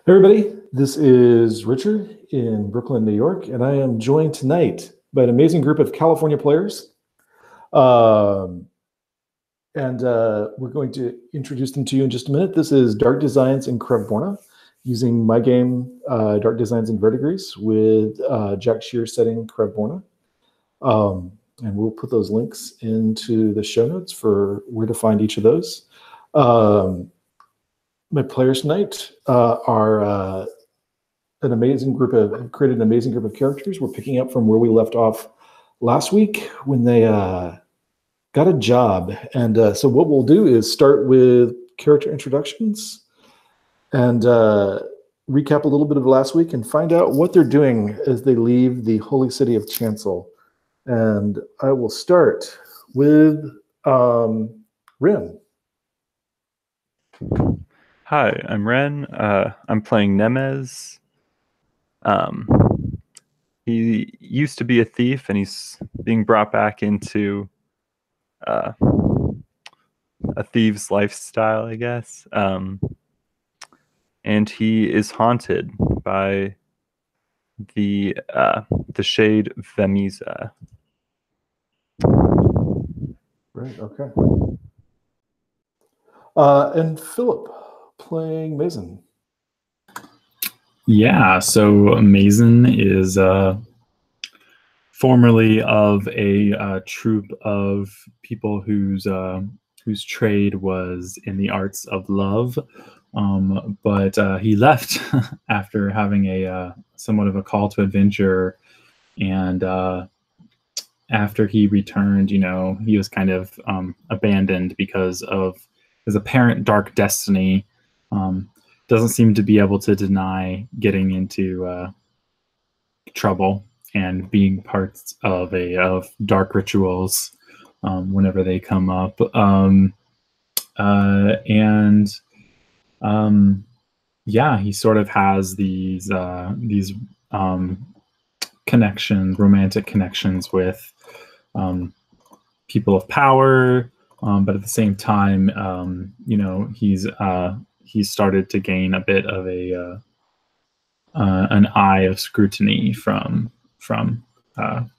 Hey everybody, this is Richard in Brooklyn, New York, and I am joined tonight by an amazing group of California players. We're going to introduce them to you in just a minute. This is Dark Designs in Krevborna, using my game, Dark Designs in Verdigris, with Jack Shear setting Krevborna. And we'll put those links into the show notes for where to find each of those. My players tonight are created an amazing group of characters. We're picking up from where we left off last week when they got a job. And so what we'll do is start with character introductions and recap a little bit of last week and find out what they're doing as they leave the holy city of Chancel. And I will start with Ren. Hi, I'm Ren. I'm playing Nemez. He used to be a thief, and he's being brought back into a thief's lifestyle, I guess. And he is haunted by the shade Vemisa. Right. Okay. And Philip playing Mason. Yeah, so Mason is formerly of a troupe of people whose trade was in the arts of love, but he left after having a somewhat of a call to adventure, and after he returned, he was kind of abandoned because of his apparent dark destiny. Doesn't seem to be able to deny getting into trouble and being parts of dark rituals whenever they come up. Yeah, he sort of has these connections, romantic connections with people of power, but at the same time, he's started to gain a bit of an eye of scrutiny from the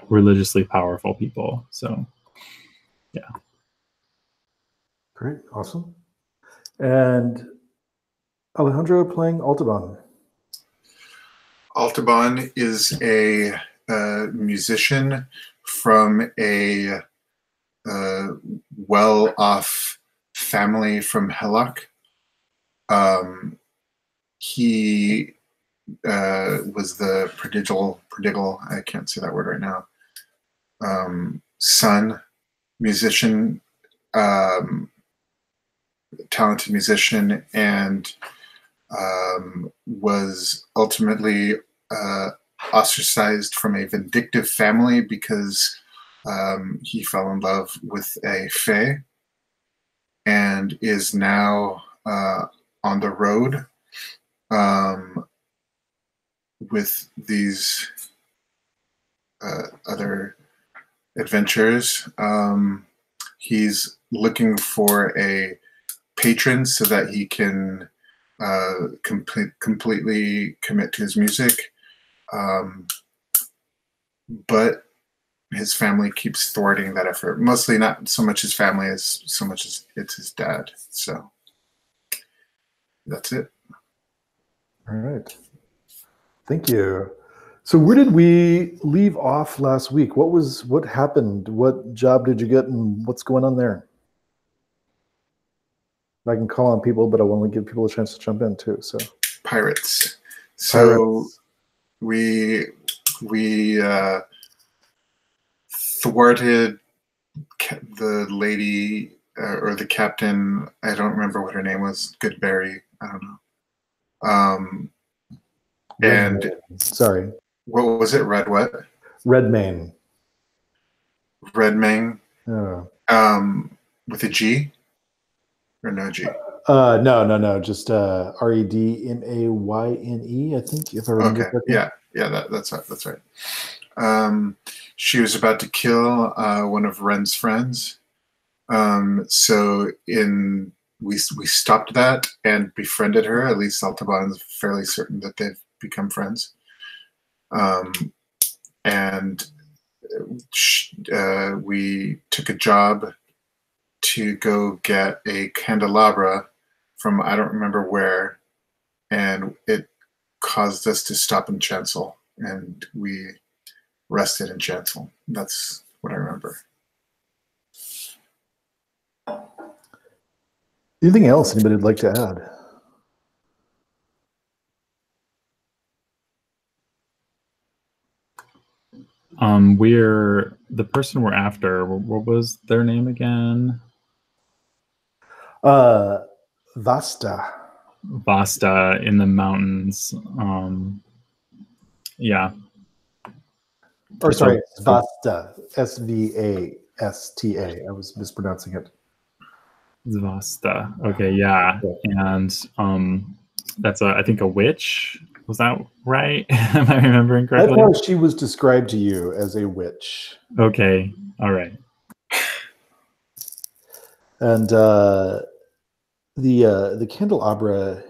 religiously powerful people. So, yeah. Great, awesome. And Alejandro playing Altaban. Altaban is a musician from a well-off family from Helak. He was the prodigal, I can't say that word right now, son, musician, talented musician, and was ultimately ostracized from a vindictive family because he fell in love with a fae, and is now on the road with these other adventures. He's looking for a patron so that he can completely commit to his music, but his family keeps thwarting that effort. Mostly not so much his family as so much as it's his dad. So that's it. All right. Thank you. So where did we leave off last week? What happened? What job did you get, and what's going on there? I can call on people, but I want to give people a chance to jump in too. So pirates. So we thwarted the lady or the captain. I don't remember what her name was. Goodberry. I don't know. And sorry, what was it? Red what? Redmayne. Redmayne. Oh. With a G or no G? No. Just Redmayne. I think, if I remember correctly. Yeah. That's right. She was about to kill one of Ren's friends. So in we stopped that and befriended her. At least Altaban's fairly certain that they've become friends. And we took a job to go get a candelabra from I don't remember where, and it caused us to stop in chancel, and we rested in chancel. That's what I remember. Anything else anybody would like to add? We're the person we're after. What was their name again? Vasta. Vasta in the mountains. Yeah. Or sorry, Svasta. Svasta. I was mispronouncing it. Zvasta. Okay, yeah. And that's I think a witch. Was that right? Am I remembering correctly? I thought she was described to you as a witch. Okay. All right. And the candelabra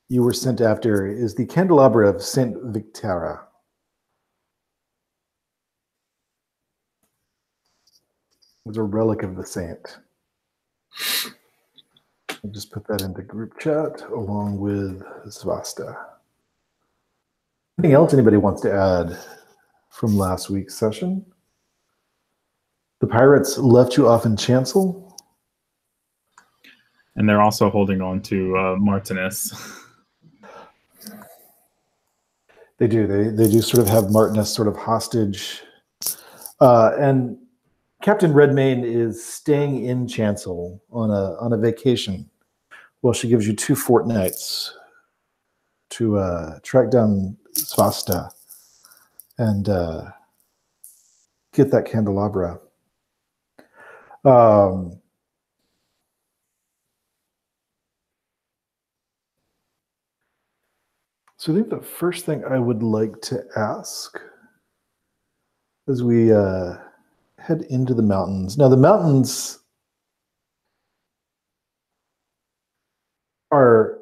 you were sent after is the candelabra of Saint Victara. It was a relic of the saint. I'll just put that into group chat along with Svasta. Anything else anybody wants to add from last week's session? The pirates left you off in chancel. And they're also holding on to Martinus. They do. They do sort of have Martinus sort of hostage. And Captain Redmayne is staying in chancel on a vacation. Well, she gives you 2 fortnights to track down Svasta and get that candelabra. So I think the first thing I would like to ask as we head into the mountains. Now, the mountains are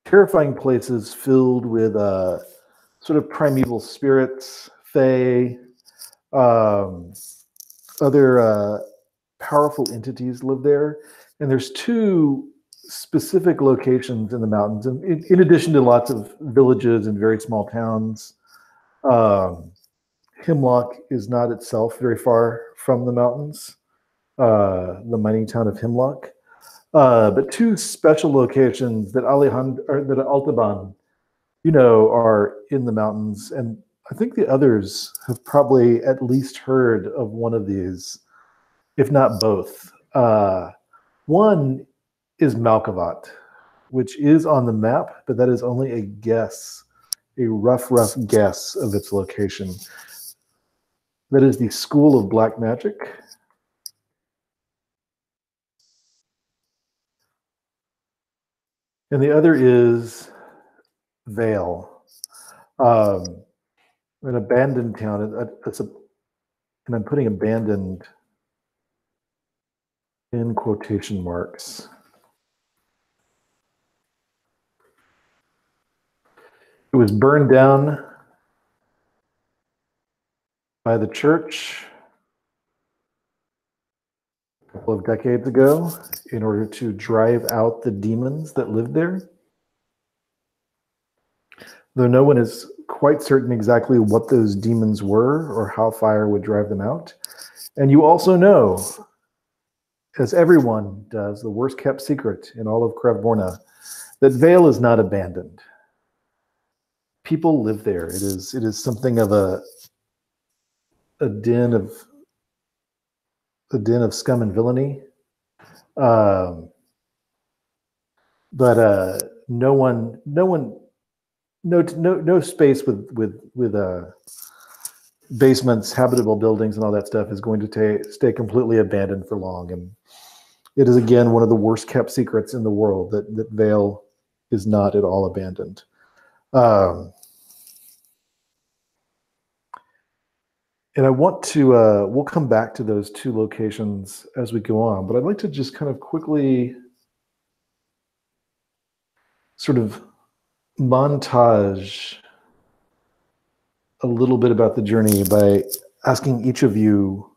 terrifying places filled with sort of primeval spirits, fae, other powerful entities live there. And there's 2 specific locations in the mountains, and in addition to lots of villages and very small towns. Hemlock is not itself very far from the mountains, the mining town of Hemlock. But 2 special locations that Altaban, are in the mountains, and I think the others have probably at least heard of one of these, if not both. One is Malkavat, which is on the map, but that is only a guess, a rough guess of its location. That is the School of Black Magic. And the other is Vale, an abandoned town. And I'm putting abandoned in quotation marks. It was burned down by the church a couple of decades ago in order to drive out the demons that lived there. Though no one is quite certain exactly what those demons were or how fire would drive them out. And you also know, as everyone does, the worst kept secret in all of Krevborna, that Vale is not abandoned. People live there. It is something of a den of scum and villainy. But no space with basements, habitable buildings, and all that stuff is going to stay completely abandoned for long. And it is again one of the worst kept secrets in the world that Vale is not at all abandoned. And I want to, we'll come back to those two locations as we go on, but I'd like to just kind of quickly sort of montage a little bit about the journey by asking each of you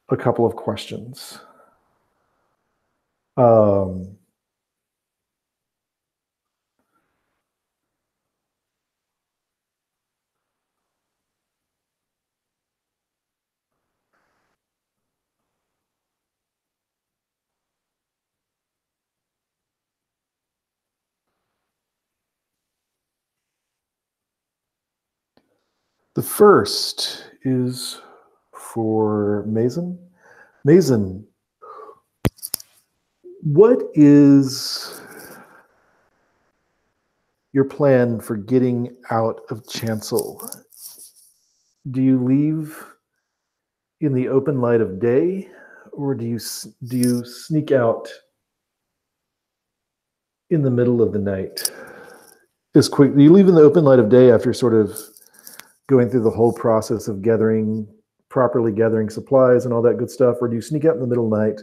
a couple of questions. The first is for Mason. Mason, what is your plan for getting out of Chancel? Do you leave in the open light of day, or do you sneak out in the middle of the night? Do you leave in the open light of day after sort of going through the whole process of properly gathering supplies and all that good stuff, or do you sneak out in the middle of the night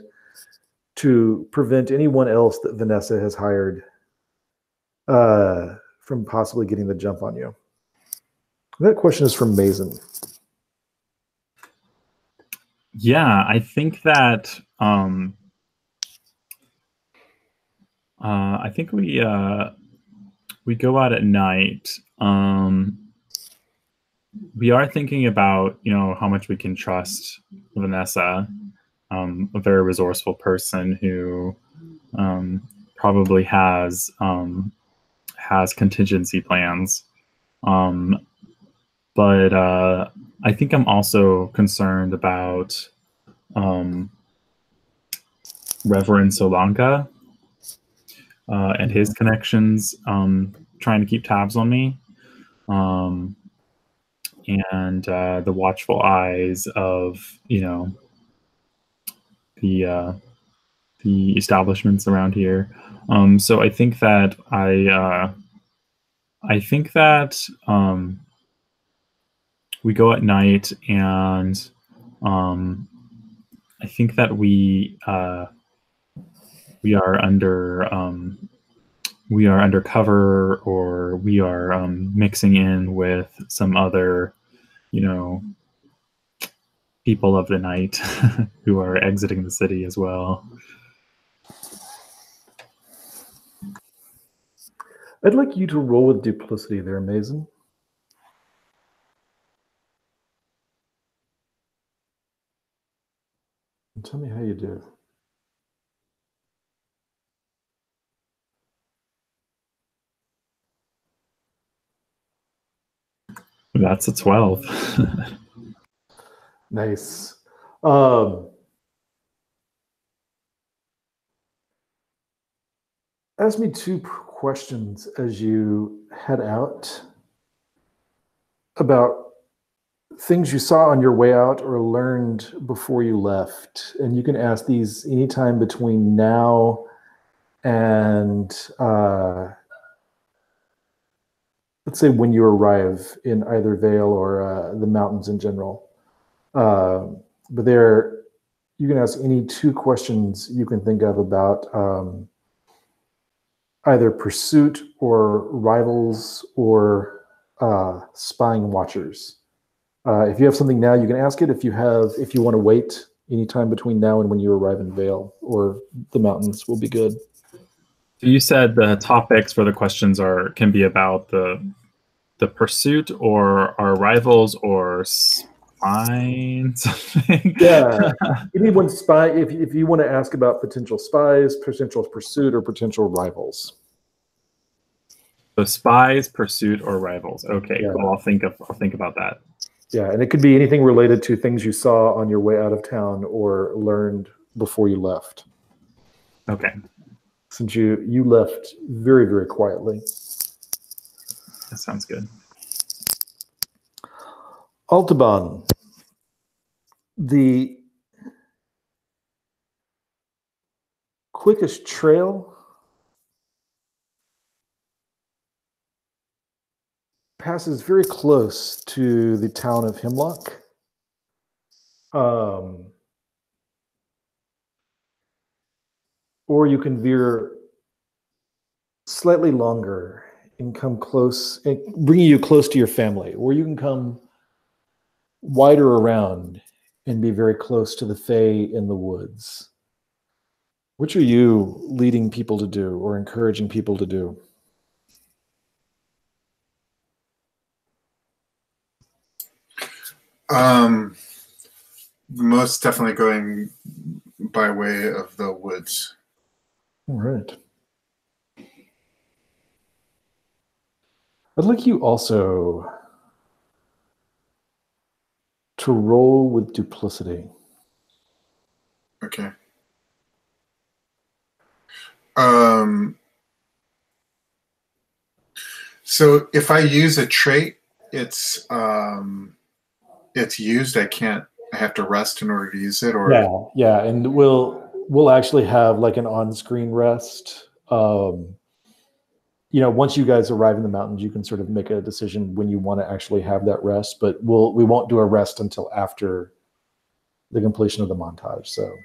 to prevent anyone else that Vanessa has hired from possibly getting the jump on you? That question is from Mason. Yeah, I think that I think we go out at night. We are thinking about, how much we can trust Vanessa, a very resourceful person who probably has contingency plans. But I think I'm also concerned about Reverend Solanka and his connections, trying to keep tabs on me. And the watchful eyes of, the establishments around here. So I think that we go at night, and I think that we are undercover, or we are mixing in with some other, people of the night who are exiting the city as well. I'd like you to roll with duplicity there, Mason. And tell me how you do. That's a 12. Nice. Ask me two questions as you head out about things you saw on your way out or learned before you left. And you can ask these anytime between now and let's say when you arrive in either Vale or the mountains in general. But you can ask any two questions you can think of about either pursuit or rivals or spying watchers. If you have something now, you can ask it. If you want to wait anytime between now and when you arrive in Vale or the mountains, will be good. You said the topics for the questions can be about the pursuit or our rivals or spying something. Yeah, anyone spy. If you want to ask about potential spies, potential pursuit, or potential rivals. So spies, pursuit, or rivals. Okay, Yeah. cool. I'll think about that. Yeah, and it could be anything related to things you saw on your way out of town or learned before you left. Okay. Since you left very, very quietly. That sounds good. Altaban, the quickest trail passes very close to the town of Hemlock. Or you can veer slightly longer and come close, bringing you close to your family, or you can come wider around and be very close to the Fae in the woods. Which are you leading people to do or encouraging people to do? Most definitely going by way of the woods. All right. I'd like you also to roll with duplicity. Okay. So if I use a trait, it's used. I have to rest in order to use it, or yeah, and we'll actually have like an on-screen rest. Once you guys arrive in the mountains, you can sort of make a decision when you want to actually have that rest, but we won't do a rest until after the completion of the montage. So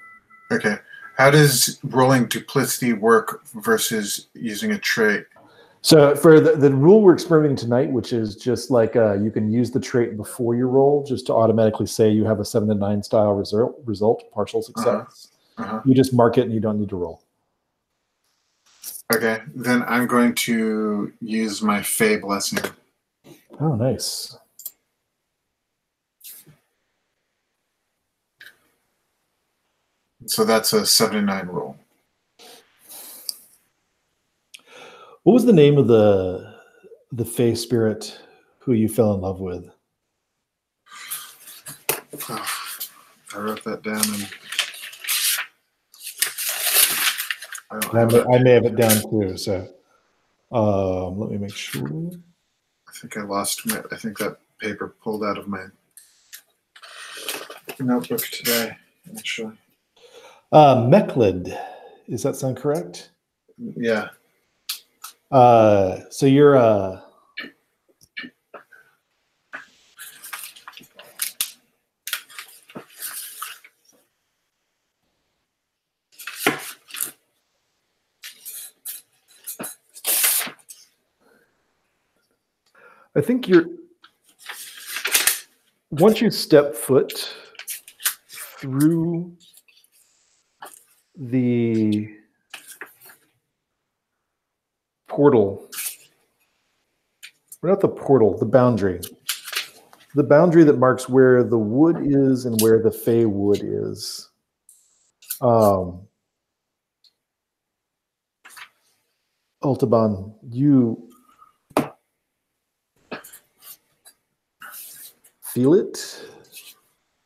okay. How does rolling duplicity work versus using a trait? So for the rule we're experimenting tonight, which is just like you can use the trait before you roll, just to automatically say you have a 7 to 9 style result, partial success. You just mark it and you don't need to roll. Okay, then I'm going to use my Fey blessing. Oh, nice. So that's a 7 to 9 roll. What was the name of the Fey spirit who you fell in love with? Oh, I wrote that down. I may have it down too. So let me make sure. I think I lost my. I think that paper pulled out of my notebook today. Actually, Mechlid. Does that sound correct? Yeah. So you're I think once you step foot through the portal, or not the portal, the boundary that marks where the wood is and where the Fey wood is. Altaban, you feel it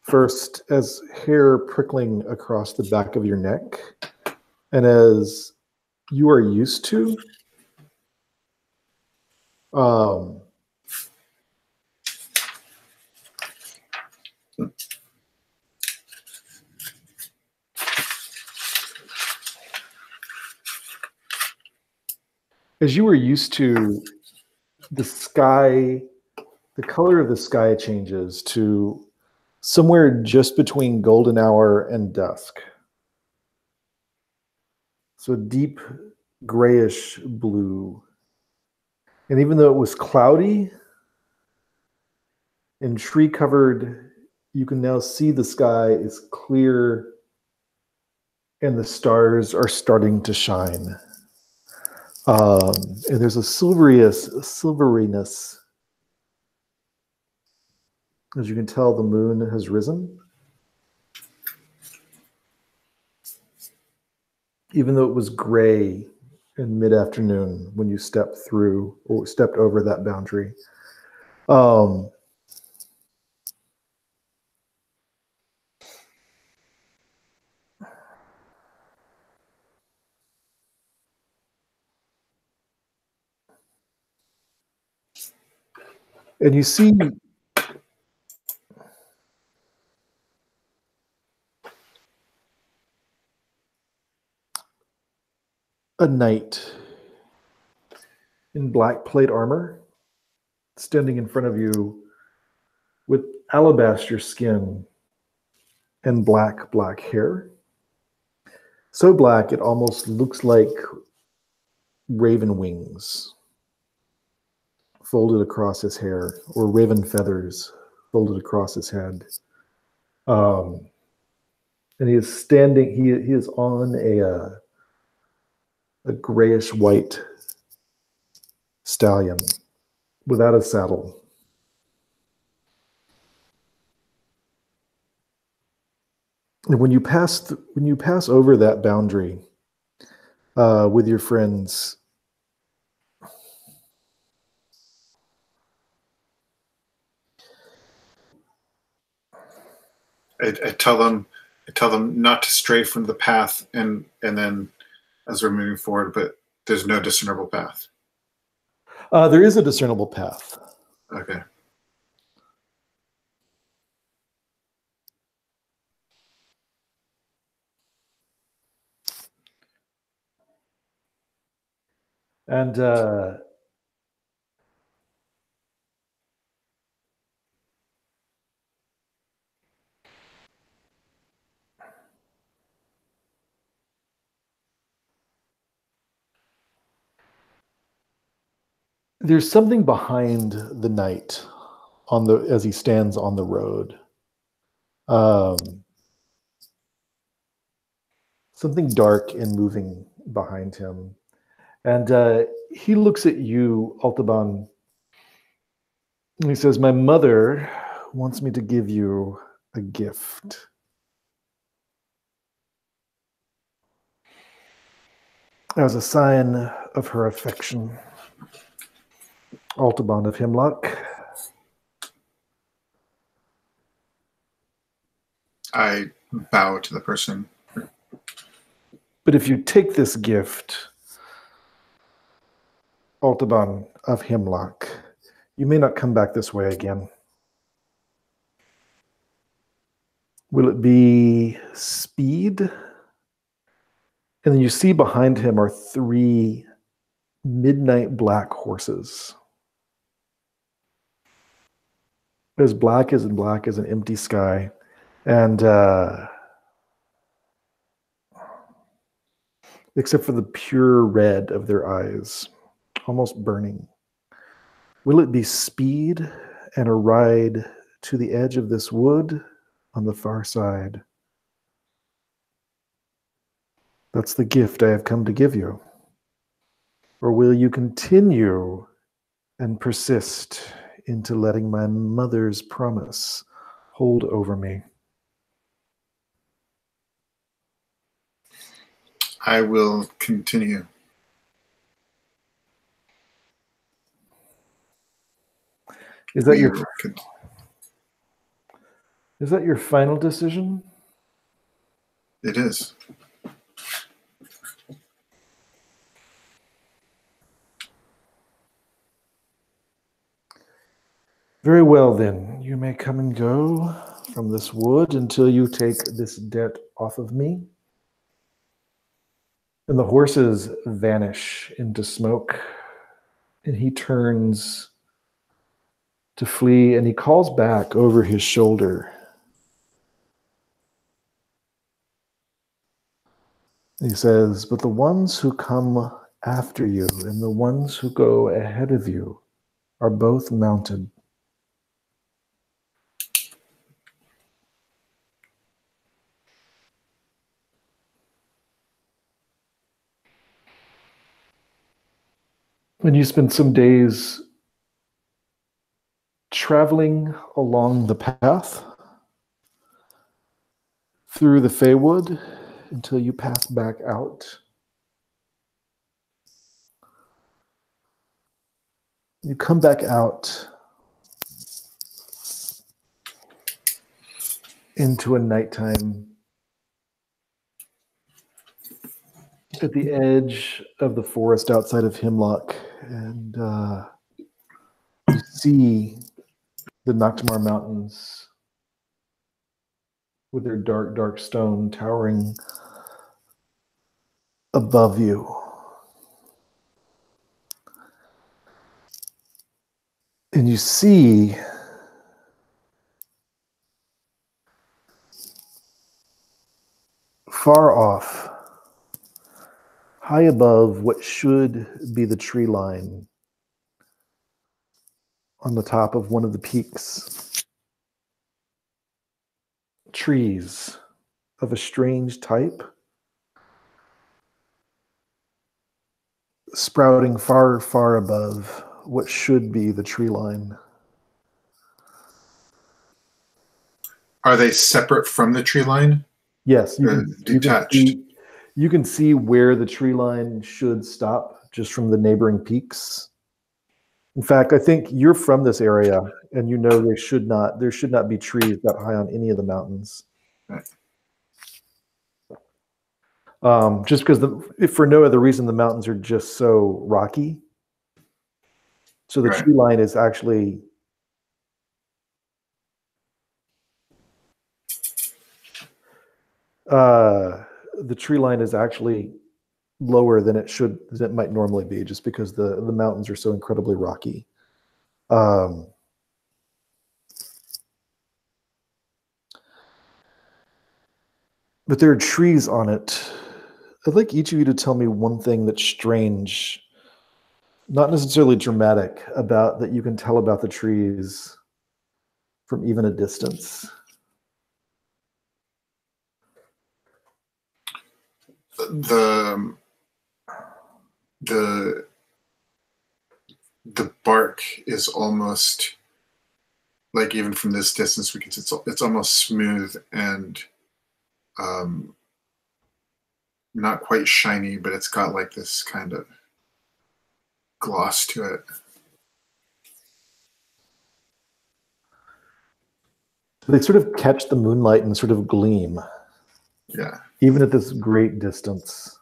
first as hair prickling across the back of your neck, and as you are used to, as you were used to, the sky, the color of the sky changes to somewhere just between golden hour and dusk. So deep grayish blue. And even though it was cloudy and tree covered, you can now see the sky is clear and the stars are starting to shine. And there's a silveriness. As you can tell, the moon has risen. Even though it was gray in mid-afternoon when you stepped through or stepped over that boundary. And you see a knight in black plate armor standing in front of you with alabaster skin and black hair. So black it almost looks like raven wings folded across his hair, or raven feathers folded across his head. And he is standing, he is on a grayish white stallion without a saddle. And when you pass over that boundary with your friends, I tell them not to stray from the path, and then as we're moving forward, but there's no discernible path. There is a discernible path. Okay. And there's something behind the knight as he stands on the road. Something dark and moving behind him. And he looks at you, Altaban, and he says, "My mother wants me to give you a gift." As a sign of her affection, Altaban of Hemlock. I bow to the person. But if you take this gift, Altaban of Hemlock, you may not come back this way again. Will it be speed? And then you see behind him are 3 midnight black horses. As black as an empty sky. And except for the pure red of their eyes, almost burning. Will it be speed and a ride to the edge of this wood on the far side? That's the gift I have come to give you. Or will you continue and persist into letting my mother's promise hold over me? I will continue. Is that your final decision? It is. Very well, then. You may come and go from this wood until you take this debt off of me. And the horses vanish into smoke. And he turns to flee, and he calls back over his shoulder. He says, "But the ones who come after you and the ones who go ahead of you are both mounted." And you spend some days traveling along the path through the Feywood until you pass back out. You come back out into a nighttime at the edge of the forest outside of Hemlock, and you see the Noctamar Mountains with their dark, dark stone towering above you. And you you see far off, high above what should be the tree line on the top of one of the peaks, trees of a strange type, sprouting far, far above what should be the tree line. Are they separate from the tree line? Yes, Detached. You can see where the tree line should stop just from the neighboring peaks. In fact, I think you're from this area, and you know there should not be trees that high on any of the mountains. Right. Just because, if for no other reason, the mountains are just so rocky. So the Right. tree line is actually lower than it might normally be, just because the mountains are so incredibly rocky. But there are trees on it. I'd like each of you to tell me one thing that's strange, not necessarily dramatic, about that you can tell about the trees from even a distance. The bark is almost like, even from this distance, we can see it's almost smooth and not quite shiny, but it's got like this kind of gloss to it. They sort of catch the moonlight and sort of gleam. Yeah. Even at this great distance.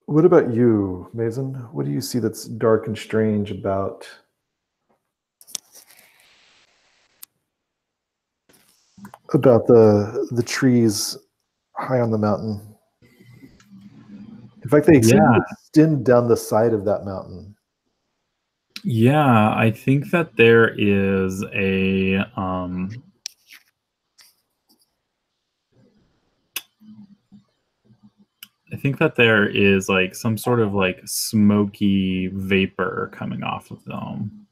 What about you, Mason? What do you see that's dark and strange about the trees high on the mountain? In fact, they seem to extend down the side of that mountain. Yeah, I think that there is a like some sort of like smoky vapor coming off of them.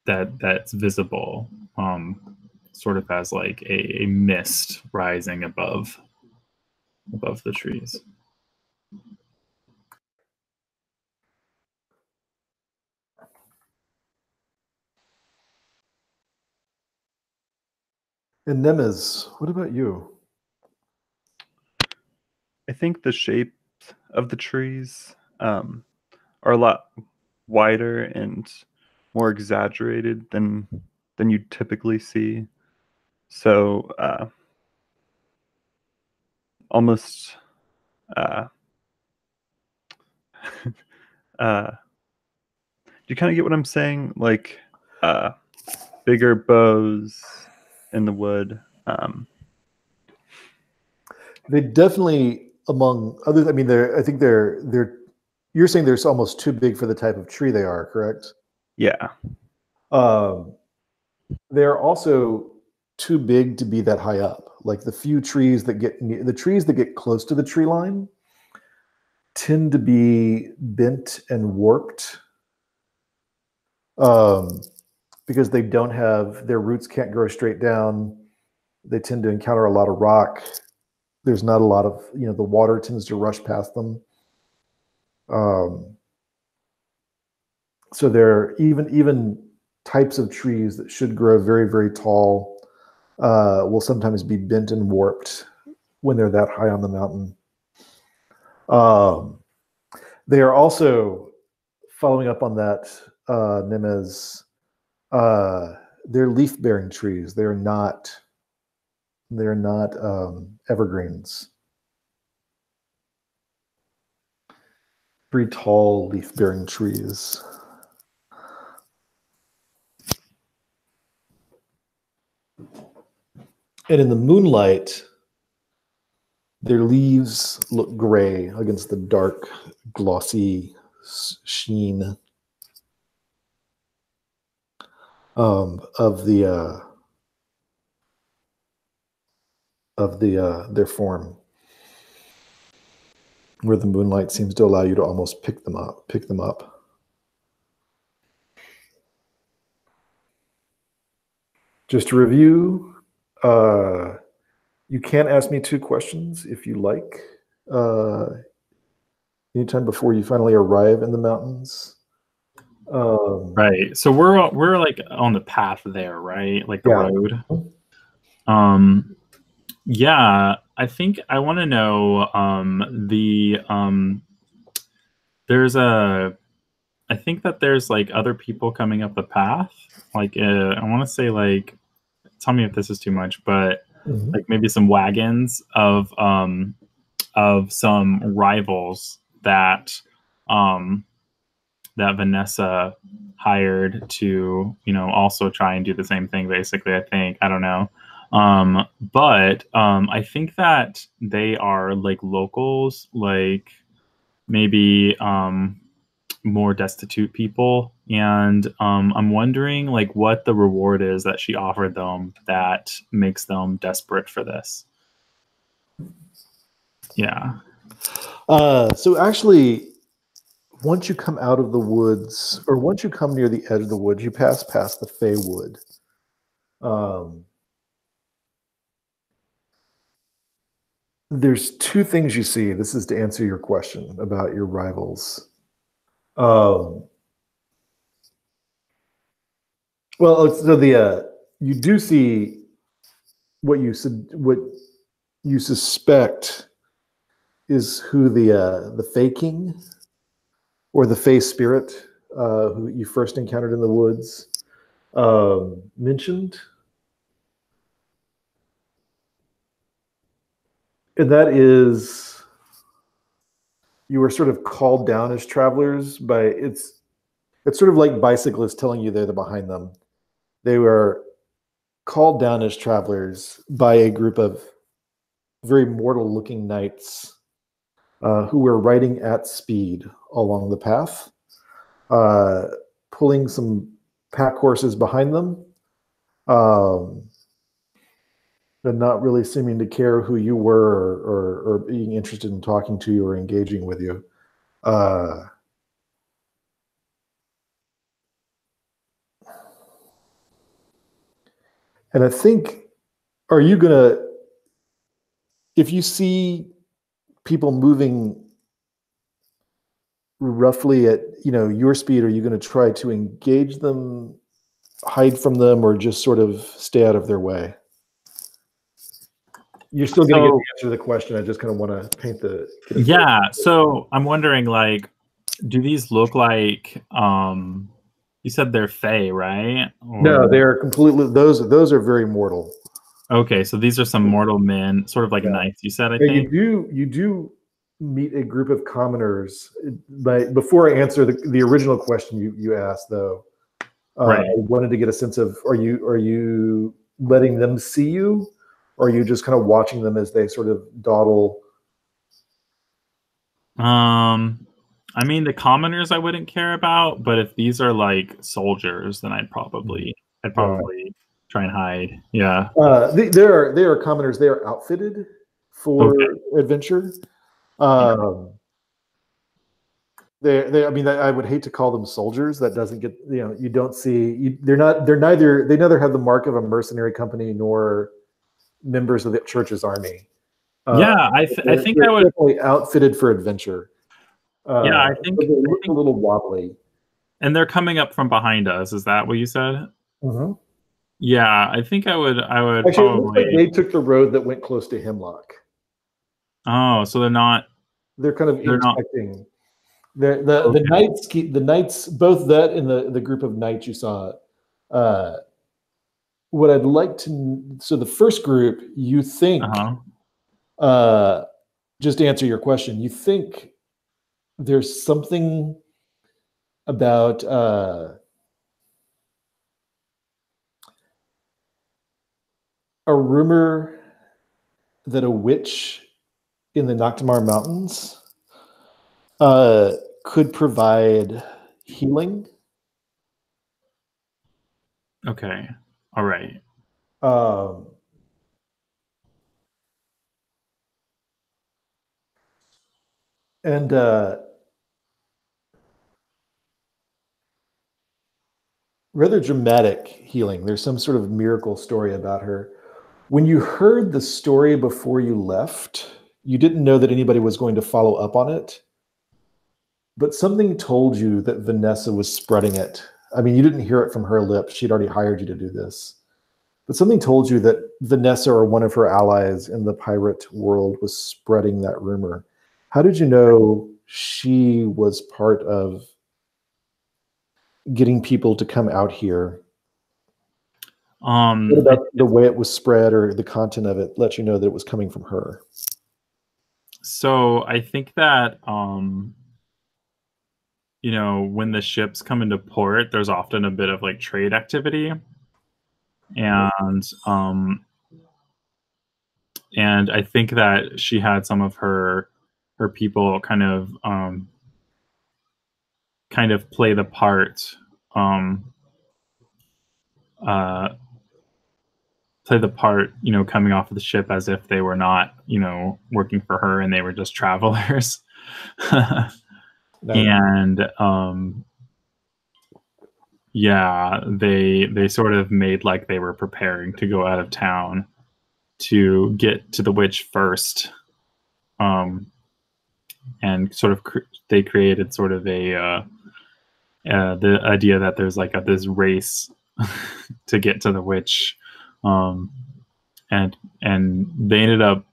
That's visible, sort of as like a mist rising above the trees. And Nemes, what about you? I think the shape of the trees are a lot wider and more exaggerated than you typically see. So almost do you kind of get what I'm saying? Like bigger bows in the wood. They definitely, among others, I mean, I think they're. You're saying they're almost too big for the type of tree they are, correct? Yeah. They're also too big to be that high up. Like the trees that get close to the tree line tend to be bent and warped, because they don't have, their roots can't grow straight down. They tend to encounter a lot of rock. There's not a lot of, the water tends to rush past them. So they're even types of trees that should grow very, very tall will sometimes be bent and warped when they're that high on the mountain. They are also, following up on that, Nemes, they're leaf-bearing trees. They're not evergreens. Very tall leaf-bearing trees. And in the moonlight, their leaves look gray against the dark, glossy sheen of their form, where the moonlight seems to allow you to almost pick them up. Just to review, you can ask me 2 questions if you like, anytime before you finally arrive in the mountains. Right. So we're like on the path there, right? Like the road. Yeah, I think I want to know there's I think that there's like other people coming up the path. Like I want to say, like, tell me if this is too much, but like maybe some wagons of some rivals that that Vanessa hired to, also try and do the same thing, basically. I think, I don't know. But I think that they are like locals, like maybe more destitute people. And I'm wondering like what the reward is that she offered them that makes them desperate for this. Yeah. So actually, once you come out of the woods, or once you come near the edge of the woods, you pass past the Fey Wood. There's 2 things you see. This is to answer your question about your rivals. Well, so you do see what you suspect is who the Fey King or the Fey Spirit who you first encountered in the woods mentioned. And that is, you were sort of called down as travelers by, it's sort of like bicyclists telling you they're behind them. They were called down as travelers by a group of very mortal-looking knights who were riding at speed along the path, pulling some pack horses behind them, and not really seeming to care who you were or being interested in talking to you or engaging with you. And I think, are you gonna, if you see people moving roughly at your speed, are you going to try to engage them, hide from them, or just sort of stay out of their way? You're still going to get the answer to the question. I just kind of want to paint the. Yeah. So I'm wondering, like, do these look like? You said they're Fey, right? No, they're completely. Those are very mortal. Okay, so these are some mortal men, sort of like knights. You said, I think. You do meet a group of commoners. But before I answer the original question you asked, though, right. I wanted to get a sense of, are you letting them see you, or are you just kind of watching them as they sort of dawdle? I mean, the commoners I wouldn't care about, but if these are like soldiers, then I'd probably try and hide. Yeah. They are commoners. They are outfitted for adventure. I mean, I would hate to call them soldiers. That doesn't get, you don't see, they neither have the mark of a mercenary company nor members of the church's army. Yeah, I think I would definitely outfitted for adventure. Yeah, I think they look a little wobbly. And they're coming up from behind us. Is that what you said? Mm-hmm. Yeah, I think I would Actually, probably. It looks like they took the road that went close to Hemlock. Oh, so they're not. They're kind of inspecting. The knights keep the knights, both that and the group of knights you saw. What I'd like to, so the first group, you think, just to answer your question, you think there's something about a rumor that a witch in the Noctamar Mountains could provide healing. Okay. All right. And rather dramatic healing. There's some sort of miracle story about her. When you heard the story before you left, you didn't know that anybody was going to follow up on it, but something told you that Vanessa was spreading it. I mean, you didn't hear it from her lips. She'd already hired you to do this. But something told you that Vanessa or one of her allies in the pirate world was spreading that rumor. How did you know she was part of getting people to come out here? What about the way it was spread or the content of it let you know that it was coming from her? So I think that, you know, when the ships come into port, there's often a bit of like trade activity. And I think that she had some of her people kind of play the part, you know, coming off of the ship as if they were not, you know, working for her and they were just travelers. And yeah, they sort of made like they were preparing to go out of town to get to the witch first, and sort of they created sort of a the idea that there's like this race to get to the witch, and they ended up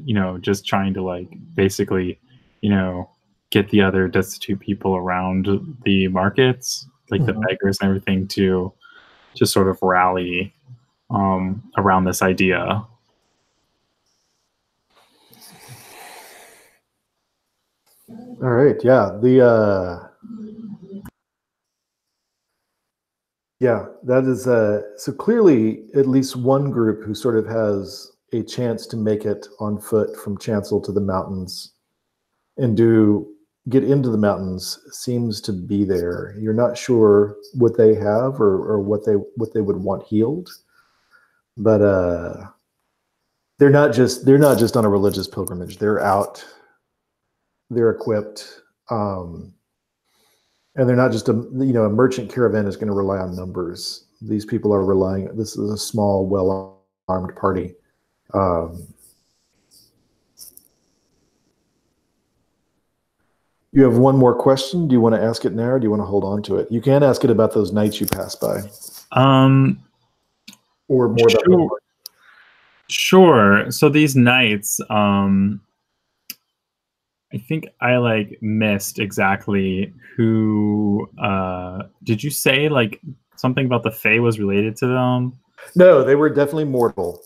you know, just trying to like basically, you know, get the other destitute people around the markets, like the beggars and everything, to sort of rally around this idea. All right, yeah. Yeah, that is so clearly at least one group who sort of has a chance to make it on foot from Chancel to the mountains and get into the mountains seems to be there. You're not sure what they have or what they would want healed, but they're not just on a religious pilgrimage. They're out, they're equipped, and they're not just a merchant caravan is going to rely on numbers. These people are relying. This is a small, well-armed party. You have one more question. Do you want to ask it now, or do you want to hold on to it? You can ask it about those nights you passed by. Or more about them. Sure. So these nights, I think I like missed exactly who. Did you say like something about the Fae was related to them? No, they were definitely mortal.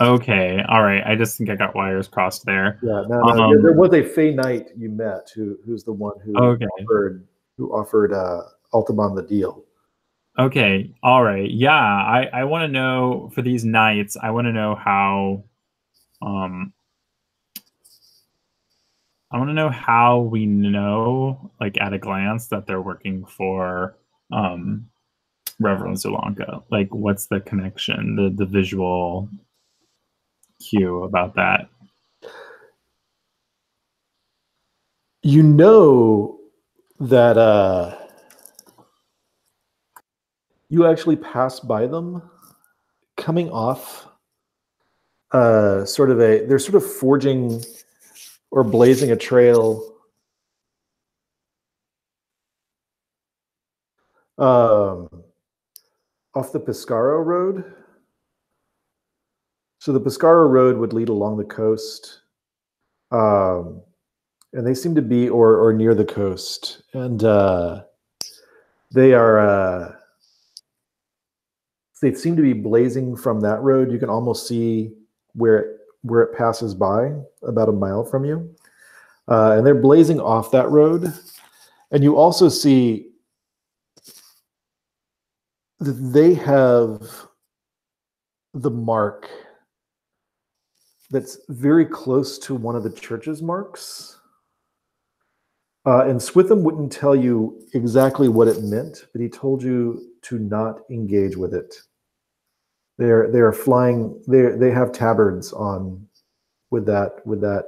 Okay, all right. I just think I got wires crossed there. Yeah, no. There was a Fae knight you met who's the one who offered Altamon the deal. Okay, all right. Yeah, I want to know for these nights. I want to know how. I want to know how we know, like at a glance, that they're working for Reverend Zulanka. Like, what's the connection, the visual cue about that? You know that you actually pass by them coming off they're sort of forging or blazing a trail off the Pescaro Road. So the Pescaro Road would lead along the coast, and they seem to be or near the coast, and they seem to be blazing from that road. You can almost see where it passes by about a mile from you, and they're blazing off that road. And you also see that they have the mark that's very close to one of the church's marks. And Switham wouldn't tell you exactly what it meant, but he told you to not engage with it. They're flying. They have tabards on with that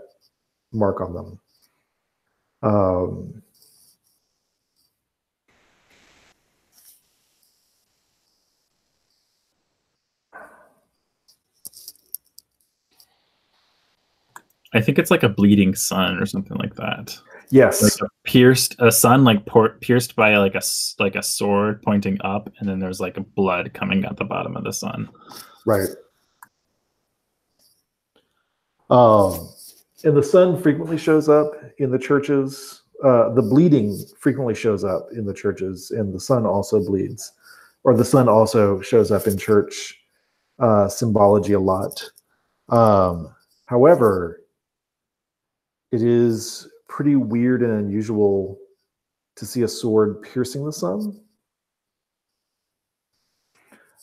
mark on them. I think it's like a bleeding sun or something like that. Yes, Like a sun like pierced by like a sword pointing up, and then there's like a blood coming at the bottom of the sun. right. And the sun frequently shows up in the churches. The bleeding frequently shows up in the churches, and the sun also bleeds, or the sun also shows up in church symbology a lot. However, it is pretty weird and unusual to see a sword piercing the sun,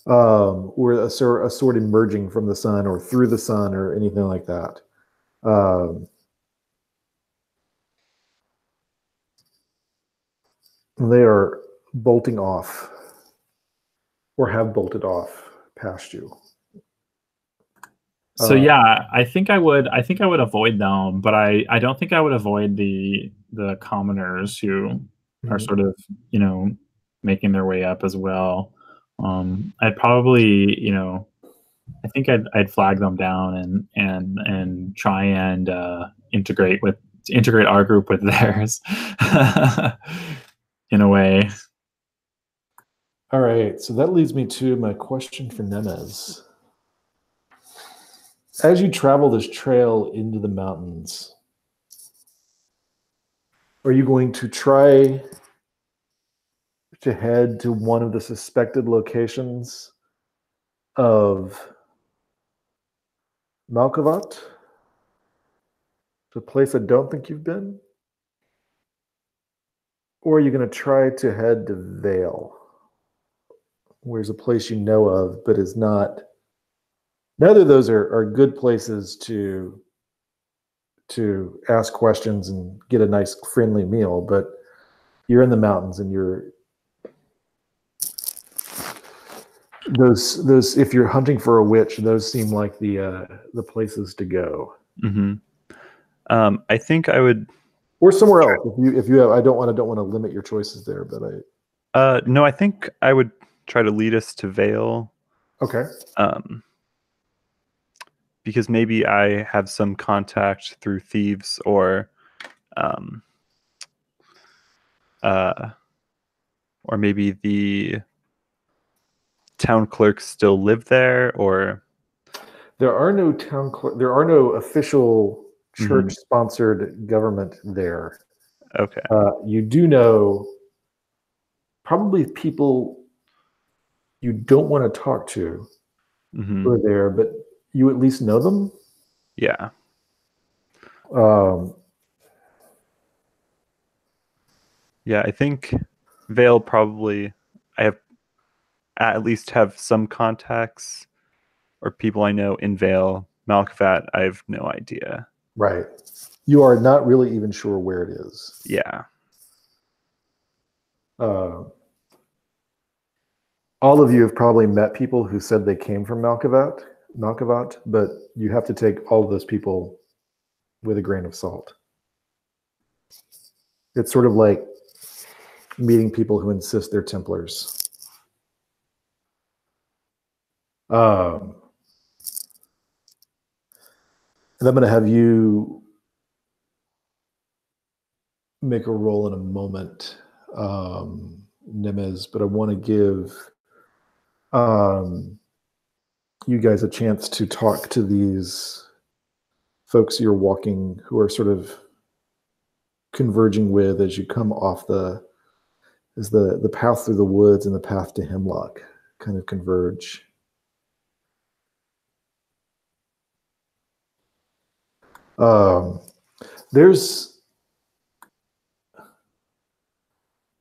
or a sword emerging from the sun or through the sun or anything like that. They are bolting off or have bolted off past you. So yeah, I think I would avoid them, but I don't think I would avoid the commoners who are sort of, making their way up as well. I'd probably, I think I'd flag them down and try and integrate our group with theirs in a way. All right, so that leads me to my question for Nemez. As you travel this trail into the mountains, are you going to try to head to one of the suspected locations of Malkavat? To a place I don't think you've been? Or are you going to try to head to Vale, where's a place you know of, but is not... Neither of those are good places to ask questions and get a nice friendly meal, but you're in the mountains and those if you're hunting for a witch, those seem like the places to go. Mm-hmm. I think I would, or somewhere else if you have. I don't want to limit your choices there, but no, I think I would try to lead us to Vale. Okay. Because maybe I have some contact through thieves or maybe the town clerks still live there, or there are no there are no official church-sponsored government there. Okay. You do know probably people you don't want to talk to who are there, but you at least know them. Yeah. Yeah, I think Vale probably, I at least have some contacts or people I know in Vale. Malkavat, I have no idea. Right. You are not really even sure where it is. Yeah. All of you have probably met people who said they came from Malkavat, but you have to take all of those people with a grain of salt. It's sort of like meeting people who insist they're Templars. And I'm going to have you make a roll in a moment, Nemez, but I want to give you guys a chance to talk to these folks you're walking, who are sort of converging with as you come off the path through the woods and the path to Hemlock kind of converge.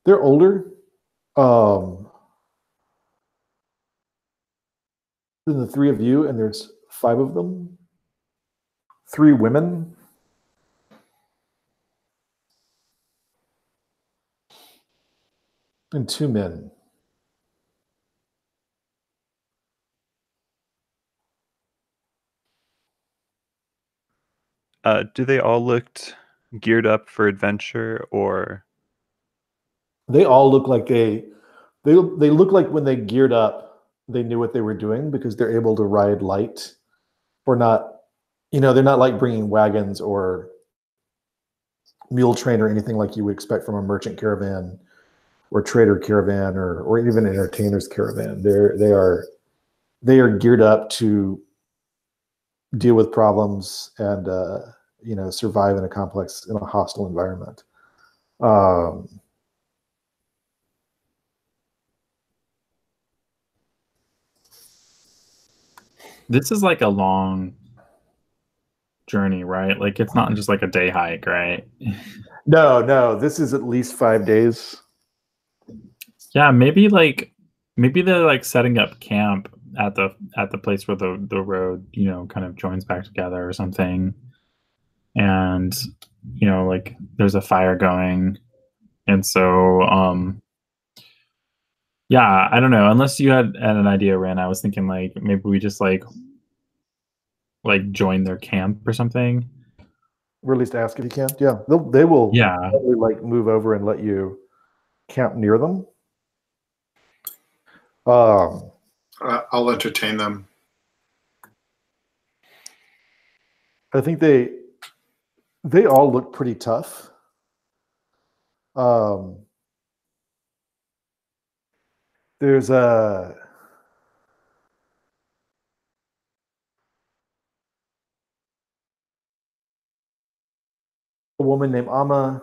They're older. Then the three of you, and there's 5 of them. 3 women. And 2 men. Do they all look geared up for adventure, or They all look like they look like when they geared up, they knew what they were doing because they're able to ride light, or not. They're not like bringing wagons or mule train or anything like you would expect from a merchant caravan or trader caravan or even an entertainer's caravan. They are geared up to deal with problems and survive in a hostile environment. This is like a long journey, right? Like it's not just like a day hike, right? No, this is at least 5 days. Yeah, maybe they're like setting up camp at the place where the road, kind of joins back together or something. And like there's a fire going. And so yeah, I don't know. Unless you had an idea, Ren, I was thinking like maybe we just like join their camp or something. Or at least ask if you can. Yeah, they will. Yeah, probably like move over and let you camp near them. I'll entertain them. I think they all look pretty tough. There's a woman named Amma.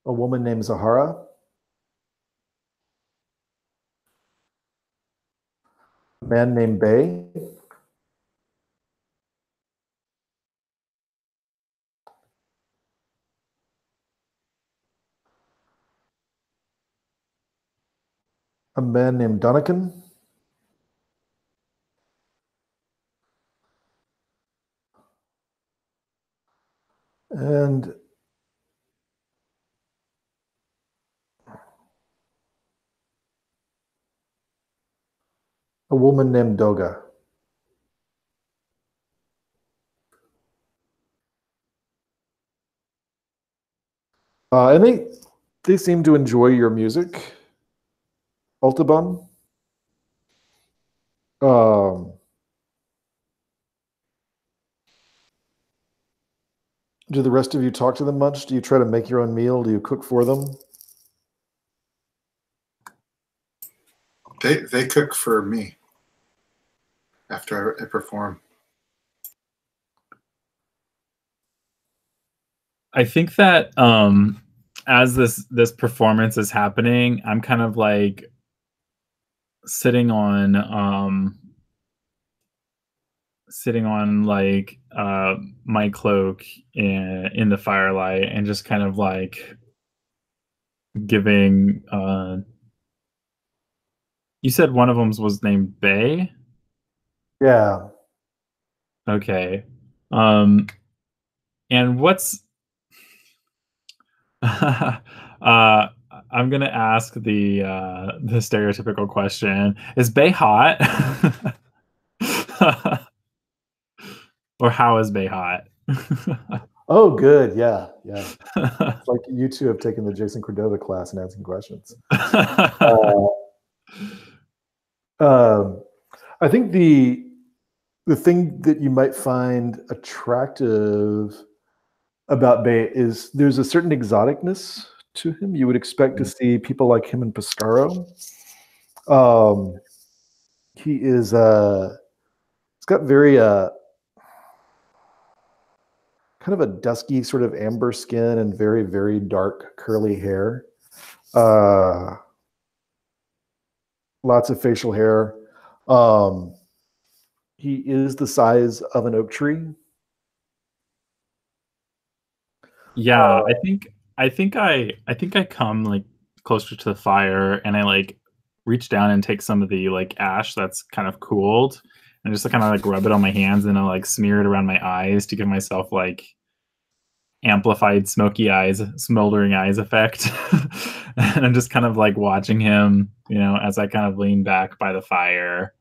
A woman named Zahara. A man named Bay. A man named Donegan. And a woman named Doga. And they seem to enjoy your music, Altaban. Do the rest of you talk to them much? Do you try to make your own meal? Do you cook for them? They cook for me after I perform. I think that as this performance is happening, I'm kind of like sitting on like my cloak in the firelight and just kind of like giving you said one of them was named Bay? Yeah. Okay. And what's I'm gonna ask the stereotypical question: is Bay hot? Or how is Bay hot? Oh, good. Yeah. It's like you two have taken the Jason Cordova class and asking questions. I think the thing that you might find attractive about Bay is there's a certain exoticness to him. You would expect to see people like him in Pescaro. He is he's got very kind of a dusky sort of amber skin and very, very dark curly hair. Lots of facial hair. He is the size of an oak tree. Yeah, I think I come like closer to the fire, and I like reach down and take some of the like ash that's kind of cooled, and just kind of like rub it on my hands, and I like smear it around my eyes to give myself like amplified smoky eyes, smoldering eyes effect. And I'm just kind of like watching him, you know, as I kind of lean back by the fire.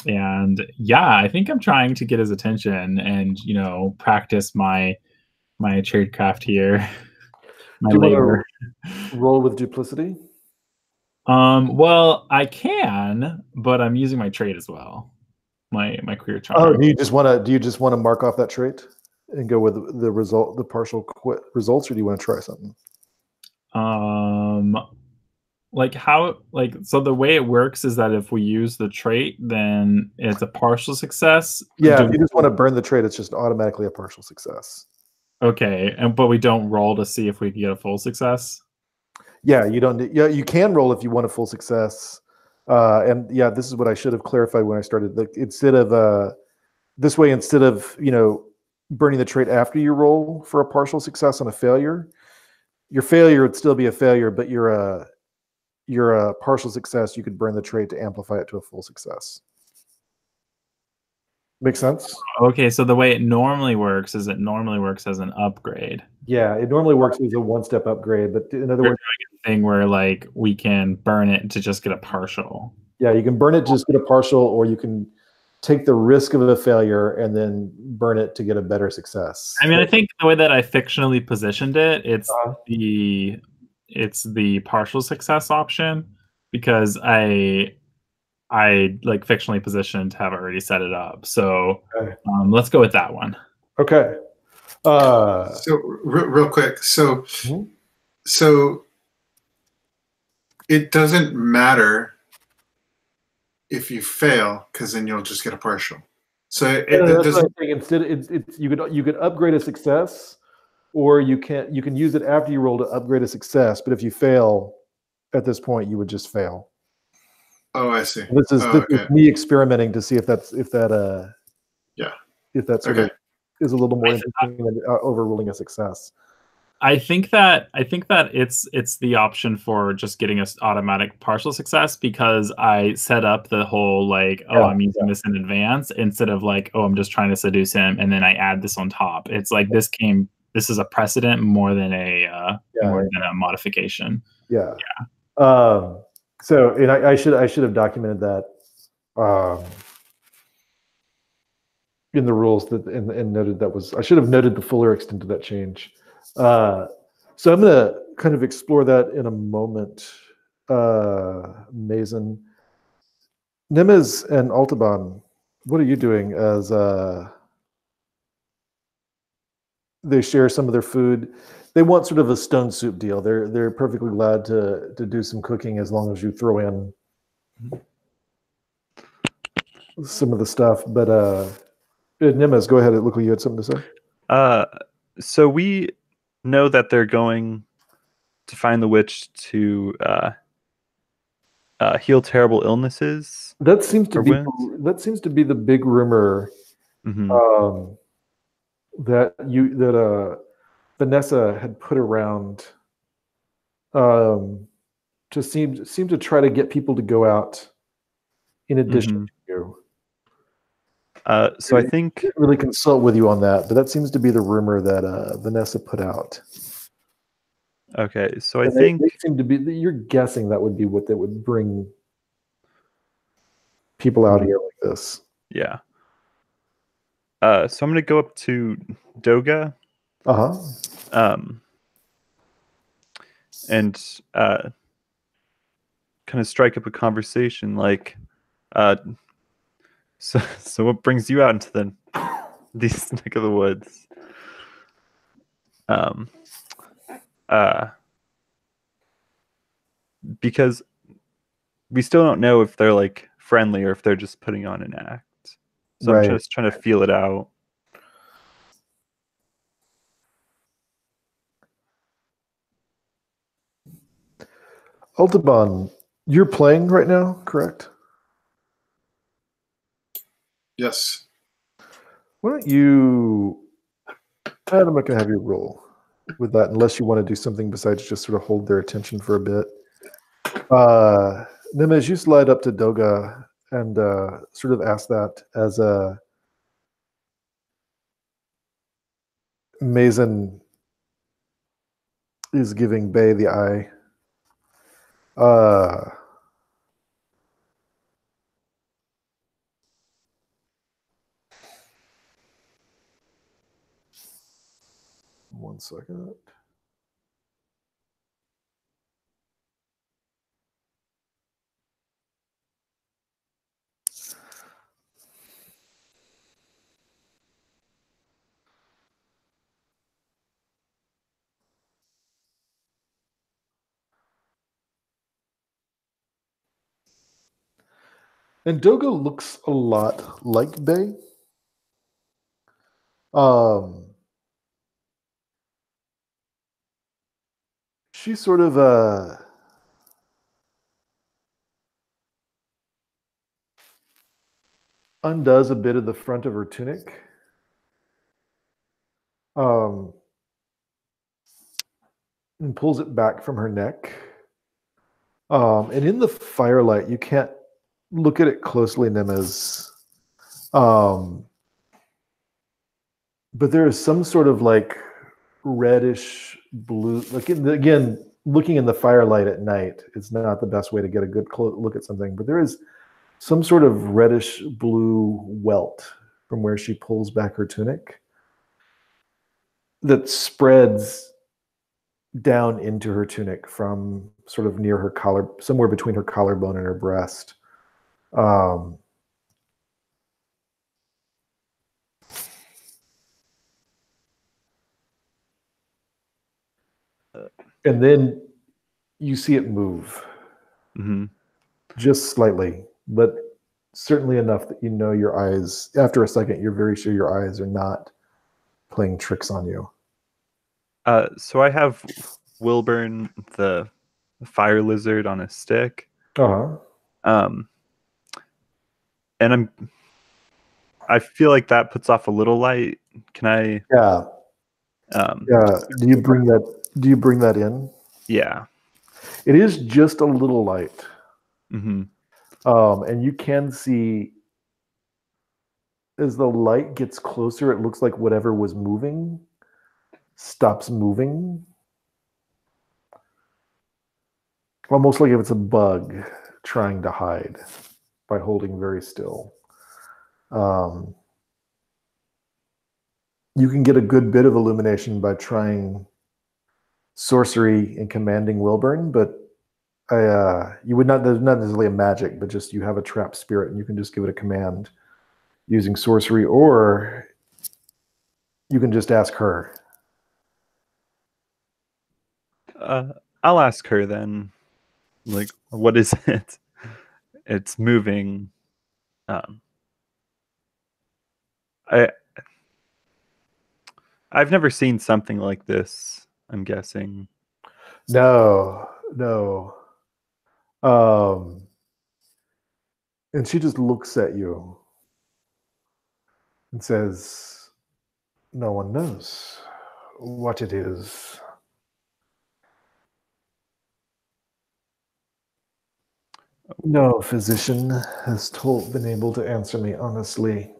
And yeah, I think I'm trying to get his attention and, you know, practice my tradecraft here. My Do you labor. want to roll with duplicity? Well, I can, but I'm using my trade as well. My clear charm. Oh, do you just want to mark off that trait and go with the result, the partial quit results, or do you want to try something? Like how, like, so the way it works is that if we use the trait, then it's a partial success. Yeah, if you just want to burn the trait, it's just automatically a partial success. Okay, but we don't roll to see if we can get a full success. Yeah, you don't. Yeah, you can roll if you want a full success. And yeah, this is what I should have clarified when I started. Like, instead of this way, instead of, you know, burning the trait after you roll for a partial success on a failure, your failure would still be a failure, but you're a partial success. You could burn the trait to amplify it to a full success. Make sense? Okay, so the way it normally works is it normally works as an upgrade. Yeah, it normally works as a one-step upgrade, but in other words, thing where like we can burn it to just get a partial. Yeah, you can burn it to just get a partial, or you can take the risk of a failure and then burn it to get a better success. I mean, I think the way that I fictionally positioned it, it's the partial success option, because I like fictionally positioned to have already set it up. So okay. Let's go with that one. Okay. So real quick, so it doesn't matter if you fail, because then you'll just get a partial. So it doesn't. Instead, it's you could upgrade a success, or you can use it after you roll to upgrade a success. But if you fail, at this point, you would just fail. Oh, I see. This is me experimenting to see if that sort of is a little more interesting than overruling a success. I think that it's the option for just getting us automatic partial success, because I set up the whole like, I'm using this in advance, instead of like, I'm just trying to seduce him and then I add this on top. It's like this is a precedent more than a modification. Yeah. So, and I should have documented that in the rules and noted I should have noted the fuller extent of that change. So I'm going to kind of explore that in a moment. Mason, Nimes and Altaban, what are you doing as they share some of their food? They want sort of a stone soup deal. They're perfectly glad to do some cooking as long as you throw in some of the stuff. But Nimes, go ahead. It looked like you had something to say. So we know that they're going to find the witch to heal terrible illnesses. That seems to be the big rumor. Mm-hmm. That Vanessa had put around to seem to try to get people to go out in addition to you. So I think I really consult with you on that, but that seems to be the rumor that Vanessa put out. Okay, so I think they seem to be. You're guessing that would be what that would bring people out here like this. Yeah. So I'm going to go up to Doga. And kind of strike up a conversation like, so what brings you out into these neck of the woods? Because we still don't know if they're like friendly or if they're just putting on an act. So I'm just trying to feel it out. Altaban, you're playing right now, correct? Yes. Why don't you? I'm not going to have you roll. with that, unless you want to do something besides just sort of hold their attention for a bit. Nimesh, you slide up to Doga and sort of ask that as a Mason is giving Bay the eye. One second. And Doga looks a lot like Bay. She sort of undoes a bit of the front of her tunic. And pulls it back from her neck. And in the firelight, you can't look at it closely, Nemes. But there is some sort of like reddish blue, like again, looking in the firelight at night, it's not the best way to get a good look at something, but there is some sort of reddish blue welt from where she pulls back her tunic that spreads down into her tunic from sort of near her collar, somewhere between her collarbone and her breast. And then you see it move. Mm-hmm. Just slightly, but certainly enough that you know your eyes, after a second, you're very sure your eyes are not playing tricks on you. So I have Wilburn, the fire lizard, on a stick. And I feel like that puts off a little light. Can I? Yeah. Do you bring that in? Yeah. It is just a little light. Mm-hmm. And you can see as the light gets closer, it looks like whatever was moving stops moving. Almost like if it's a bug trying to hide by holding very still. You can get a good bit of illumination by trying sorcery and commanding Wilburn, but you would not, there's not necessarily a magic, but just you have a trapped spirit and you can just give it a command using sorcery, or you can just ask her. I'll ask her then. Like, what is it? It's moving. I've never seen something like this, I'm guessing. No. And she just looks at you and says, no one knows what it is. No physician has been able to answer me honestly.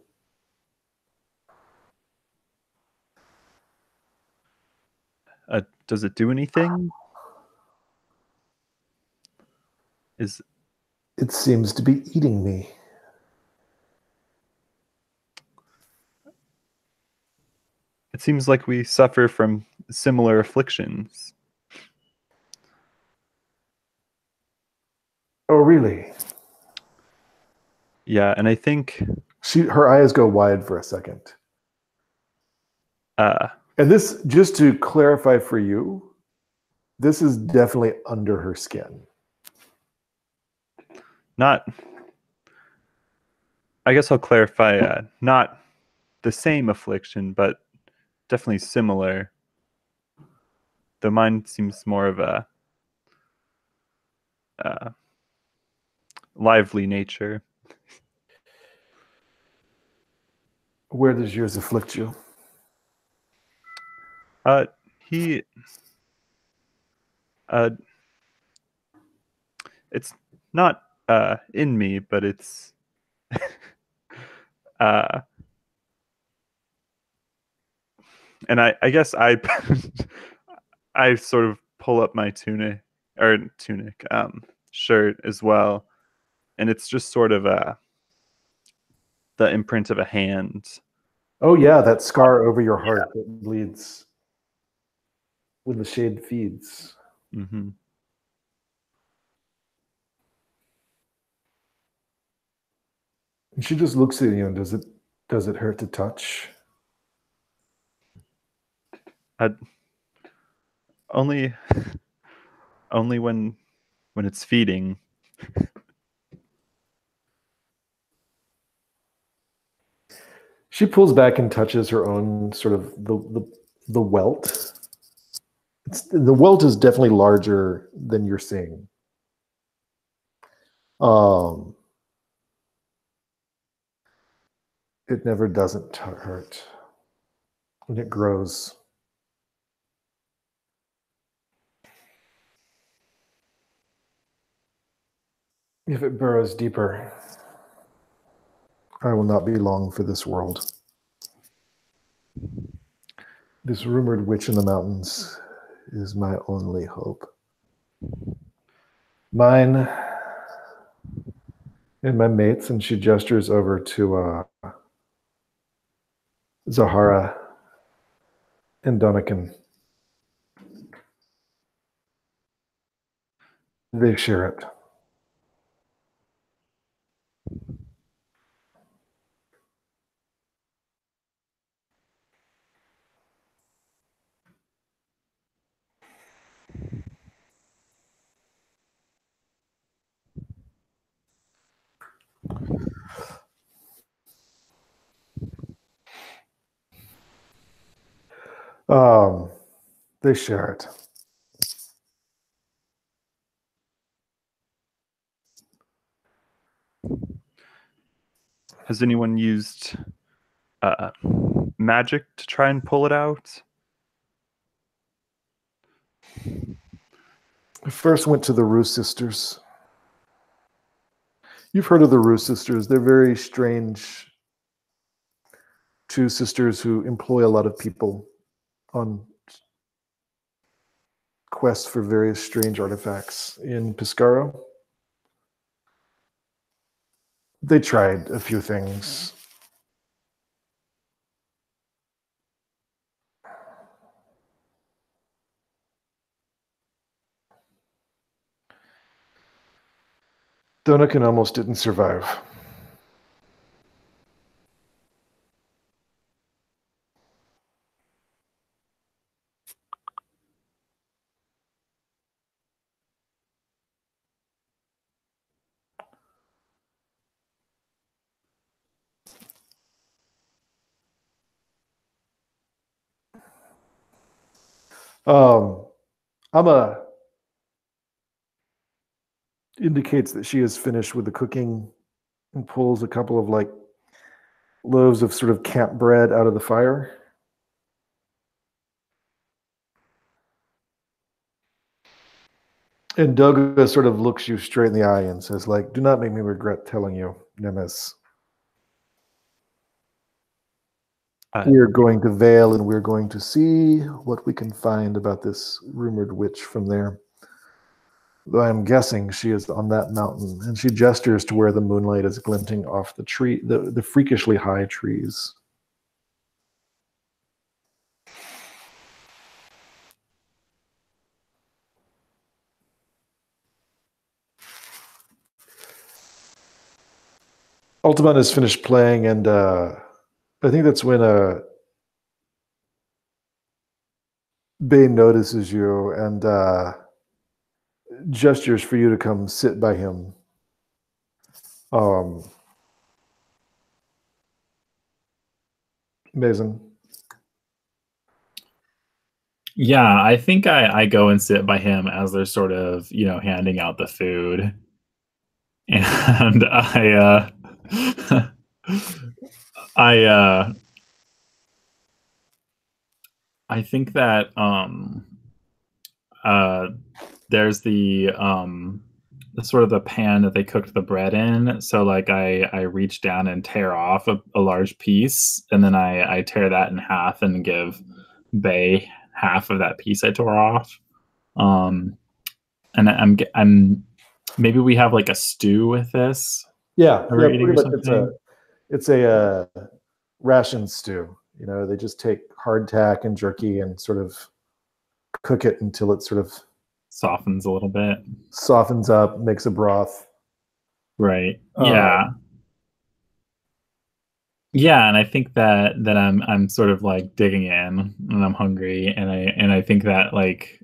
Does it do anything? It seems to be eating me. It seems like we suffer from similar afflictions. Oh, really? Yeah, and I think her eyes go wide for a second. And this, just to clarify for you, this is definitely under her skin. I guess I'll clarify, not the same affliction, but definitely similar. Though mine seems more of a lively nature. Where does yours afflict you? He it's not in me, but it's and I guess I sort of pull up my tunic shirt as well, and it's just sort of the imprint of a hand. Oh yeah, that scar over your heart that bleeds when the shade feeds. Mm-hmm. And she just looks at you and does it hurt to touch? Only when it's feeding. She pulls back and touches her own sort of the welt. The welt is definitely larger than you're seeing. It never doesn't hurt when it grows. If it burrows deeper, I will not be long for this world. This rumored witch in the mountains is my only hope. Mine and my mates, and she gestures over to Zahara and Donican. They share it. They share it. Has anyone used magic to try and pull it out? I first went to the Rue sisters. You've heard of the Rue sisters. They're very strange two sisters who employ a lot of people on quests for various strange artifacts in Piscaro. They tried a few things. Donican almost didn't survive. Amma indicates that she is finished with the cooking and pulls a couple of like loaves of sort of camp bread out of the fire. And Doga sort of looks you straight in the eye and says, like, do not make me regret telling you, Nemes. We are going to Vale and we're going to see what we can find about this rumored witch from there. Though I'm guessing she is on that mountain, and she gestures to where the moonlight is glinting off the tree, the freakishly high trees. Altamont has finished playing, and I think that's when Bane notices you and gestures for you to come sit by him. Mason. Yeah, I think I go and sit by him as they're sort of, handing out the food. And I think that there's the sort of the pan that they cooked the bread in. So like I reach down and tear off a large piece, and then I tear that in half and give Bay half of that piece I tore off. And I'm maybe we have like a stew with this. Yeah, Or yeah, eating pretty or much. something. It's a ration stew. You know, they just take hardtack and jerky and sort of cook it until it sort of Softens a little bit. softens up, makes a broth. Right. Yeah. Yeah, and I think that I'm sort of like digging in, and I'm hungry, and I think that like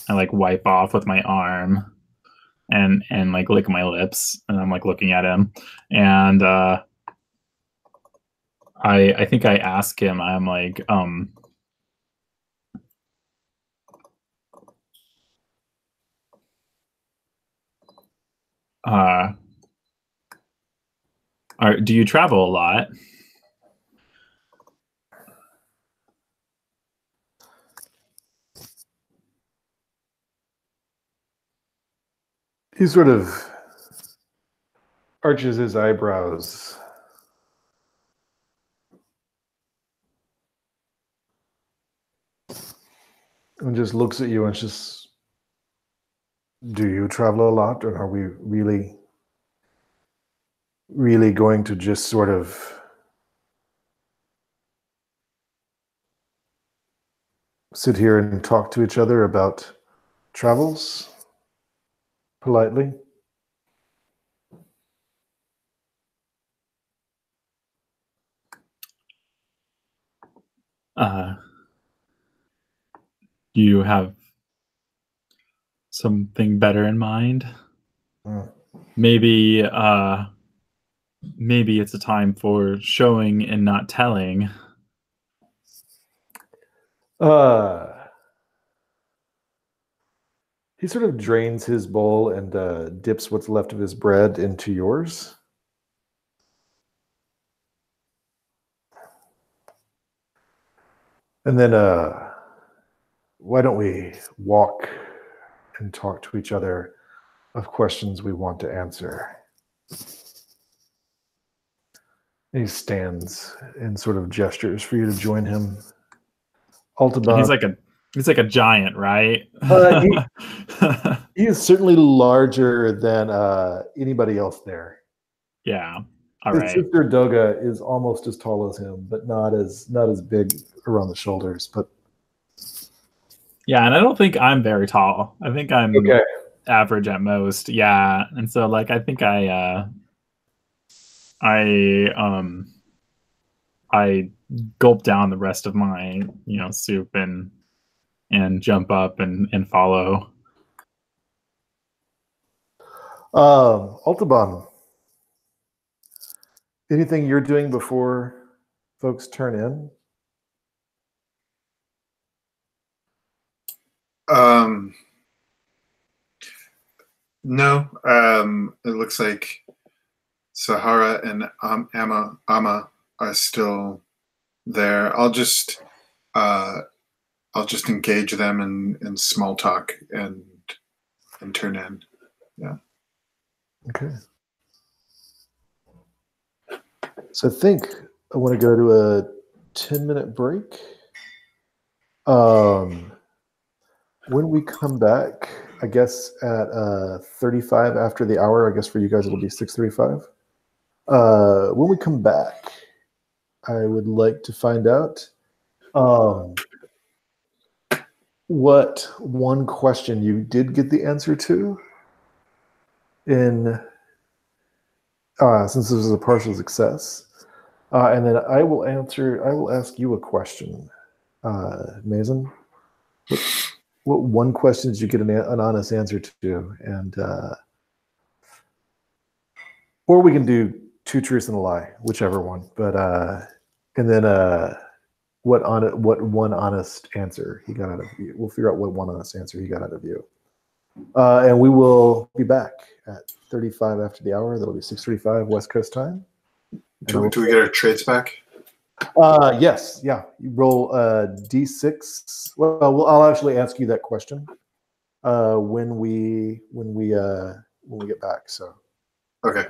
I like wipe off with my arm and like lick my lips, and I'm like looking at him, and I think I ask him, I'm like do you travel a lot? He sort of arches his eyebrows. And just looks at you and just, do you travel a lot, or are we really going to just sort of sit here and talk to each other about travels politely? Do you have something better in mind? Maybe maybe it's a time for showing and not telling. He sort of drains his bowl and dips what's left of his bread into yours. And then why don't we walk and talk to each other of questions we want to answer? And he stands and sort of gestures for you to join him. Altaban. He's like a giant, right? He is certainly larger than anybody else there. Yeah. All His right. sister Doga is almost as tall as him, but not as big around the shoulders. But yeah, and I don't think I'm very tall. I think I'm okay. Average at most. Yeah, and so like I think I gulp down the rest of my soup and jump up and follow. Altaban, anything you're doing before folks turn in? No. It looks like Sahara and Amma are still there. I'll just engage them in small talk and turn in. Yeah. Okay. So I think I want to go to a 10-minute break. When we come back, I guess at 35 after the hour, I guess for you guys it'll be 6:35. When we come back, I would like to find out what one question you did get the answer to in since this was a partial success. And then I will ask you a question, Mason. What one question did you get an honest answer to? And or we can do two truths and a lie, whichever one. But and then what one honest answer he got out of you. We'll figure out what one honest answer he got out of you. And we will be back at 35 after the hour. That'll be 6:35 West Coast time. Do we get our trades back? Yes, yeah. You roll d6. Well, I'll actually ask you that question when we get back. So Okay.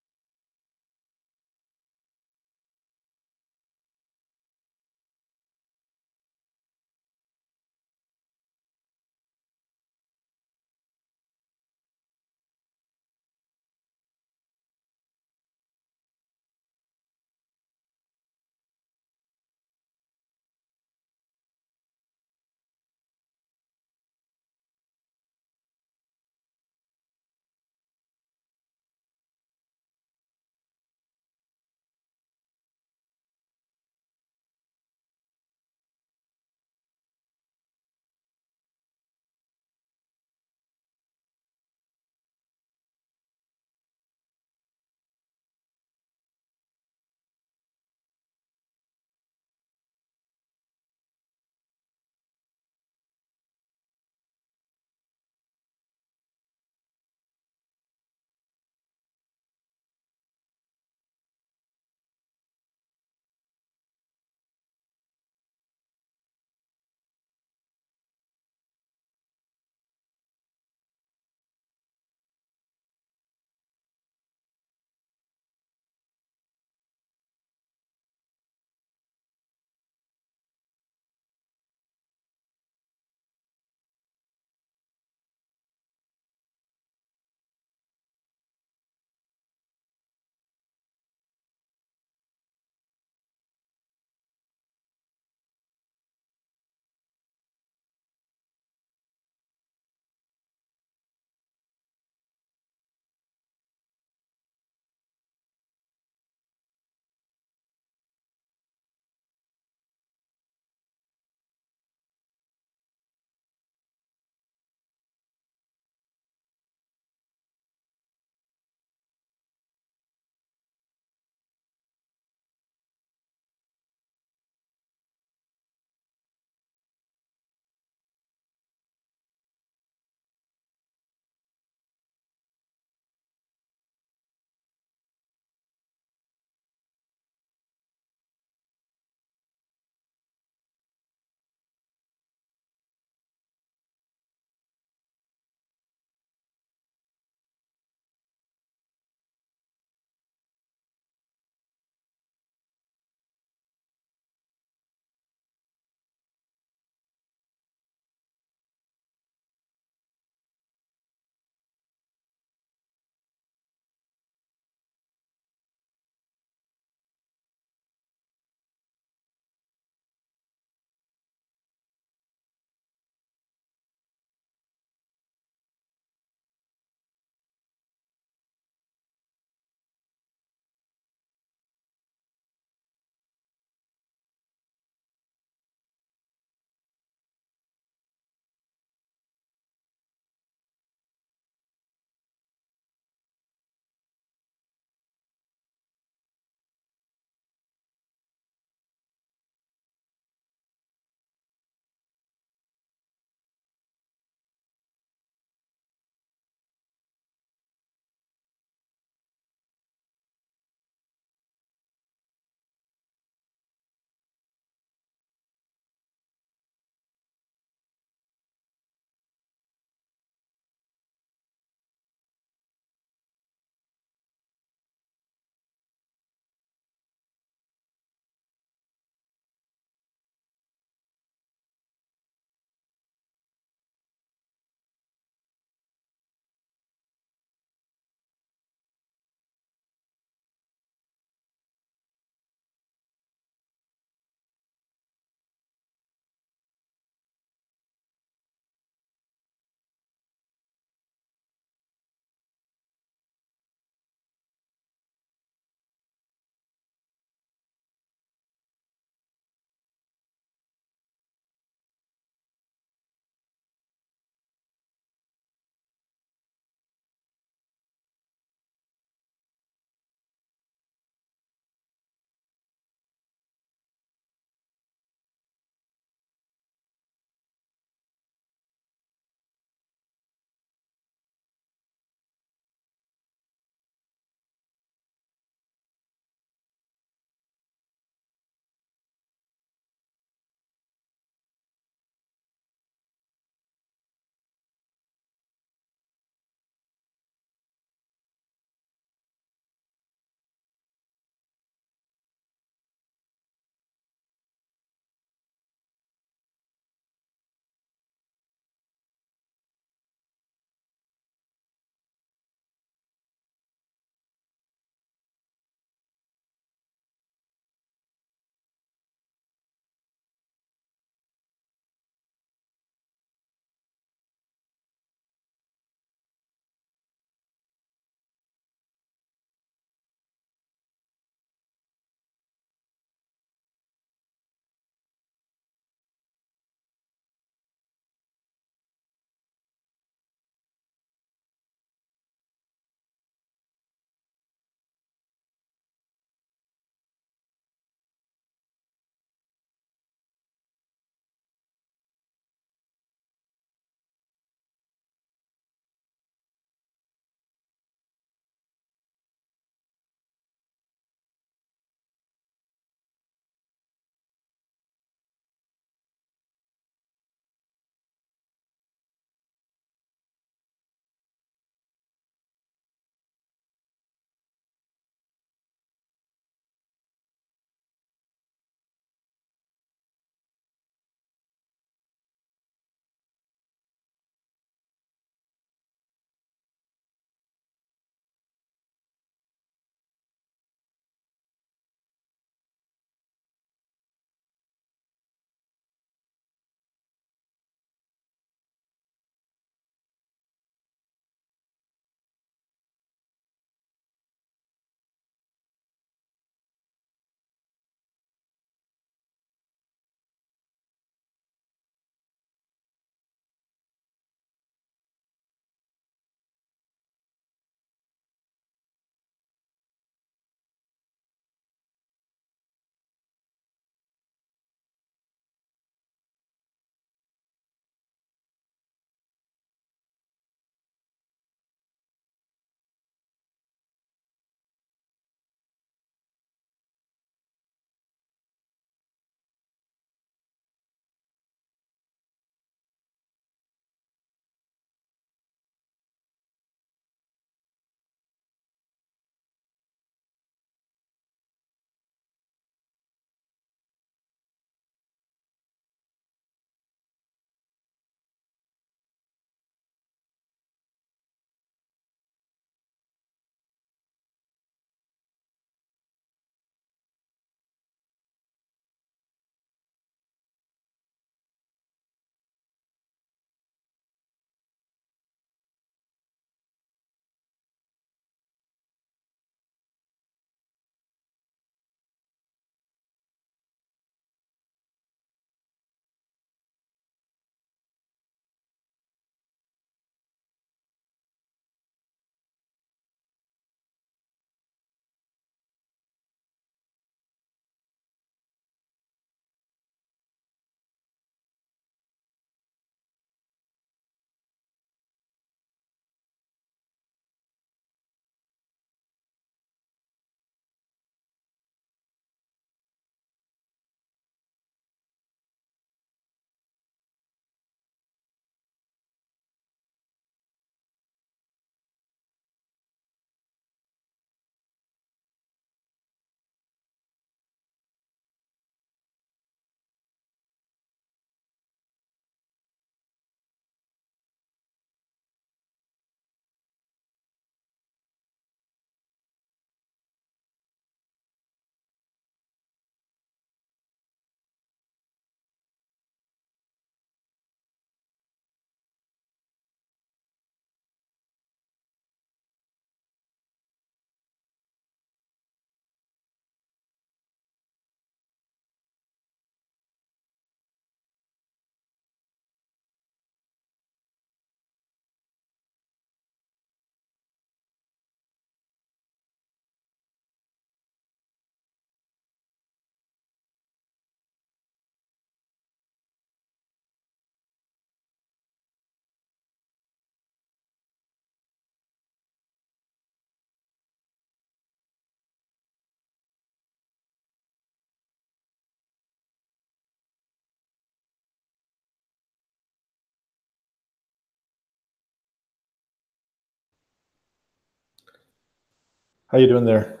How you doing there?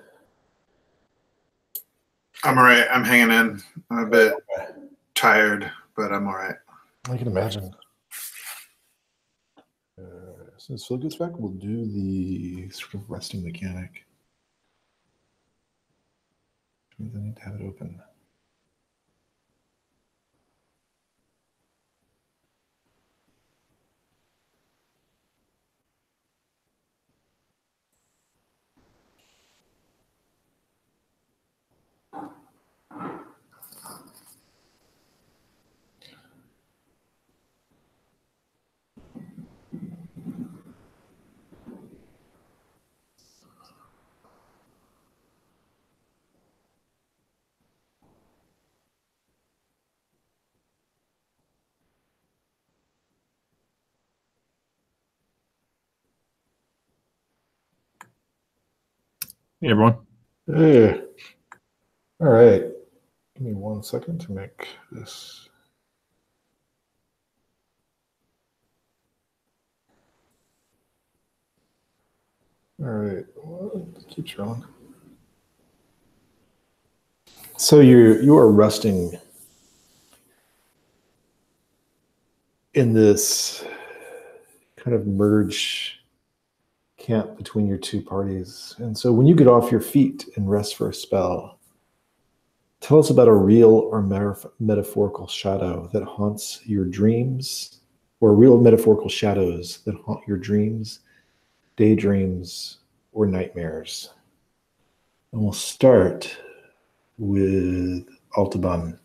I'm all right. I'm hanging in. I'm a bit tired, but I'm all right. I can imagine. Since Phil gets back, we'll do the sort of resting mechanic. Which means I need to have it open. Hey, everyone. Hey. All right. Give me 1 second to make this. All right. Well, keep scrolling. So you are resting in this kind of merge camp between your two parties. And so when you get off your feet and rest for a spell, tell us about a real or metaphorical shadow that haunts your dreams, or real metaphorical shadows that haunt your dreams, daydreams, or nightmares. And we'll start with Altaban.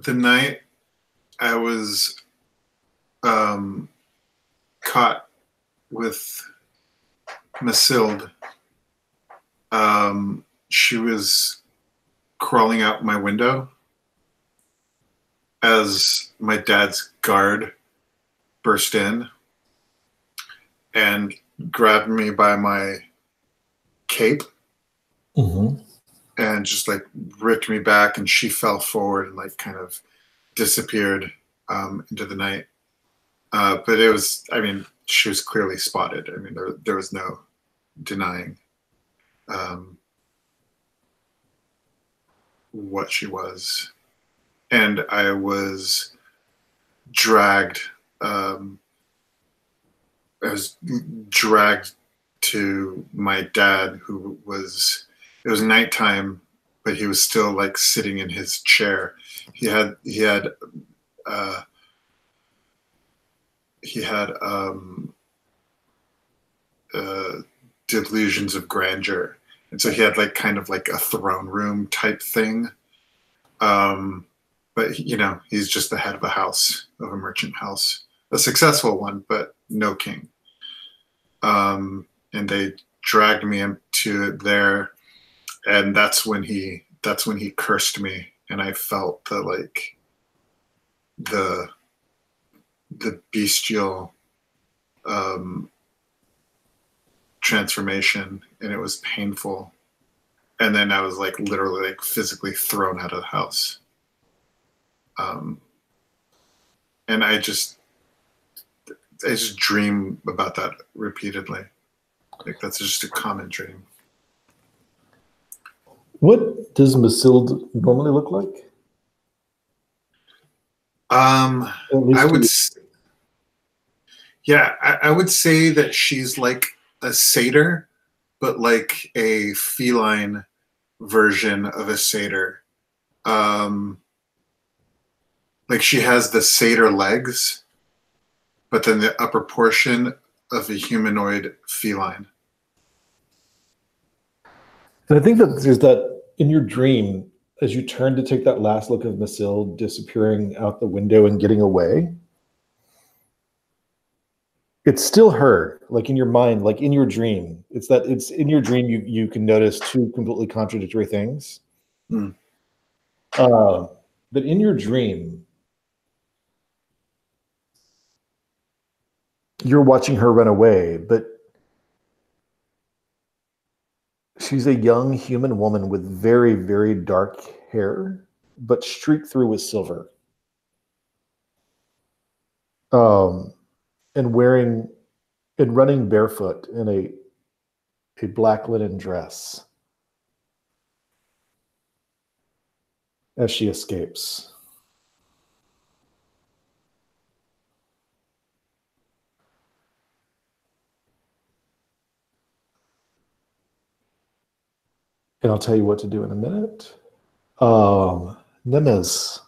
The night I was caught with Masilde, she was crawling out my window as my dad's guard burst in and grabbed me by my cape and just like ripped me back, and she fell forward and like kind of disappeared into the night. But it was, I mean, she was clearly spotted. I mean, there was no denying what she was. And I was dragged. I was dragged to my dad, who was, it was nighttime, but he was still like sitting in his chair. He had delusions of grandeur, and so he had like kind of like a throne room type thing. But you know, he's just the head of a house, of a merchant house, a successful one, but no king. And they dragged me into there, and that's when he cursed me, and I felt the bestial transformation, and it was painful. And then I was like literally like physically thrown out of the house. And I just dream about that repeatedly. Like that's just a common dream. What does Masilde normally look like? I would say that she's like a satyr, but like a feline version of a satyr. Like she has the satyr legs, but then the upper portion of a humanoid feline. And I think that there's that in your dream, as you turn to take that last look of Masilde disappearing out the window and getting away, it's still her, like in your mind, like in your dream. It's in your dream you can notice two completely contradictory things. But in your dream, you're watching her run away, but She's a young human woman with very, very dark hair, but streaked through with silver. And running barefoot in a black linen dress as she escapes. And I'll tell you what to do in a minute. Nemes,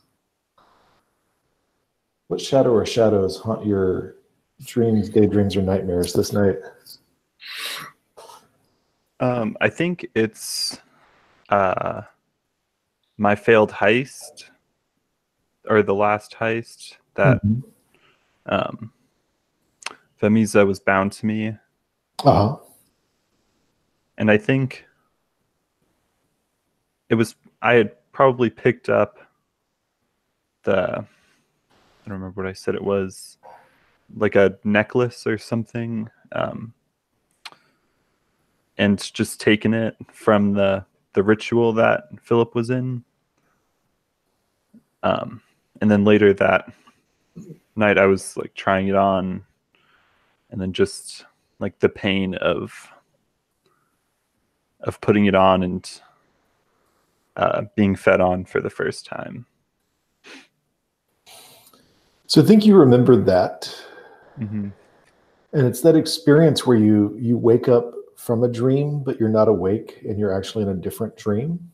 what shadow or shadows haunt your dreams, daydreams, or nightmares this night? I think it's my failed heist, or the last heist that Femisa was bound to me. Uh-huh. And I think I had probably picked up I don't remember what I said it was, like a necklace or something, and just taken it from the ritual that Philip was in. And then later that night I was like trying it on, and then just like the pain of putting it on and being fed on for the first time. So I think you remembered that. Mm-hmm. And it's that experience where you wake up from a dream, but you're not awake and you're actually in a different dream.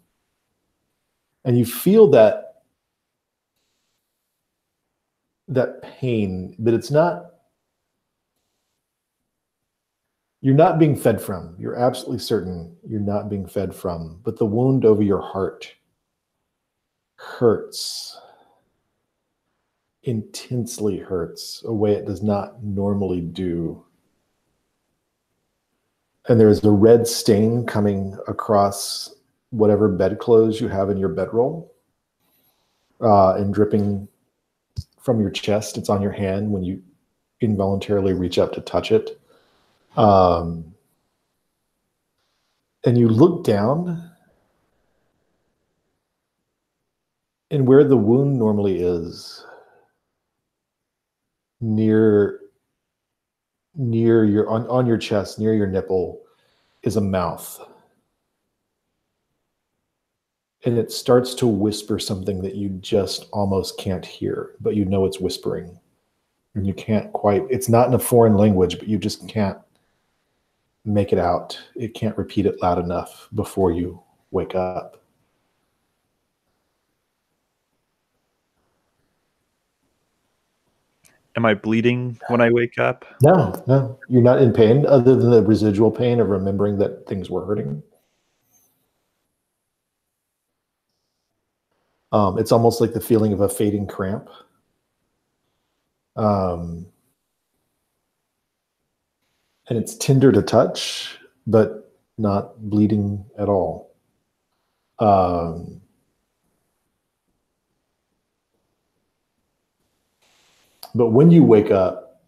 And you feel that pain, but you're not being fed from. You're absolutely certain you're not being fed from, but the wound over your heart hurts, intensely hurts, a way it does not normally do. And there's a red stain coming across whatever bedclothes you have in your bedroll, and dripping from your chest. It's on your hand when you involuntarily reach up to touch it. And you look down, and where the wound normally is, near your on your chest, near your nipple, is a mouth. And it starts to whisper something that you just almost can't hear, but you know it's whispering. And you can't quite, it's not in a foreign language, but you just can't make it out. It can't repeat it loud enough before you wake up. Am I bleeding when I wake up? No, you're not in pain other than the residual pain of remembering that things were hurting. It's almost like the feeling of a fading cramp. And it's tender to touch, but not bleeding at all. But when you wake up,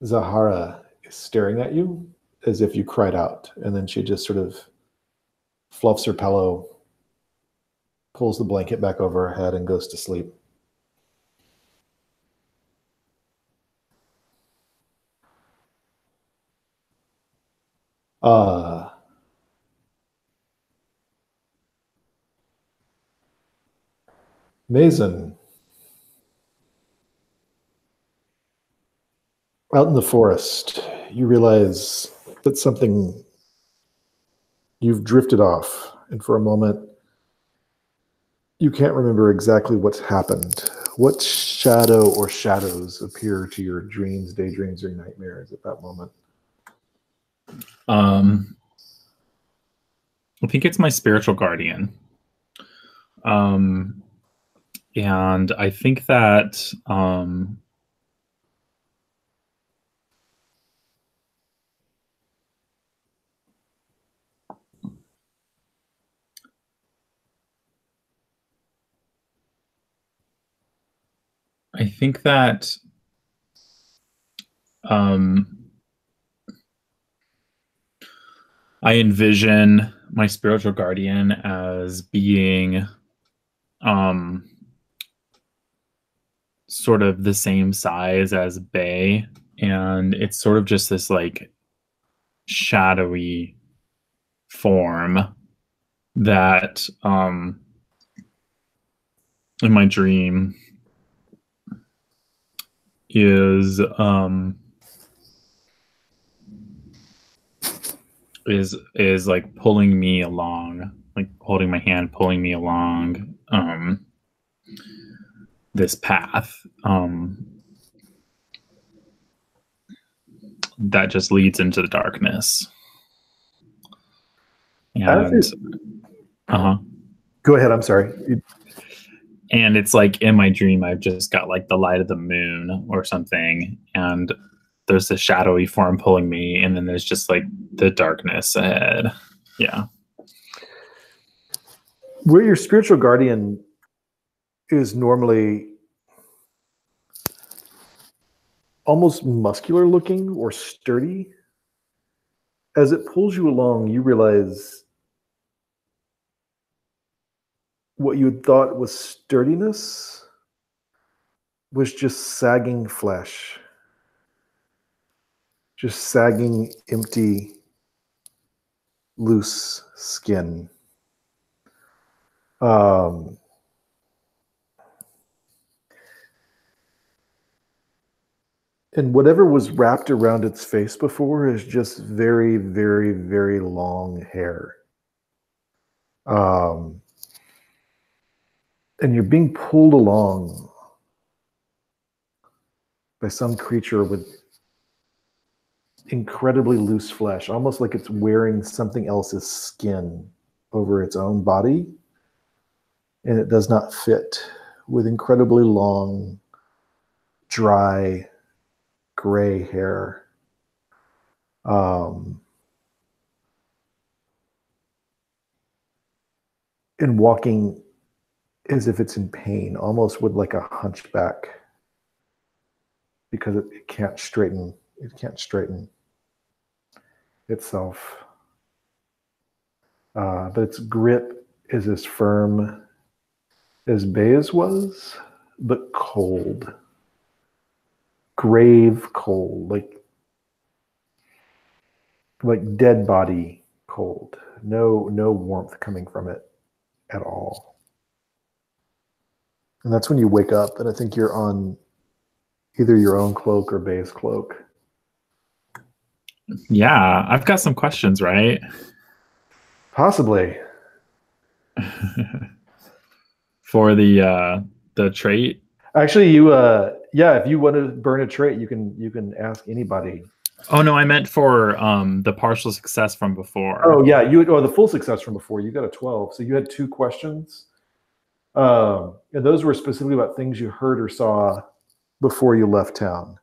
Zahara is staring at you as if you cried out, and then she just sort of fluffs her pillow, pulls the blanket back over her head, and goes to sleep. Mason, out in the forest, you realize that you've drifted off, and for a moment, you can't remember exactly what's happened. What shadow or shadows appear to your dreams, daydreams, or nightmares at that moment? I think it's my spiritual guardian. And I think that I envision my spiritual guardian as being sort of the same size as Bay, and it's sort of just this like shadowy form that in my dream is like pulling me along, like holding my hand, pulling me along this path that just leads into the darkness. And Go ahead. I'm sorry. And it's like in my dream, I've just got like the light of the moon or something, and there's a shadowy form pulling me, and then there's just like the darkness ahead. Yeah. Where your spiritual guardian is normally almost muscular looking or sturdy, as it pulls you along, you realize what you had thought was sturdiness was just sagging flesh, just sagging, empty, loose skin. And whatever was wrapped around its face before is just very, very, very long hair. And you're being pulled along by some creature with incredibly loose flesh, almost like it's wearing something else's skin over its own body. And it does not fit, with incredibly long, dry, gray hair. And walking as if it's in pain, almost with like a hunchback, because it can't straighten. It can't straighten itself. But its grip is as firm as Bay's was, but cold. Grave cold, like dead body cold. No warmth coming from it at all. And that's when you wake up, and I think you're on either your own cloak or Bay's cloak. Yeah, I've got some questions, right? Possibly. For the trait. Actually, you if you want to burn a trait, you can ask anybody. Oh no, I meant for the partial success from before. Oh yeah, the full success from before. You got a 12, so you had 2 questions. And those were specifically about things you heard or saw before you left town.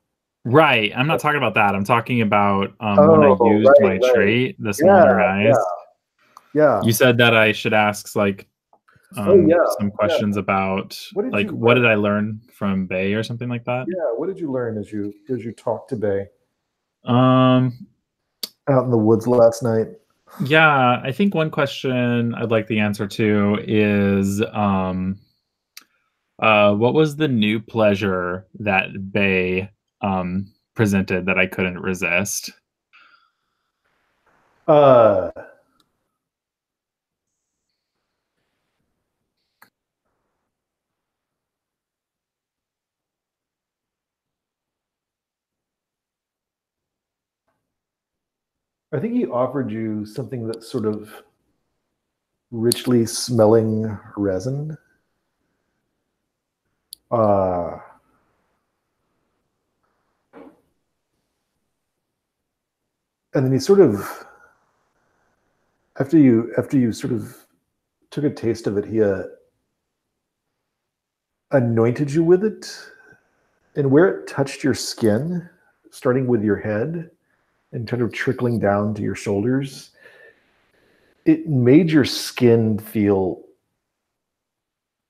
Right. I'm not talking about that. I'm talking about when I used my trait, the smaller eyes. Yeah. You said that I should ask like some questions about what did I learn from Bay or something like that? Yeah. What did you learn as you talked to Bay? Out in the woods last night. Yeah, I think one question I'd like the answer to is what was the new pleasure that Bay presented that I couldn't resist? I think he offered you something that's sort of richly smelling resin. And then he sort of, after you sort of took a taste of it, he anointed you with it, and where it touched your skin, starting with your head and kind of trickling down to your shoulders, it made your skin feel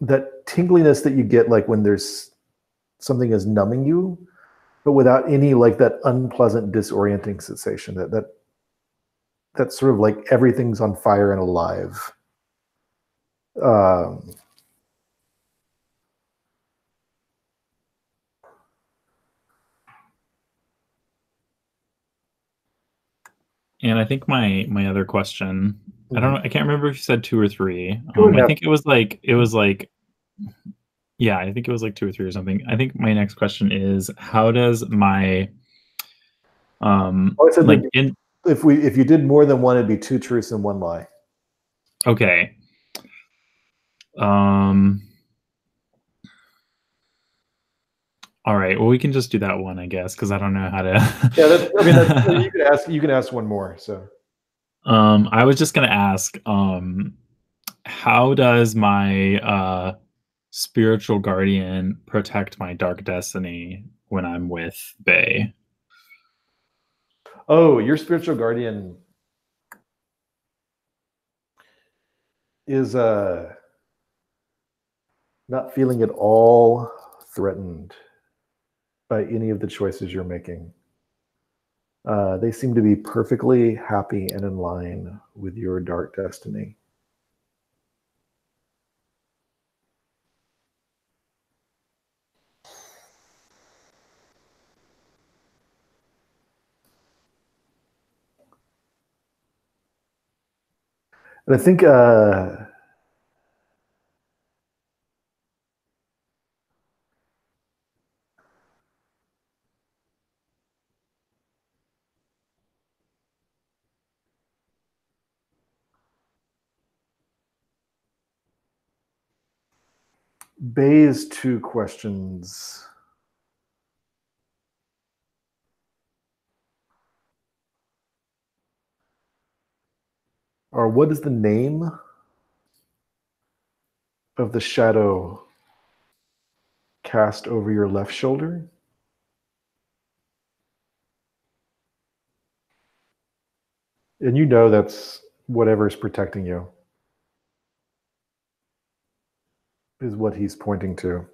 that tingliness that you get like when there's something is numbing you, but without any like that unpleasant disorienting sensation, that that's sort of like everything's on fire and alive. And I think my other question, I don't know, I can't remember if you said 2 or 3. I think it was like yeah, I think it was like 2 or 3 or something. I think my next question is, how does my like if you did more than one, it'd be 2 truths and 1 lie. Okay. All right. Well, we can just do that one, I guess, because I don't know how to. Yeah, you can ask one more. So, I was just gonna ask, how does my spiritual guardian protect my dark destiny when I'm with Bay? Oh, your spiritual guardian is not feeling at all threatened by any of the choices you're making. They seem to be perfectly happy and in line with your dark destiny. And I think Bay's 2 questions are, what is the name of the shadow cast over your left shoulder? And you know that's whatever's protecting you is what he's pointing to.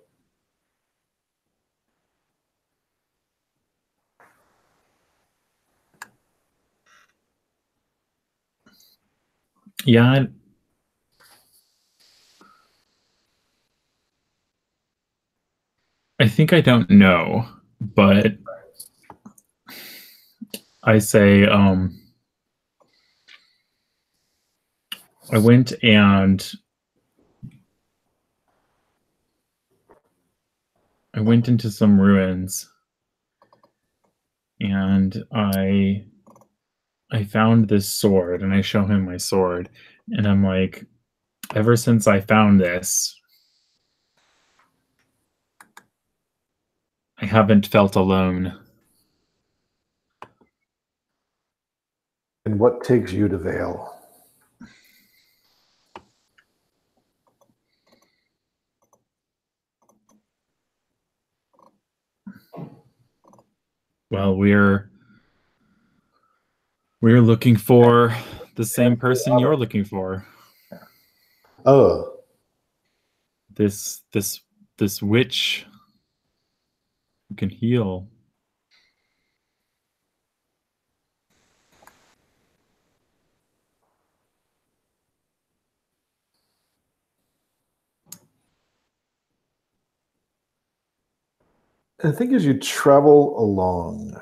Yeah. I think I don't know, but I say I went into some ruins, and I found this sword, and I show him my sword, and I'm like, ever since I found this, I haven't felt alone. And what takes you to Vale? Well, we're looking for the same person you're looking for. Oh. This witch who can heal. I think as you travel along,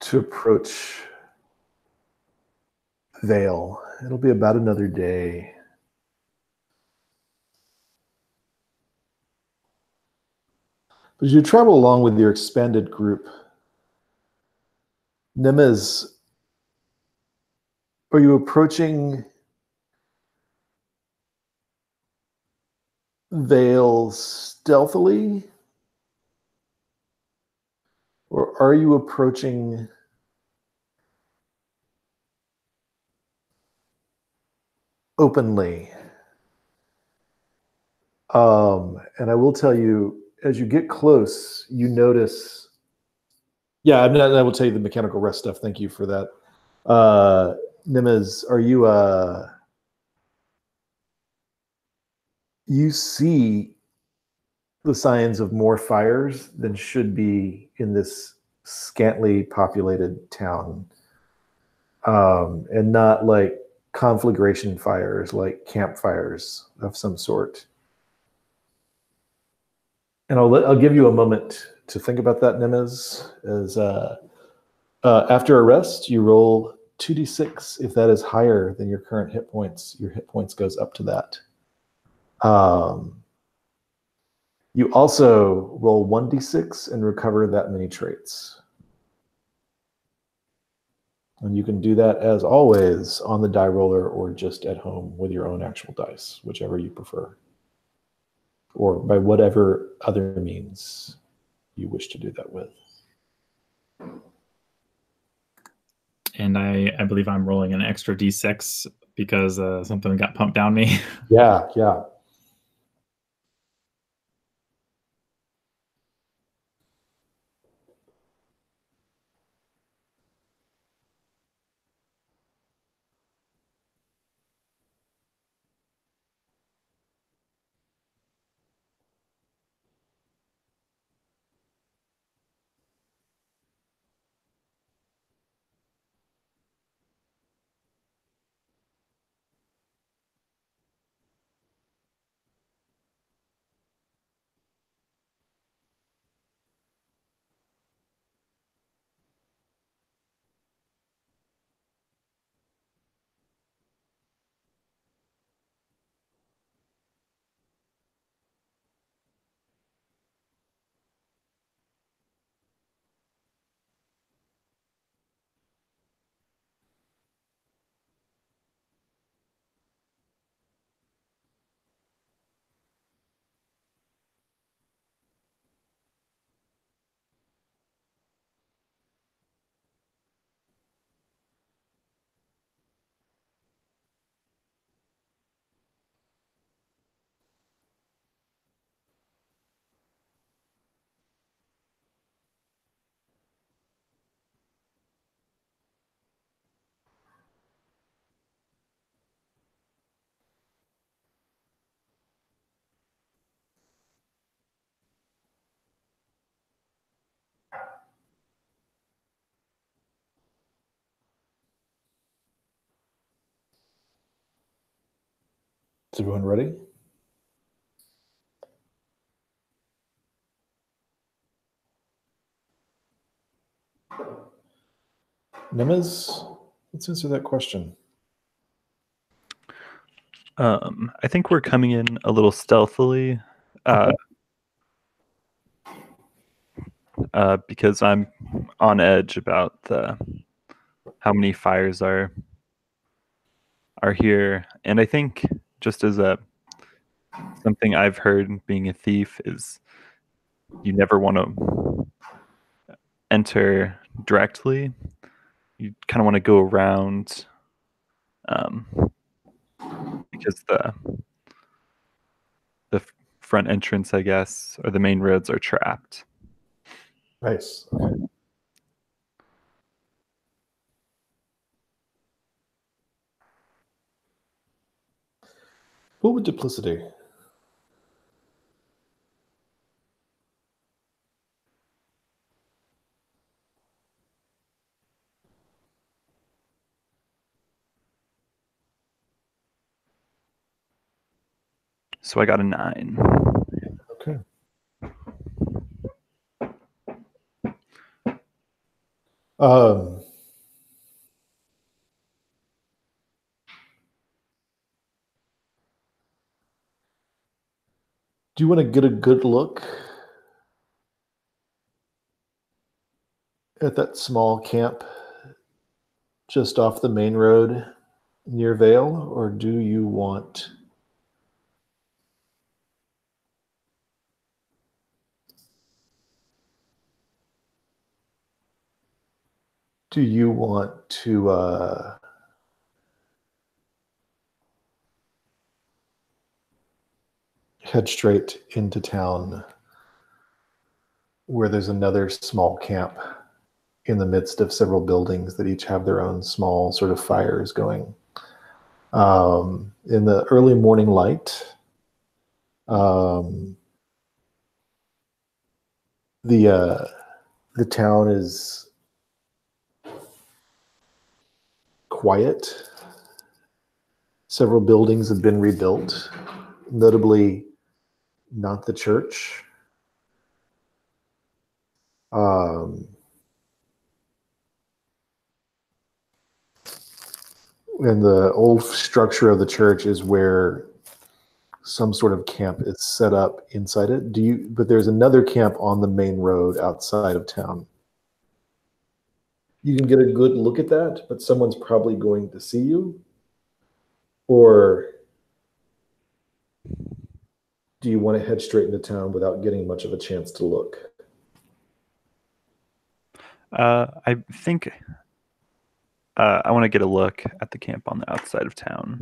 to approach Vale, it'll be about another day. But as you travel along with your expanded group, Nemes, are you approaching Vale stealthily? Or are you approaching openly? And I will tell you, as you get close, you notice. Yeah, I will tell you the mechanical rest stuff. Thank you for that. Nemes, are you you see the signs of more fires than should be in this scantily populated town, and not like conflagration fires, like campfires of some sort. And I'll give you a moment to think about that, Nemes. As after a rest, you roll 2d6. If that is higher than your current hit points, your hit points goes up to that. You also roll 1d6 and recover that many traits. And you can do that, as always, on the die roller or just at home with your own actual dice, whichever you prefer, or by whatever other means you wish to do that with. And I believe I'm rolling an extra d6 because something got pumped down me. Yeah. Is everyone ready? Nemes, let's answer that question. I think we're coming in a little stealthily, because I'm on edge about how many fires are here, and I think just as something I've heard being a thief is you never want to enter directly. You kind of want to go around, because the front entrance, I guess, or the main roads are trapped. Nice. Okay. What would duplicity? So I got a 9. Okay. Do you want to get a good look at that small camp just off the main road near Vale, or do you want to head straight into town where there's another small camp in the midst of several buildings that each have their own small sort of fires going? In the early morning light, The town is quiet. Several buildings have been rebuilt, notably not the church. And the old structure of the church is where some sort of camp is set up inside it. But there's another camp on the main road outside of town. You can get a good look at that, but someone's probably going to see you. Or do you want to head straight into town without getting much of a chance to look? I think I want to get a look at the camp on the outside of town.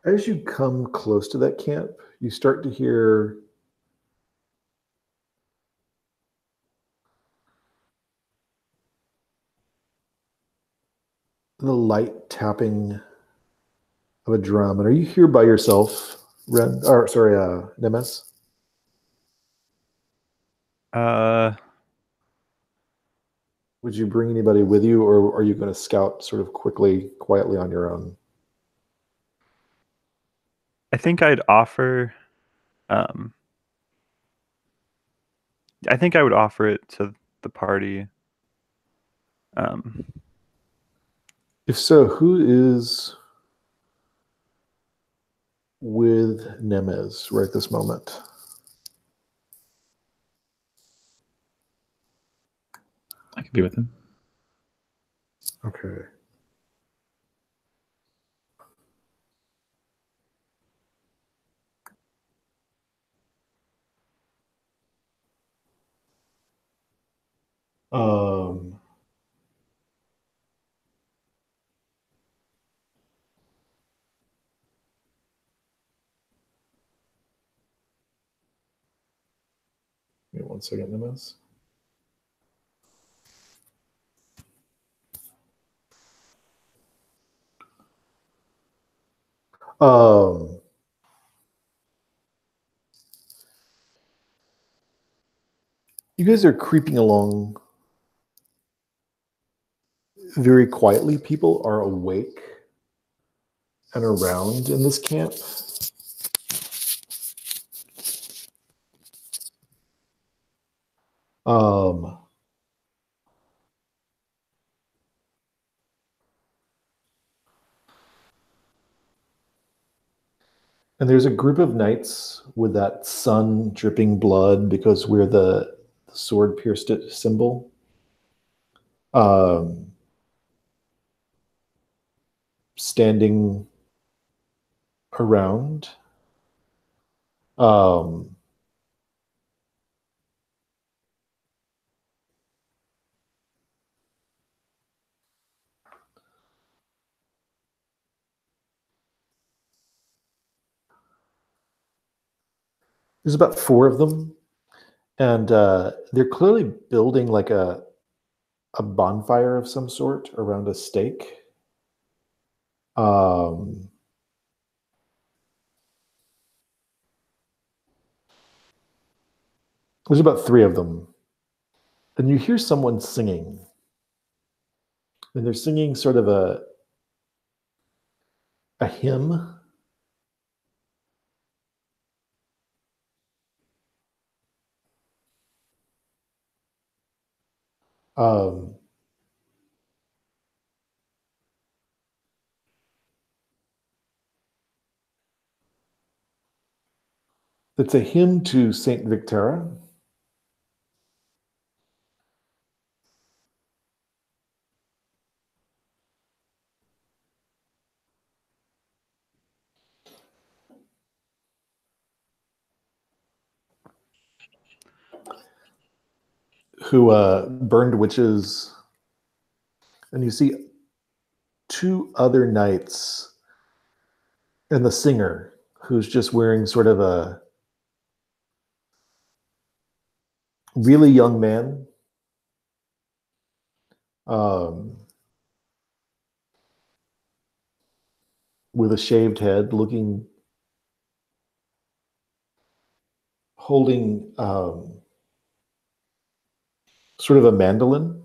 As you come close to that camp, you start to hear the light tapping of a drum. And are you here by yourself, Ren? Or sorry, Nemes? Would you bring anybody with you, or are you going to scout sort of quickly, quietly on your own? I think I'd offer. I think I would offer it to the party. If so, who is with Nemes right this moment? I could be with him. Okay. Give me 1 second, Nemes. You guys are creeping along very quietly. People are awake and around in this camp. And there's a group of knights with that sun dripping blood because we're the sword pierced it symbol. Standing around. There's about 4 of them, and they're clearly building like a bonfire of some sort around a stake. There's about 3 of them, and you hear someone singing, and they're singing sort of a hymn. It's a hymn to Saint Victera. Who burned witches. And you see two other knights and the singer who's just wearing sort of a really young man. With a shaved head, holding sort of a mandolin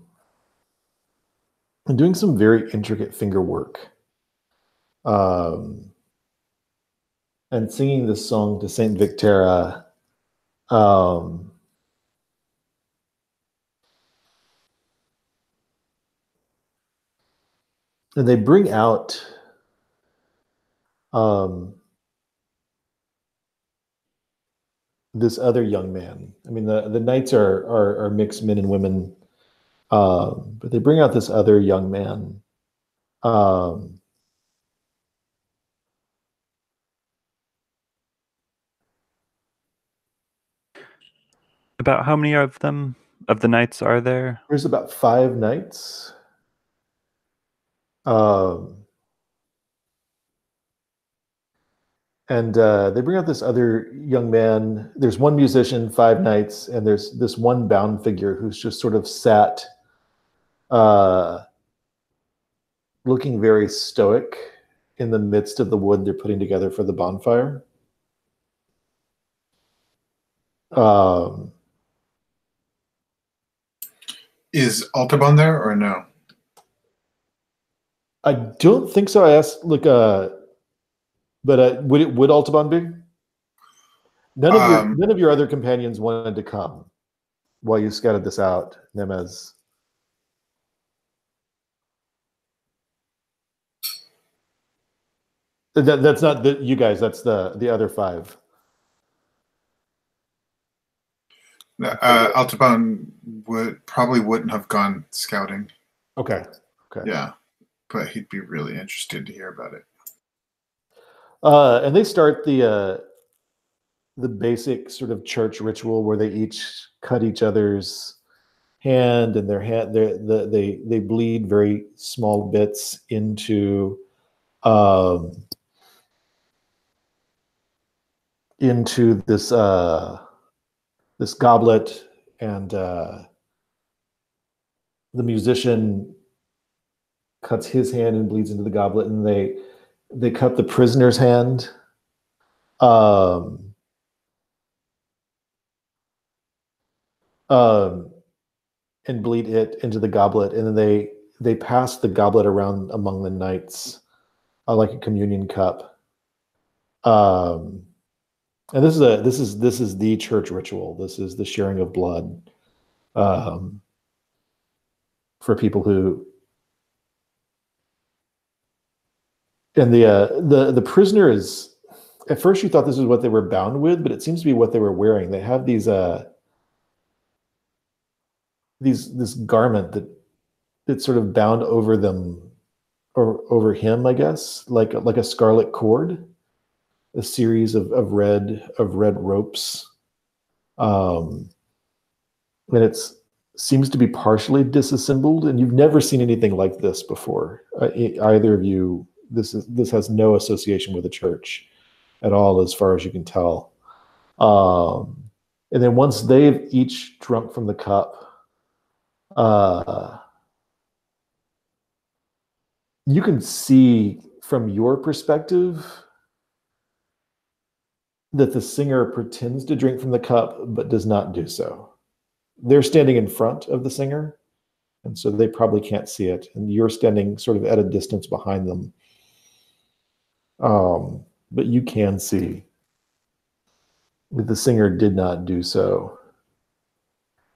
and doing some very intricate finger work. And singing this song to Saint Victera. And they bring out this other young man. I mean, the knights are mixed men and women, but they bring out this other young man. About how many of them, of the knights, are there? There's about 5 knights. And they bring out this other young man. There's one musician, 5 knights, and there's this one bound figure who's just sort of sat, looking very stoic in the midst of the wood they're putting together for the bonfire. Is Altaban there or no? I don't think so. I asked, look, but would Altaban be? None of your other companions wanted to come while you scouted this out, Nemez. That's not you guys. That's the other 5. Altaban wouldn't have gone scouting. Okay. Yeah, but he'd be really interested to hear about it. And they start the basic sort of church ritual where they each cut each other's hand, and their hand they bleed very small bits into this goblet, and the musician cuts his hand and bleeds into the goblet, and they cut the prisoner's hand. And bleed it into the goblet, and then they pass the goblet around among the knights, like a communion cup. And this is the church ritual. This is the sharing of blood for people who. And the prisoner is. At first, you thought this was what they were bound with, but it seems to be what they were wearing. They have this garment that's sort of bound over them, or over him, I guess, like a scarlet cord, a series of red ropes, and it seems to be partially disassembled. And you've never seen anything like this before, either of you. This has no association with the church at all, as far as you can tell. And then once they've each drunk from the cup, you can see from your perspective that the singer pretends to drink from the cup, but does not do so. They're standing in front of the singer, and so they probably can't see it. And you're standing sort of at a distance behind them. But you can see that the singer did not do so.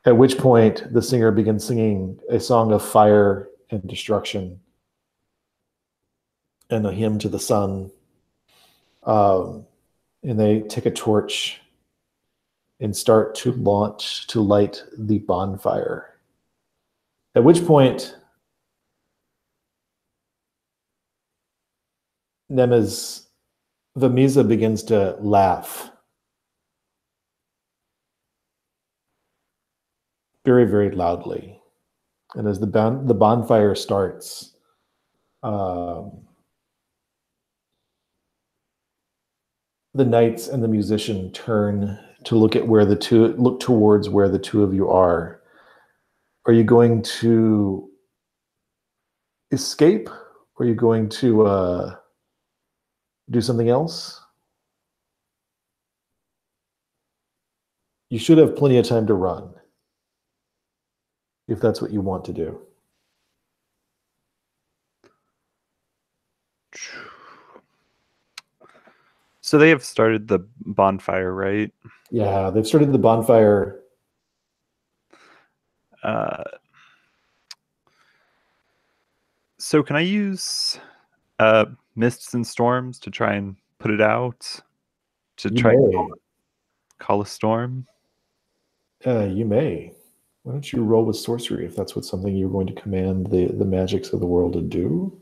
At which point the singer begins singing a song of fire and destruction and a hymn to the sun. And they take a torch and start to light the bonfire. At which point, Vamisa begins to laugh very, very loudly. And as the bonfire starts, the knights and the musician turn to look towards where the two of you are. Are you going to escape? Or are you going to do something else? You should have plenty of time to run, if that's what you want to do. So they have started the bonfire, right? Yeah, they've started the bonfire. So can I use mists and storms to try and put it out? To try and call a storm? You may. Why don't you roll with sorcery if that's something you're going to command the magics of the world to do?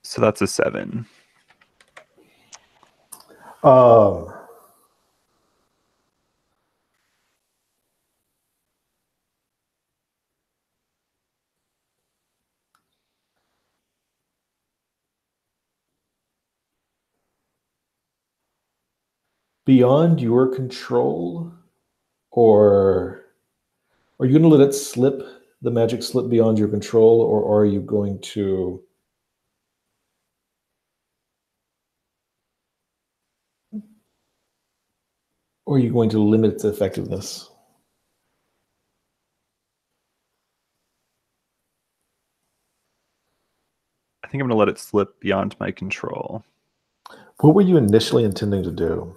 So that's a 7. Beyond your control, or are you going to let it slip, the magic slip beyond your control, or are you going to limit its effectiveness? I think I'm going to let it slip beyond my control. What were you initially intending to do?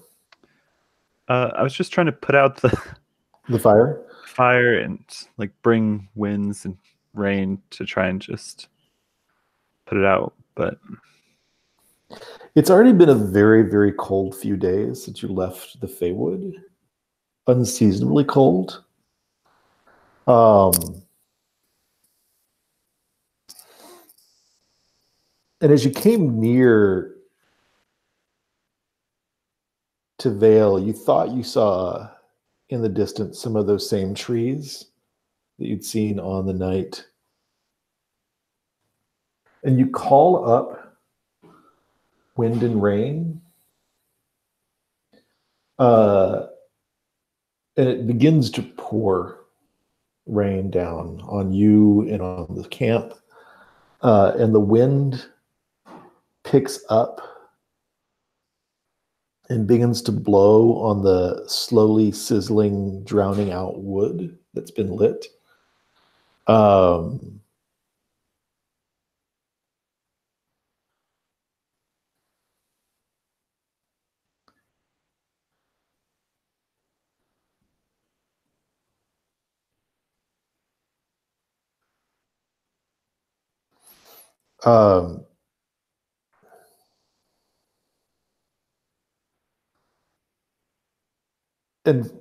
I was just trying to put out the fire and like bring winds and rain to try and just put it out. But it's already been a very, very cold few days since you left the Feywood. Unseasonably cold. And as you came near to Vale, you thought you saw in the distance some of those same trees that you'd seen on the night. And you call up wind and rain. And it begins to pour rain down on you and on the camp. And the wind picks up and begins to blow on the slowly sizzling, drowning out wood that's been lit. And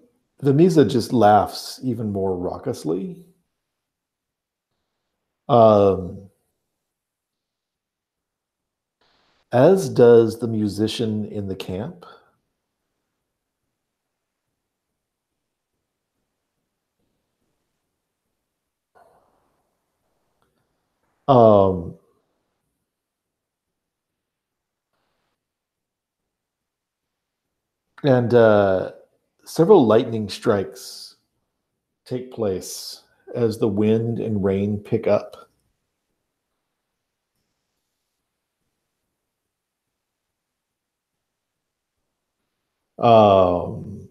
Vamisa just laughs even more raucously. As does the musician in the camp. And several lightning strikes take place as the wind and rain pick up. Um,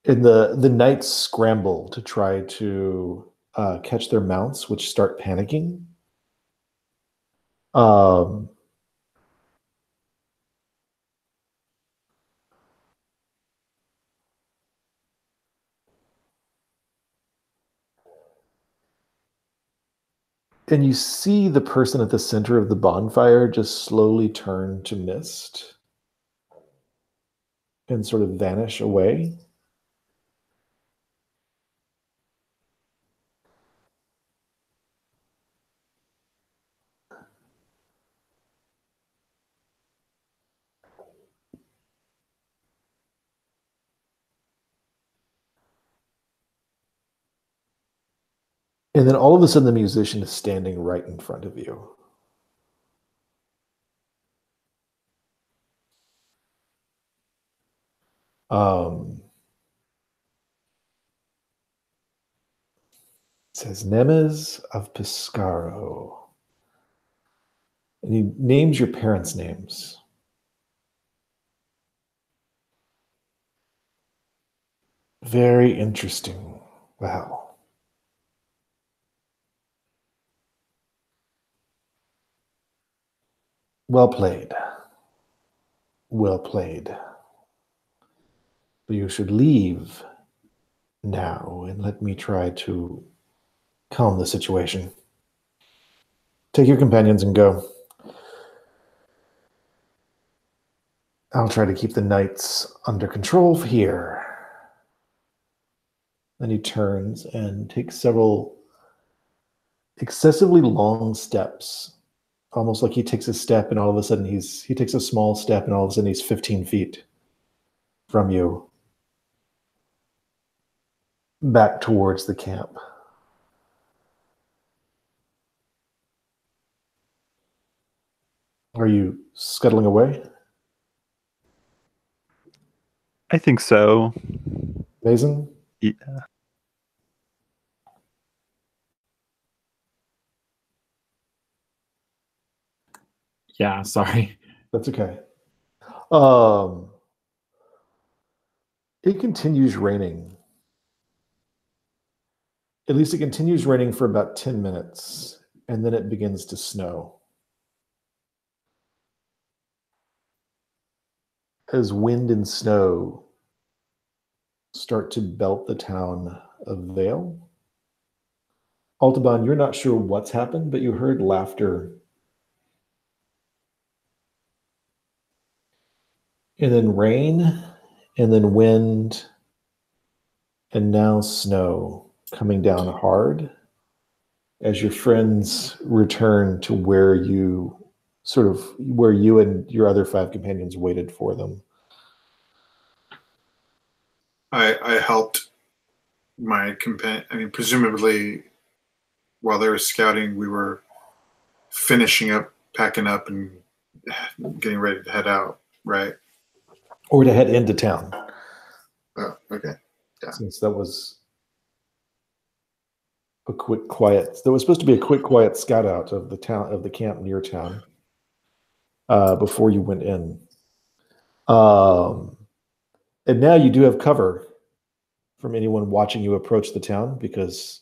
and the knights scramble to try to catch their mounts, which start panicking. And you see the person at the center of the bonfire just slowly turn to mist and sort of vanish away. And then all of a sudden, the musician is standing right in front of you. It says Nemes of Pescaro. And he names your parents' names. Very interesting. Wow. Well played. Well played. But you should leave now and let me try to calm the situation. Take your companions and go. I'll try to keep the knights under control here. Then he turns and takes several excessively long steps, almost like he takes a step and all of a sudden he takes a small step and all of a sudden he's 15 feet from you, back towards the camp. Are you scuttling away? I think so. Mason? Yeah. Yeah, sorry. That's okay. It continues raining. At least it continues raining for about 10 minutes, and then it begins to snow. As wind and snow start to belt the town of Vale. Altaban, you're not sure what's happened, but you heard laughter. And then rain, and then wind, and now snow coming down hard as your friends return to where you and your other 5 companions waited for them. I helped my companion. I mean, presumably, while they were scouting, we were finishing up, packing up, and getting ready to head out, right? Or to head into town. Oh, okay. Yeah. Since that was a quick, quiet. There was supposed to be a quick, quiet scout out of the town, of the camp near town, before you went in. And now you do have cover from anyone watching you approach the town, because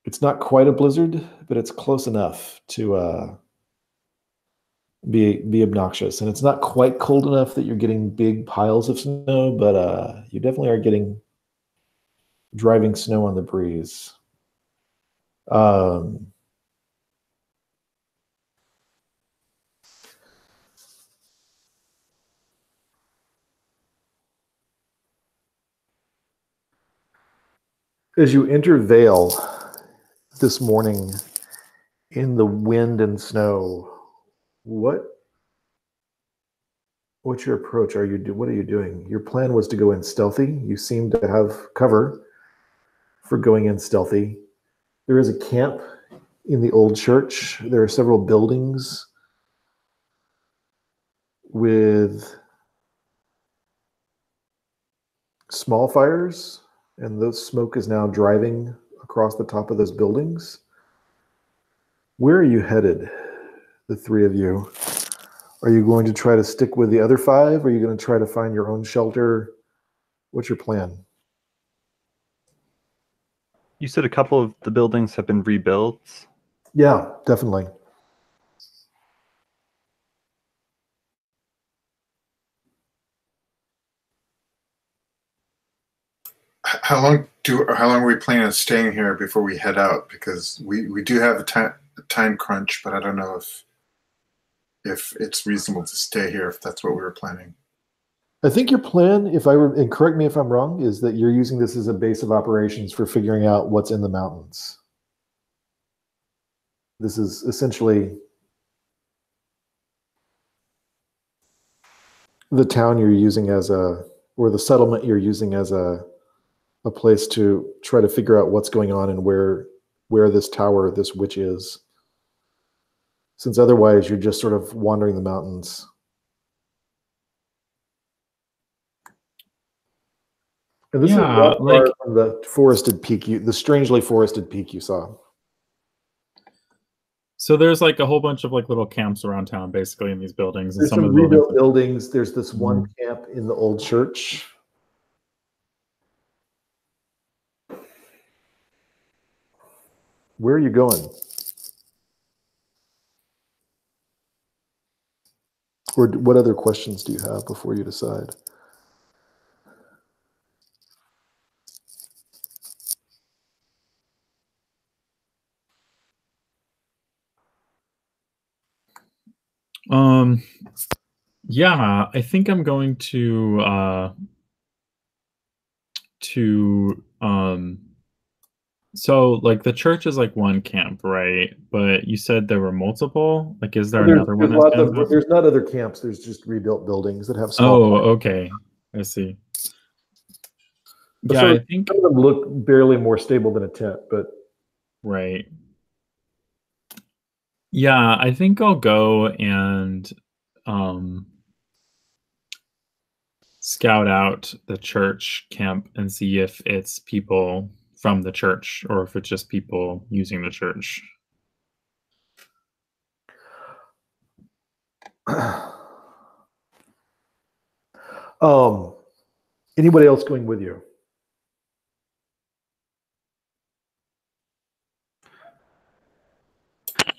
it's not quite a blizzard, but it's close enough to be obnoxious. And it's not quite cold enough that you're getting big piles of snow, but you definitely are getting driving snow on the breeze. As you enter Vale this morning in the wind and snow, what's your approach? What are you doing? Your plan was to go in stealthy. You seem to have cover for going in stealthy. There is a camp in the old church. There are several buildings with small fires, and the smoke is now driving across the top of those buildings. Where are you headed, the three of you? Are you going to try to stick with the other five? Or are you going to try to find your own shelter? What's your plan? You said a couple of the buildings have been rebuilt. Yeah, definitely. How long are we planning on staying here before we head out? Because we do have a time crunch, but I don't know if it's reasonable to stay here if that's what we were planning. I think your plan, and correct me if I'm wrong, is that you're using this as a base of operations for figuring out what's in the mountains. This is essentially the town you're using or the settlement you're using as a place to try to figure out what's going on and where this tower, this witch is. Since otherwise you're just sort of wandering the mountains. And this is not far from the forested peak, the strangely forested peak you saw. So there's like a whole bunch of like little camps around town, basically, in these buildings. There's some rebuilt buildings. There's this one camp in the old church. Where are you going? Or what other questions do you have before you decide? Yeah, I think I'm going so like the church is like one camp, right? But you said there were multiple. Like, is there another one? There's not other camps. There's just rebuilt buildings that have small. Oh, okay. I see. Yeah, I think some of them look barely more stable than a tent, but right. Yeah, I think I'll go and scout out the church camp and see if it's people from the church or if it's just people using the church. Anybody else going with you?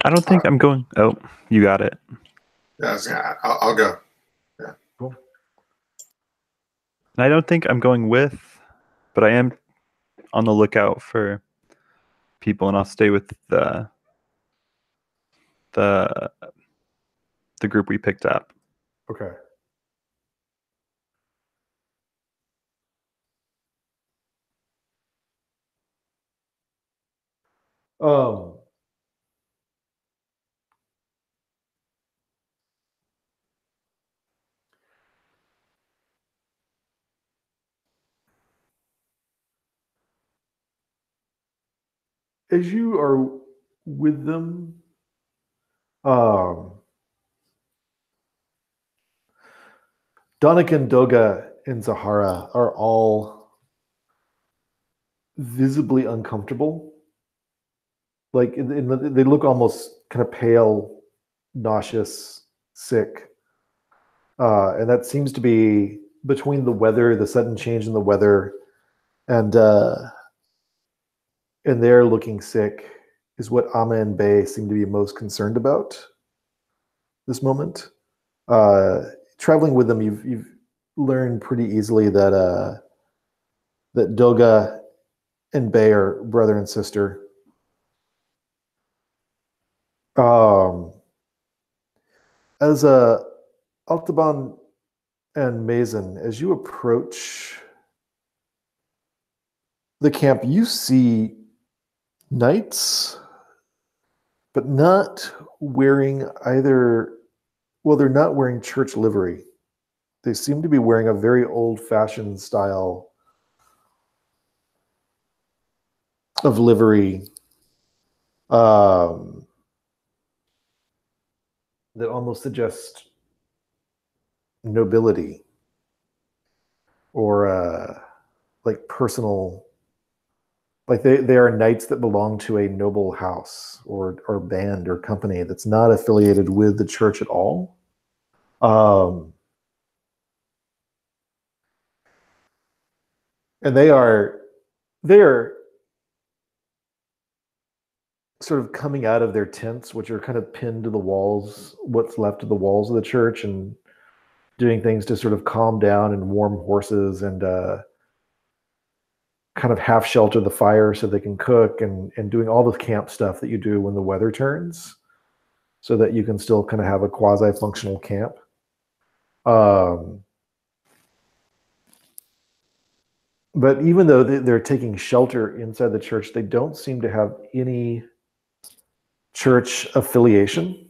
I don't think I'm going. Oh, you got it. Yeah, I'll go. Yeah. Cool. I don't think I'm going with, but I am on the lookout for people, and I'll stay with the group we picked up. Okay. As you are with them, Donegan, Doga, and Zahara are all visibly uncomfortable. Like they look almost kind of pale, nauseous, sick. And that seems to be between the weather, the sudden change in the weather, and they're looking sick is what Ama and Bay seem to be most concerned about this moment. Traveling with them, you've learned pretty easily that that Doga and Bay are brother and sister. As Octaban and Mason, as you approach the camp, you see knights, but not wearing either. Well, they're not wearing church livery. They seem to be wearing a very old-fashioned style of livery that almost suggests nobility or like personal, like they are knights that belong to a noble house or band or company that's not affiliated with the church at all. And they are sort of coming out of their tents, which are kind of pinned to the walls, what's left of the walls of the church, and doing things to sort of calm down and warm horses and kind of half shelter the fire so they can cook, and doing all the camp stuff that you do when the weather turns so that you can still kind of have a quasi-functional camp. But even though they're taking shelter inside the church, they don't seem to have any church affiliation.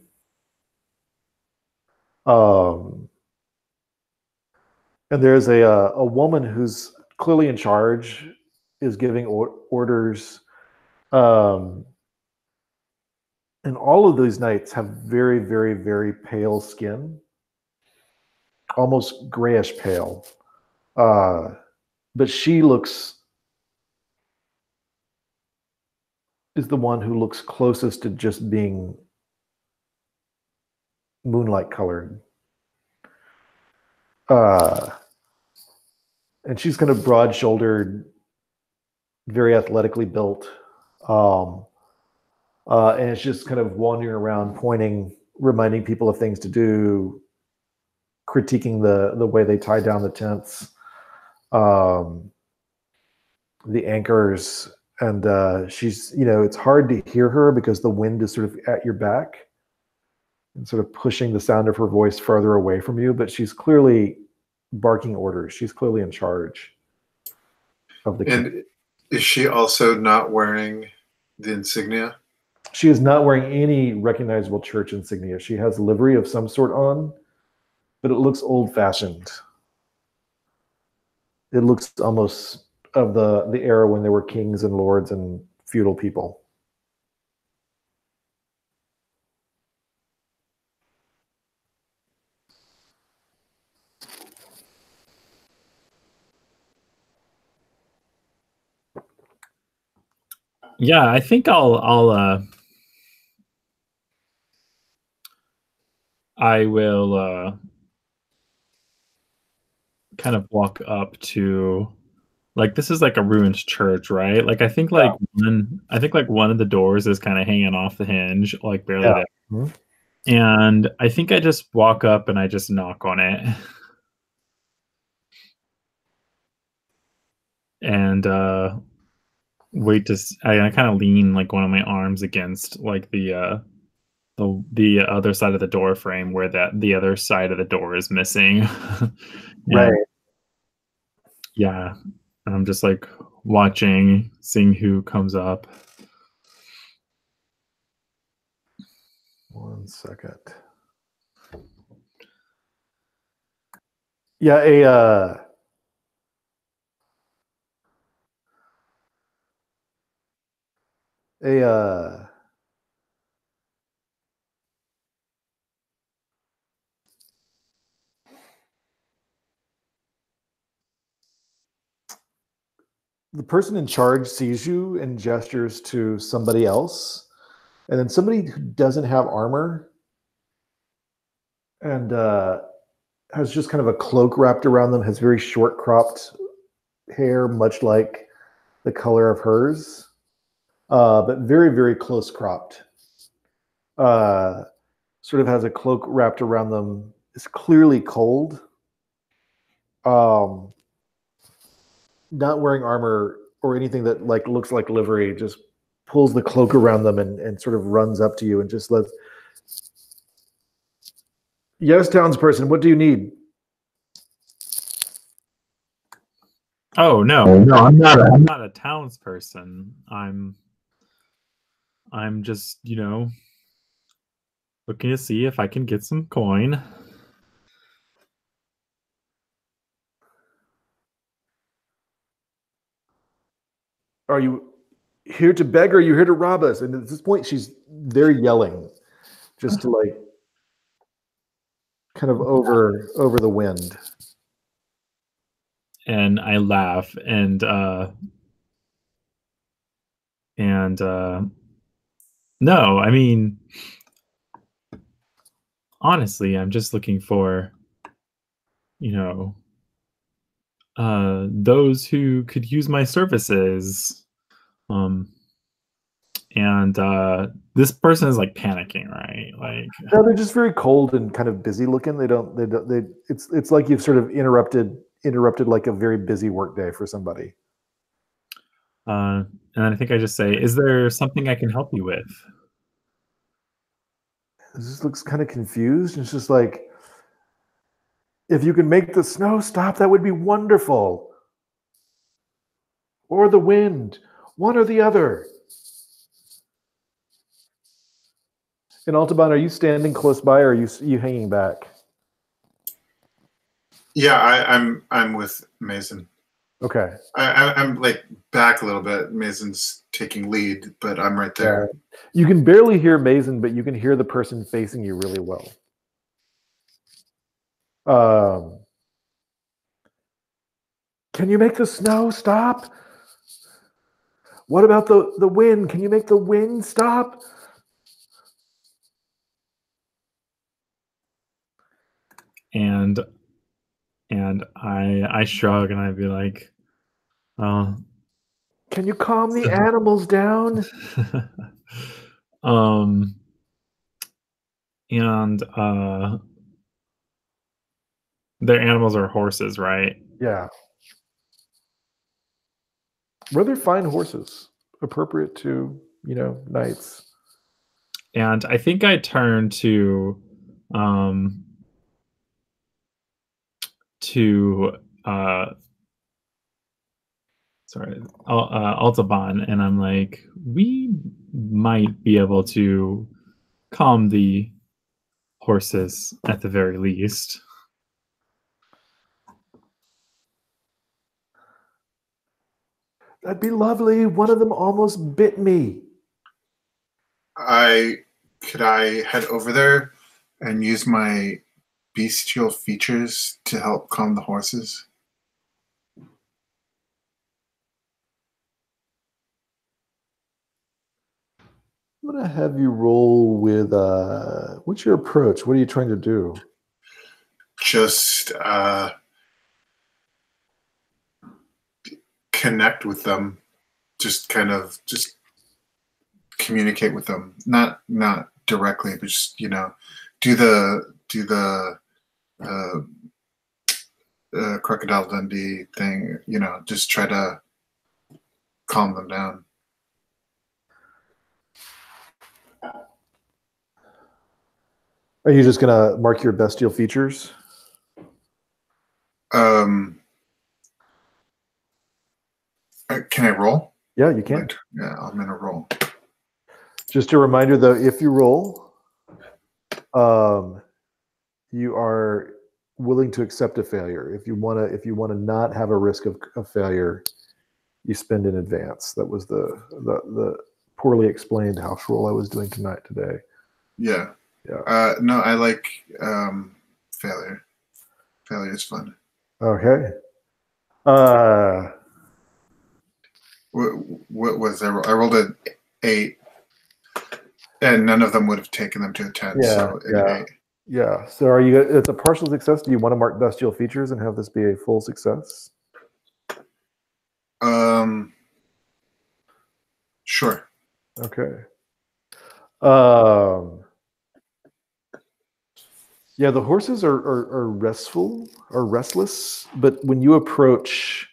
And there's a woman who's clearly in charge, is giving orders. And all of these knights have very, very, very pale skin, almost grayish pale. But she is the one who looks closest to just being moonlight colored. And she's kind of broad-shouldered, very athletically built. And it's just kind of wandering around, pointing, reminding people of things to do, critiquing the way they tie down the tents, the anchors. And she's, it's hard to hear her because the wind is sort of at your back and sort of pushing the sound of her voice farther away from you, but she's clearly barking orders. She's clearly in charge of the camp. And is she also not wearing the insignia? She is not wearing any recognizable church insignia. She has livery of some sort on, but it looks old-fashioned. It looks almost of the era when there were kings and lords and feudal people. Yeah, I think I will kind of walk up to, like, this is like a ruined church, right? Like, I think like one of the doors is kind of hanging off the hinge, like barely there. Mm-hmm. And I think I just walk up and I just knock on it. And wait to I kind of lean like one of my arms against like the other side of the door frame where the other side of the door is missing. Right. Yeah. And I'm just like watching, seeing who comes up. 1 second. Yeah, the person in charge sees you and gestures to somebody else, and then somebody who doesn't have armor and has just kind of a cloak wrapped around them, has very short cropped hair, much like the color of hers, but very, very close cropped. Sort of has a cloak wrapped around them. It's clearly cold. Not wearing armor or anything that like looks like livery, just pulls the cloak around them and sort of runs up to you and just lets, yes, townsperson, what do you need? Oh no, I'm not a townsperson. I'm just, looking to see if I can get some coin. Are you here to beg or are you here to rob us? And at this point, they're yelling just to like kind of over the wind. I laugh and no, I mean, honestly, I'm just looking for, you know, those who could use my services. And this person is like panicking, right? Like, No, they're just very cold and kind of busy looking. It's like you've sort of interrupted like a very busy work day for somebody. and I think I just say, is there something I can help you with? This just looks kind of confused. It's just like, if you can make the snow stop, that would be wonderful. Or the wind, one or the other. And Altaban, are you standing close by, or are you hanging back? Yeah, I'm with Mason. Okay. I'm like back a little bit. Mason's taking lead, but I'm right there. You can barely hear Mason, but you can hear the person facing you really well. Can you make the snow stop? What about the wind? Can you make the wind stop? And I shrug and I'd be like, can you calm the animals down? And their animals are horses, right? Yeah. Rather fine horses, appropriate to, knights. And I think I turn to Altaban, and I'm like, we might be able to calm the horses at the very least. That'd be lovely. One of them almost bit me. Could I head over there and use my bestial features to help calm the horses? I'm going to have you roll with, what's your approach? What are you trying to do? Just connect with them. Just communicate with them. Not directly, but just, do the Crocodile Dundee thing, just try to calm them down. Are you just going to mark your bestial features? Can I roll? Yeah, you can. Yeah, I'm going to roll. Just a reminder, though, if you roll, you are willing to accept a failure. If you want to not have a risk of failure, you spend in advance. That was the poorly explained house rule I was doing today. Yeah. Yeah. No, I like failure. Failure is fun. Okay. What was I? I rolled an 8, and none of them would have taken them to a 10. Yeah, so an 8. Yeah. So are you? It's a partial success. Do you want to mark bestial features and have this be a full success? Sure. Okay. Yeah, the horses are restless, but when you approach,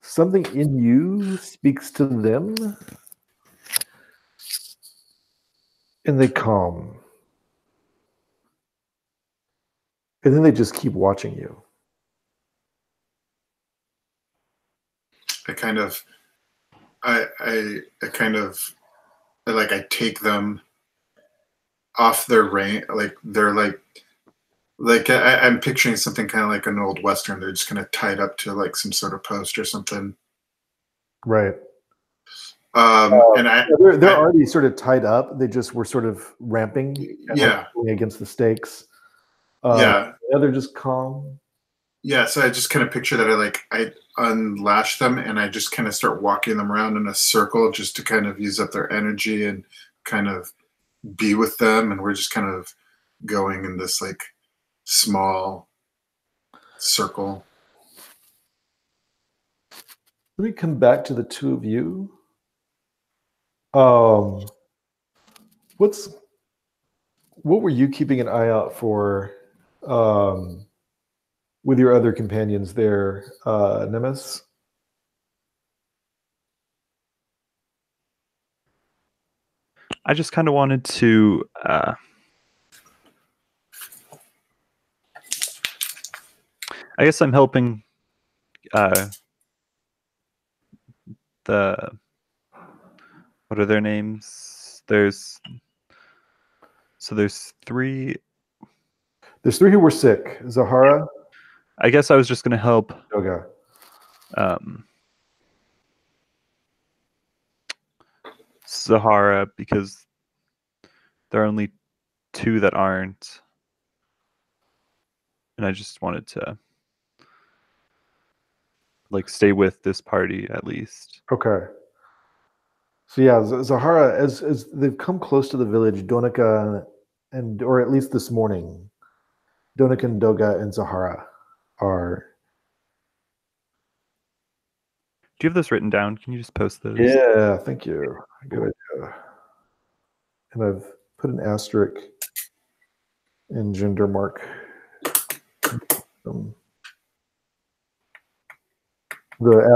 something in you speaks to them, and they calm. And then they just keep watching you. I take them off their rein, like they're like I'm picturing something kind of like an old Western. They're just kind of tied up to like some sort of post or something. Right. And they're already sort of tied up. They just were sort of ramping. Yeah. Against the stakes. Yeah. They're just calm. Yeah, so I just kind of picture that I unlash them and I just kind of start walking them around in a circle just to kind of use up their energy and kind of be with them, and we're just kind of going in this like small circle. Let me come back to the two of you. What were you keeping an eye out for with your other companions there, Nemes? I just kind of wanted to I guess I'm helping what are their names? There's three. There's three who were sick. Zahara. I guess I was just going to help. Okay. Zahara, because there are only two that aren't, and I just wanted to like stay with this party at least. Okay. So yeah, Zahara, as they've come close to the village, Donika and or at least this morning, Donika and Doga and Zahara are. Do you have this written down? Can you just post those? Yeah, thank you. Good idea. And I've put an asterisk in gender mark. The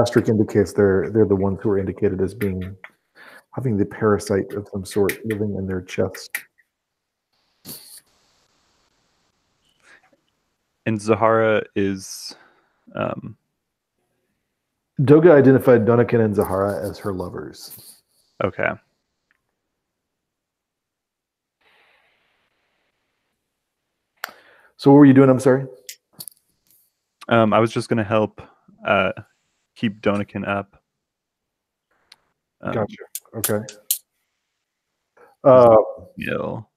asterisk indicates they're the ones who are indicated as having the parasite of some sort living in their chest. And Zahara is Doga identified Donakin and Zahara as her lovers. okay. So what were you doing? I'm sorry. I was just going to help keep Donakin up. Gotcha. Okay. Ill.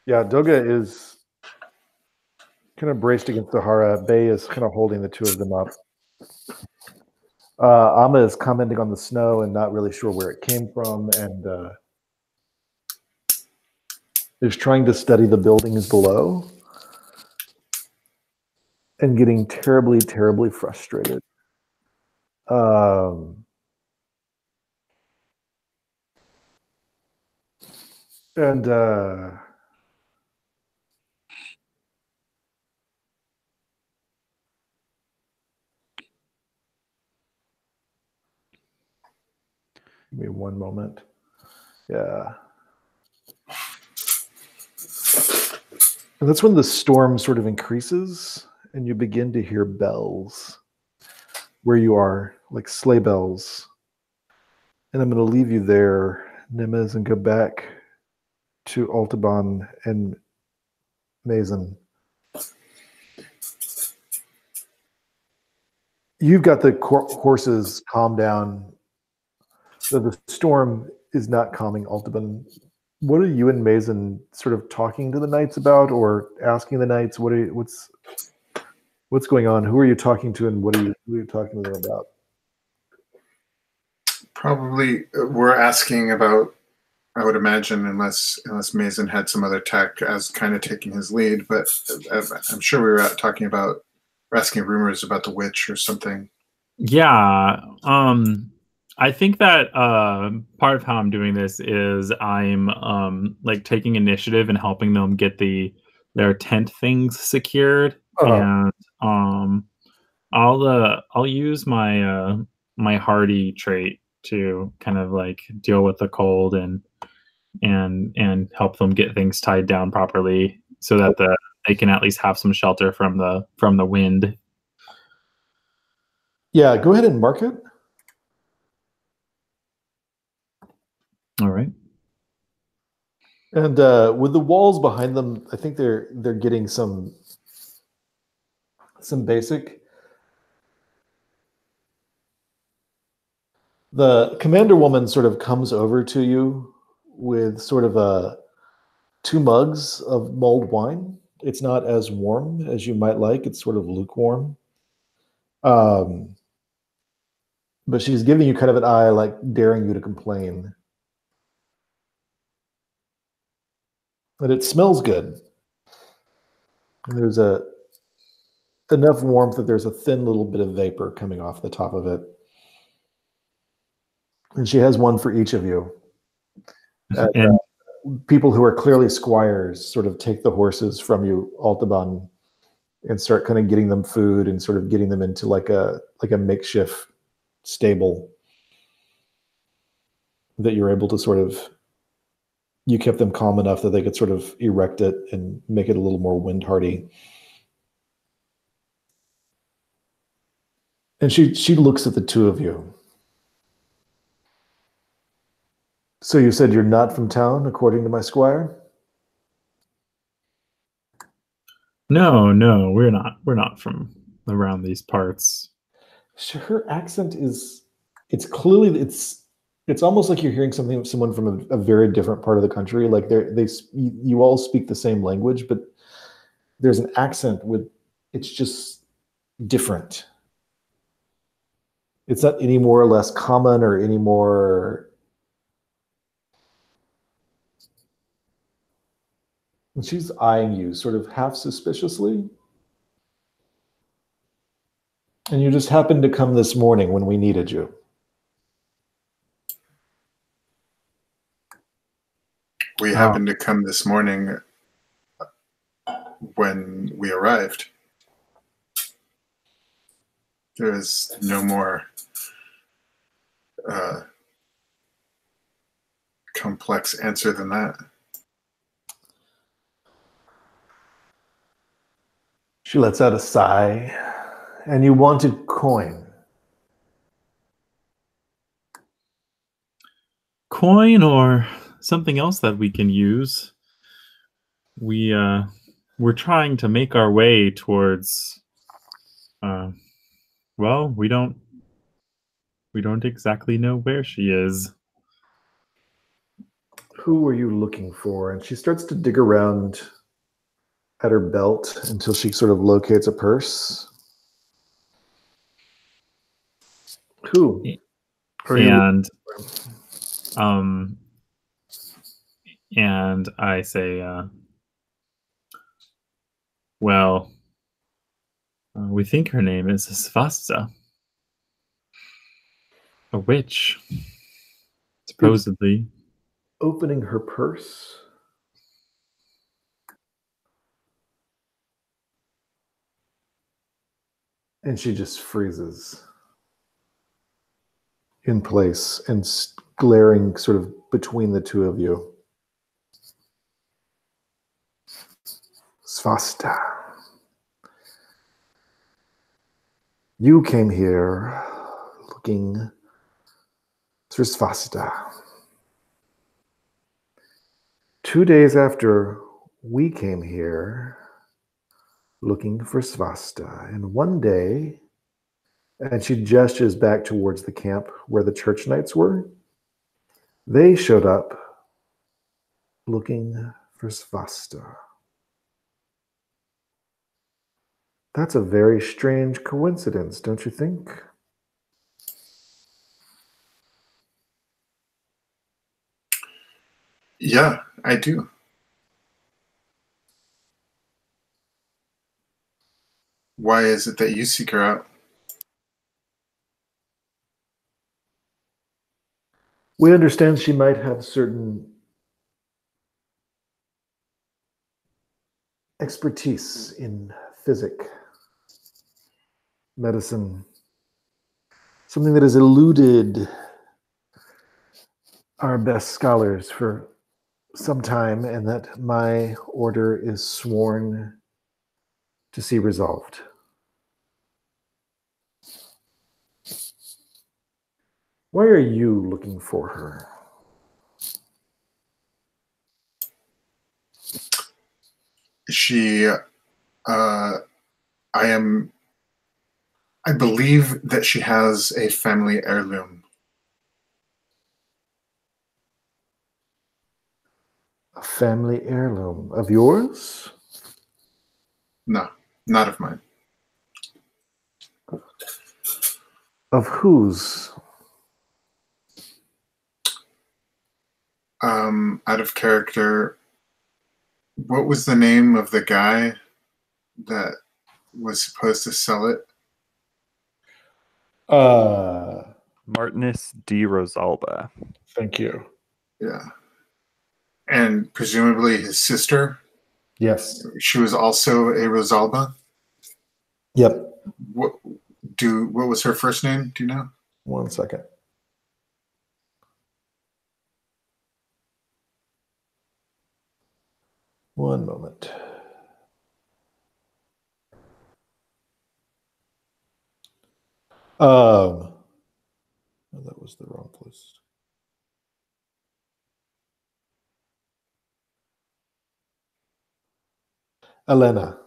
Yeah, Doga is kind of braced against Zahara. Bay is kind of holding the two of them up. Amma is commenting on the snow and not really sure where it came from, and is trying to study the buildings below and getting terribly, terribly frustrated. And give me one moment. Yeah. And that's when the storm sort of increases and you begin to hear bells where you are, like sleigh bells. And I'm going to leave you there, Nemes, and go back to Altaban and Mazen. You've got the horses calm down. So the storm is not calming Altaban. What are you and Mazen sort of talking to the knights about, or asking the knights? What's going on? Who are you talking to, and who are you talking to them about? Probably we're asking about, I would imagine, unless Mason had some other tech as kind of taking his lead, but I'm sure we were talking about, we're asking rumors about the witch or something. Yeah. I think that part of how I'm doing this is I'm like taking initiative and helping them get their tent things secured, and I'll use my my hardy trait to kind of like deal with the cold and help them get things tied down properly so that they can at least have some shelter from the wind. Yeah, go ahead and mark it. All right. And with the walls behind them, I think they're getting some basic. The commander woman sort of comes over to you with sort of 2 mugs of mulled wine It's not as warm as you might like. It's sort of lukewarm. But she's giving you kind of an eye, like daring you to complain. But it smells good. And there's enough warmth that there's a thin little bit of vapor coming off the top of it. And she has one for each of you. And People who are clearly squires sort of take the horses from you, Altaban, and start kind of getting them food and sort of getting them into like a makeshift stable that you're able to sort of, you kept them calm enough that they could sort of erect it and make it a little more wind hardy. And she looks at the two of you. So you said you're not from town, according to my squire? no, we're not from around these parts. Her accent is, it's clearly, it's almost like you're hearing someone from a very different part of the country. Like you all speak the same language, but there's an accent it's just different. It's not any more or less common or any more. And she's eyeing you sort of half suspiciously. And you just happened to come this morning when we needed you. We happened to come this morning when we arrived. There is no more complex answer than that. She lets out a sigh. And you wanted coin. Coin or something else that we can use. We're trying to make our way towards well, we don't exactly know where she is. Who are you looking for? And she starts to dig around at her belt until she sort of locates a purse. Who? And I say, well, we think her name is Svasta, a witch, supposedly. Opening her purse. And she just freezes in place and glaring sort of between the two of you. Svasta. You came here looking for Svasta. 2 days after we came here looking for Svasta, and one day, and she gestures back towards the camp where the church knights were, they showed up looking for Svasta. That's a very strange coincidence, don't you think? Yeah, I do. Why is it that you seek her out? We understand she might have certain expertise in physics, medicine, something that has eluded our best scholars for some time, and that my order is sworn to see resolved. Why are you looking for her? I believe that she has a family heirloom. A family heirloom of yours? No, not of mine. Of whose? Out of character, what was the name of the guy that was supposed to sell it? Martinus D. Rosalba. Thank you. Yeah. And presumably his sister, Yes. she was also a Rosalba. Yep. What was her first name? Do you know? 1 second. One moment. Oh, that was the wrong place. Elena.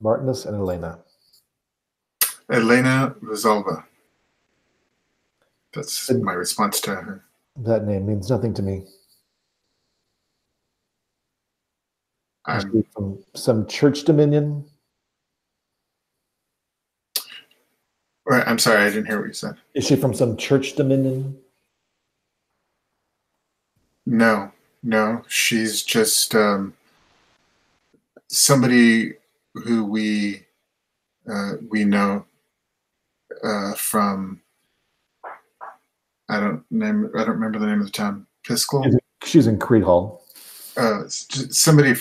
Martinus and Elena. Elena Rosalba. That's my response to her. That name means nothing to me. Is she from some church dominion? I'm sorry, I didn't hear what you said. Is she from some church dominion? No, she's just somebody who we know from. I don't remember the name of the town. Piscal. She's in Creed Hall. Somebody,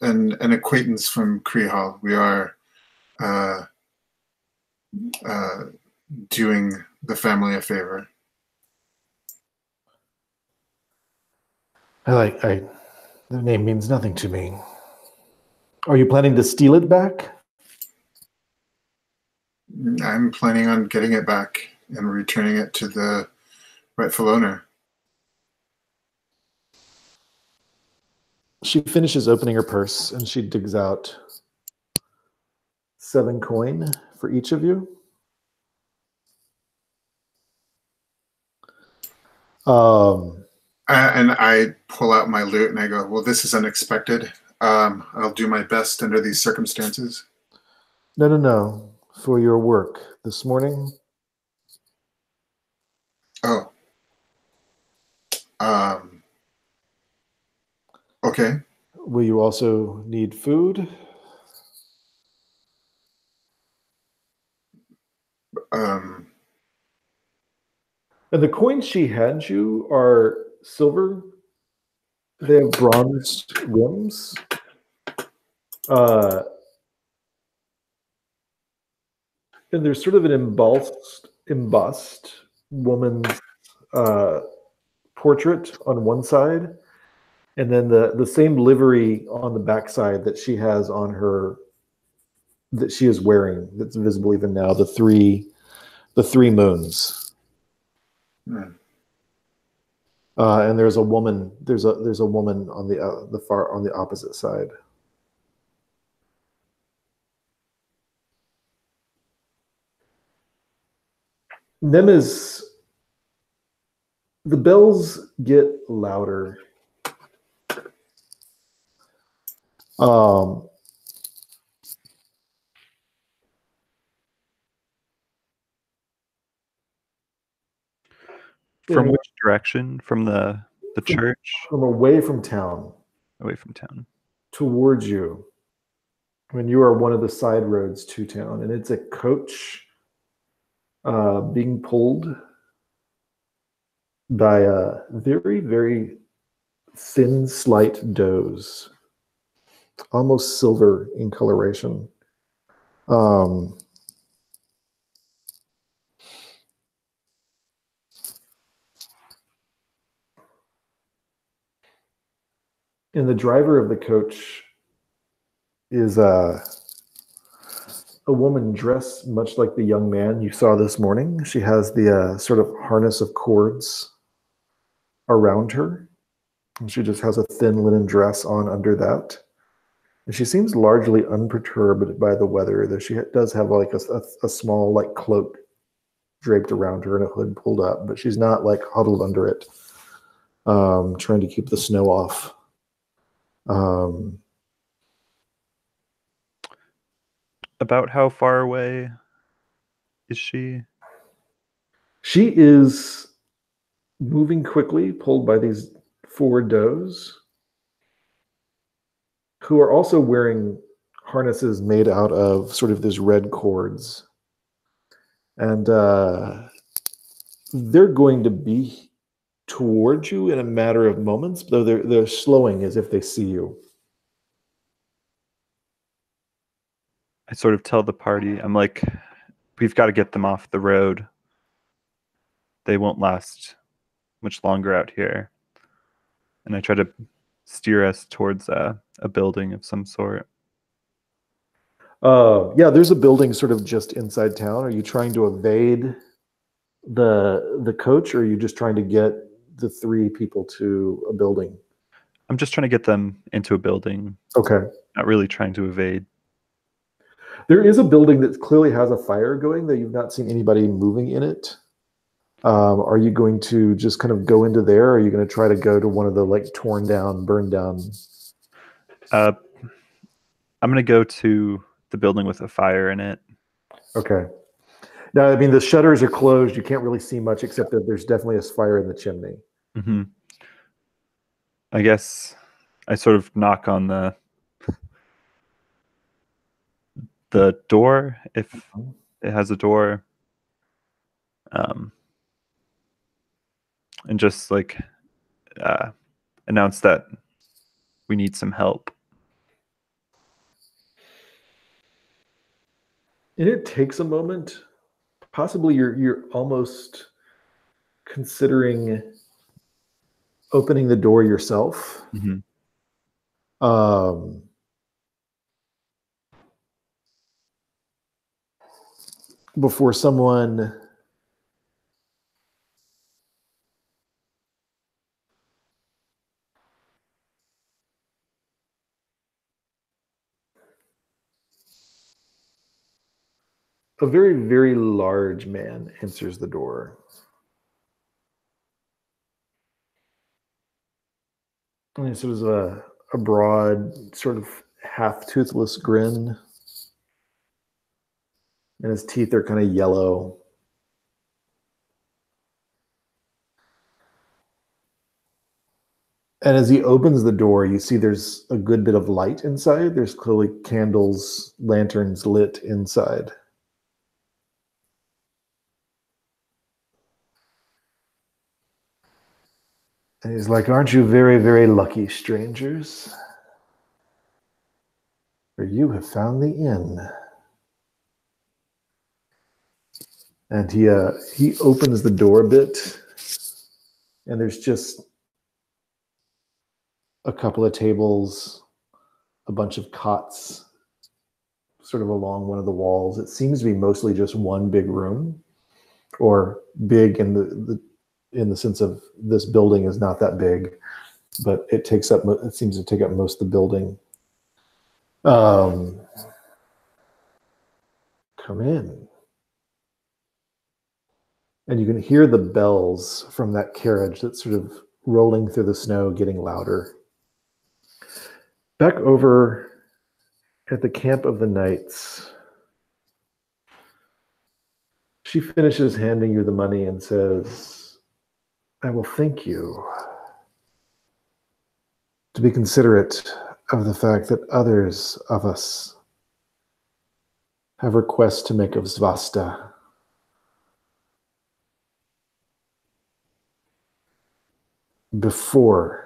an acquaintance from Creed Hall. We are doing the family a favor. The name means nothing to me. Are you planning to steal it back? I'm planning on getting it back and returning it to the rightful owner. She finishes opening her purse and she digs out 7 coin for each of you. And I pull out my loot and I go, well, this is unexpected. I'll do my best under these circumstances. No. For your work this morning. Oh. Okay. Will you also need food? And the coins she hands you are silver. They have bronze rims. And there's sort of an embossed woman's portrait on one side, and then the same livery on the back side that she has on her, that she is wearing, that's visible even now, the three moons. And there's a woman on the opposite side. The bells get louder. From which direction? From the church? From away from town. Away from town. Towards you. When you are one of the side roads to town. And it's a coach being pulled by a very, very thin, slight does. Almost silver in coloration. And the driver of the coach is a woman dressed much like the young man you saw this morning. She has the sort of harness of cords around her. And she just has a thin linen dress on under that. And she seems largely unperturbed by the weather, though she does have like a small like cloak draped around her and a hood pulled up, but she's not like huddled under it, trying to keep the snow off. about how far away is she? She is moving quickly, pulled by these 4 does, who are also wearing harnesses made out of sort of these red cords. And they're going to be towards you in a matter of moments, though they're slowing as if they see you. I sort of tell the party, I'm like, we've got to get them off the road. They won't last much longer out here. And I try to steer us towards a building of some sort. Yeah, there's a building sort of just inside town. Are you trying to evade the coach, or are you just trying to get the 3 people to a building? I'm just trying to get them into a building. Okay. Not really trying to evade. There is a building that clearly has a fire going, though you've not seen anybody moving in it. Are you going to just kind of go into there, or are you going to try to go to one of the like torn down, burned down? I'm going to go to the building with a fire in it. Okay. Now, I mean, the shutters are closed. You can't really see much, except that there's definitely a fire in the chimney. Mm-hmm. I guess I sort of knock on the door, if it has a door, and just like announce that we need some help. And it takes a moment. Possibly you're almost considering opening the door yourself. Mm-hmm. Before someone a very, very large man answers the door. And it's sort of a broad, sort of half-toothless grin. And his teeth are kind of yellow. And as he opens the door, you see there's a good bit of light inside. There's clearly candles, lanterns lit inside. And he's like, "Aren't you very, very lucky, strangers? For you have found the inn." And he opens the door a bit, and there's just a couple of tables, a bunch of cots, sort of along one of the walls. It seems to be mostly just one big room, or big in the sense of this building is not that big, but it seems to take up most of the building. Come in. And you can hear the bells from that carriage that's sort of rolling through the snow, getting louder. Back over at the camp of the knights, she finishes handing you the money and says, "I will thank you to be considerate of the fact that others of us have requests to make of Svasta. Before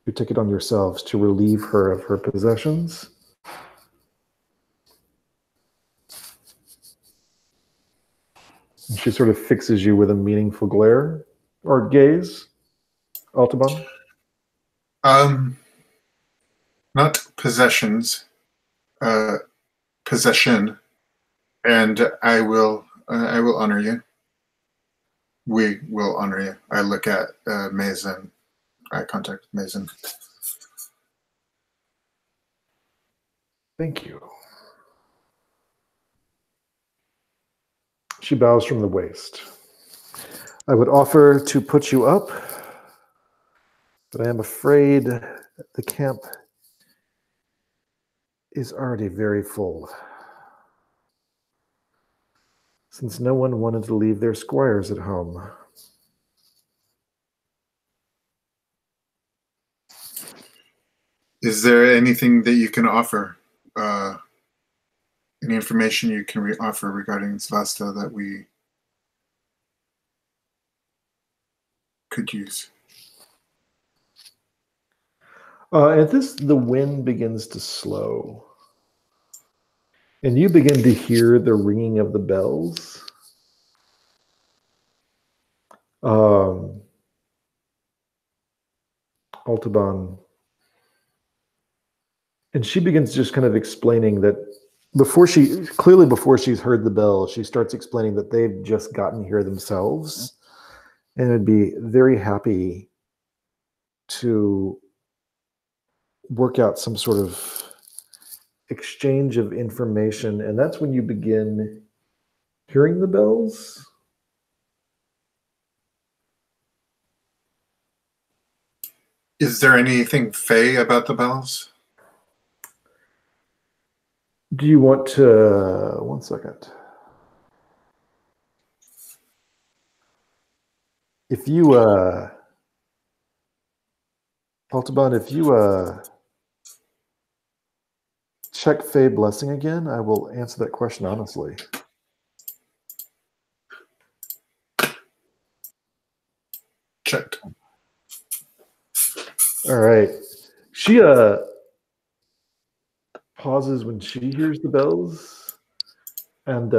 you take it on yourselves to relieve her of her possessions." And she sort of fixes you with a meaningful glare or gaze, Altaban. Not possessions, possession, and I will honor you. We will honor you. I look at Mason. Eye contact with Mason. Thank you. She bows from the waist. "I would offer to put you up, but I am afraid the camp is already very full. since no one wanted to leave their squires at home. Is there anything that you can offer? Any information you can offer regarding Svasta that we could use? At this, the wind begins to slow. And you begin to hear the ringing of the bells. Altaban. And she begins just kind of explaining that before she's heard the bell, she starts explaining that they've just gotten here themselves and would be very happy to work out some sort of exchange of information. And that's when you begin hearing the bells. Is there anything fey about the bells? Do you want to... one second. If you... Altaban, if you check Fey Blessing again, I will answer that question honestly. Checked. All right. She pauses when she hears the bells, and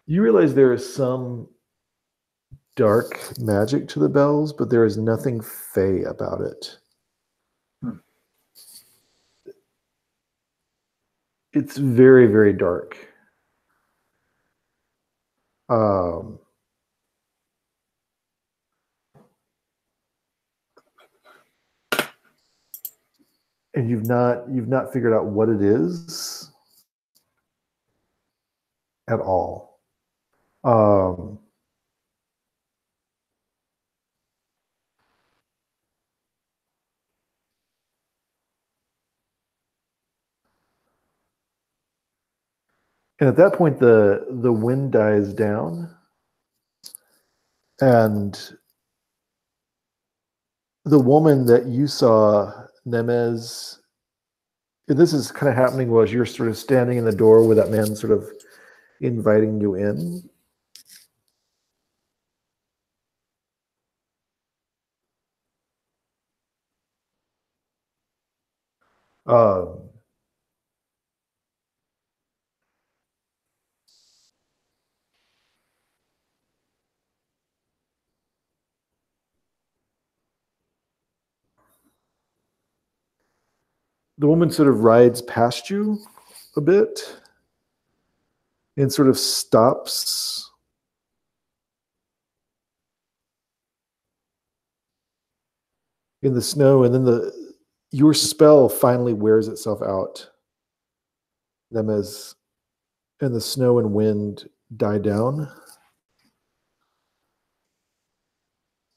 you realize there is some dark magic to the bells, but there is nothing fey about it. It's very, very dark. And you've not figured out what it is at all. And at that point, the wind dies down, and the woman that you saw, Nemez, and this is kind of happening while you're sort of standing in the door with that man sort of inviting you in. The woman sort of rides past you a bit and sort of stops in the snow, and then your spell finally wears itself out. Nemez, and the snow and wind die down.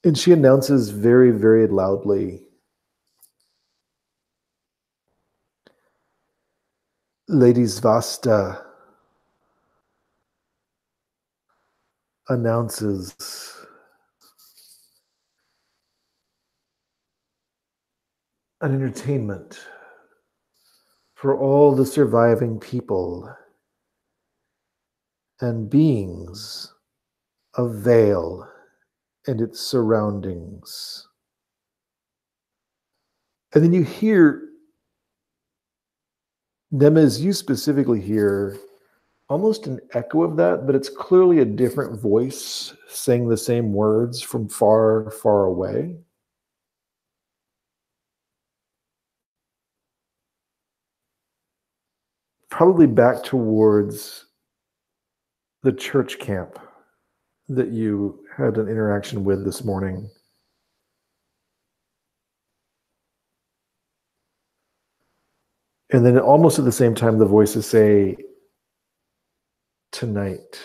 And she announces very, very loudly, Lady Svasta announces an entertainment for all the surviving people and beings of Vale and its surroundings. And then you hear, Nemez, you specifically hear almost an echo of that, but it's clearly a different voice saying the same words from far, far away. Probably back towards the church camp that you had an interaction with this morning. And then almost at the same time, the voices say, tonight.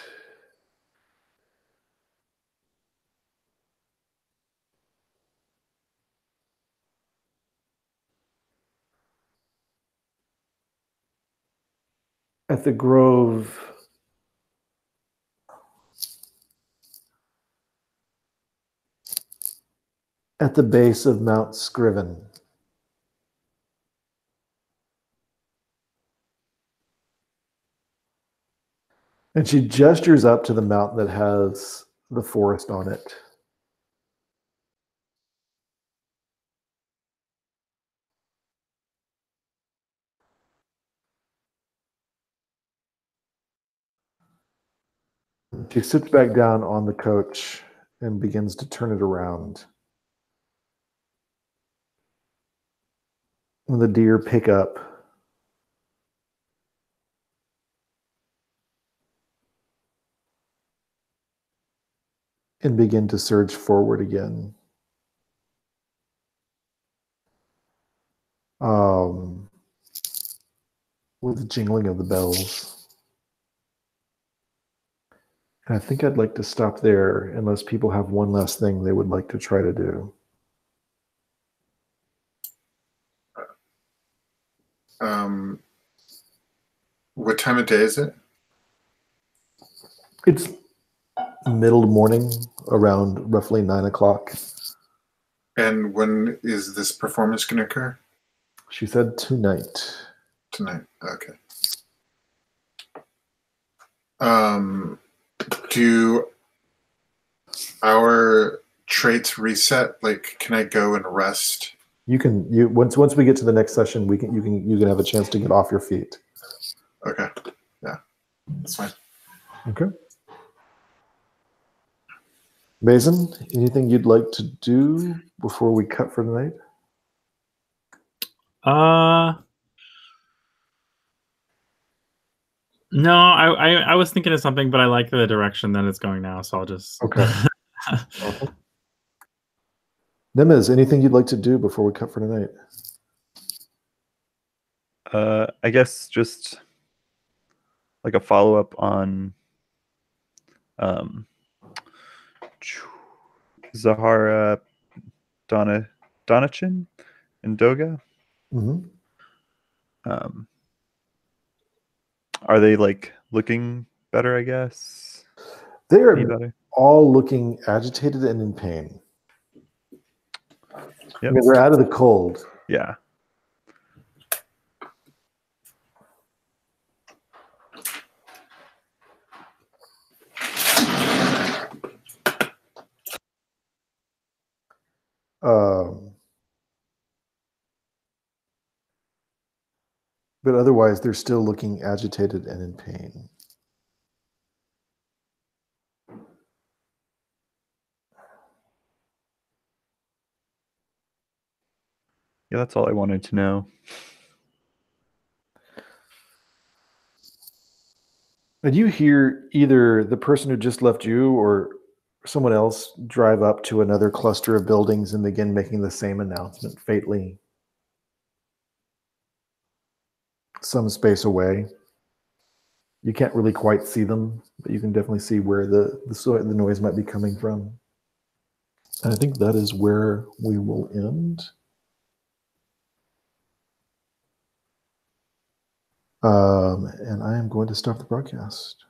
at the grove at the base of Mount Scriven. And she gestures up to the mountain that has the forest on it. She sits back down on the coach and begins to turn it around. When the deer pick up, and begin to surge forward again. With the jingling of the bells. And I think I'd like to stop there unless people have one last thing they would like to try to do. What time of day is it? It's middle morning, around roughly 9 o'clock. And when is this performance going to occur? She said tonight. Tonight. Okay. Do our traits reset? Like, can I go and rest? You can. Once we get to the next session, you can have a chance to get off your feet. Okay. Yeah, that's fine. Okay. Mason, anything you'd like to do before we cut for the night? No, I was thinking of something, but I like the direction that it's going now, so I'll just Okay. Nemes, anything you'd like to do before we cut for tonight? I guess just like a follow-up on Zahara, Donachin, and Doga. Mm-hmm. Are they like looking better, I guess? They're all looking agitated and in pain. Yep. I mean, they're out of the cold. Yeah. But otherwise, they're still looking agitated and in pain. Yeah, that's all I wanted to know. And you hear either the person who just left you or someone else drive up to another cluster of buildings and begin making the same announcement faintly. Some space away. You can't really quite see them, but you can definitely see where the noise might be coming from. And I think that is where we will end. And I am going to stop the broadcast.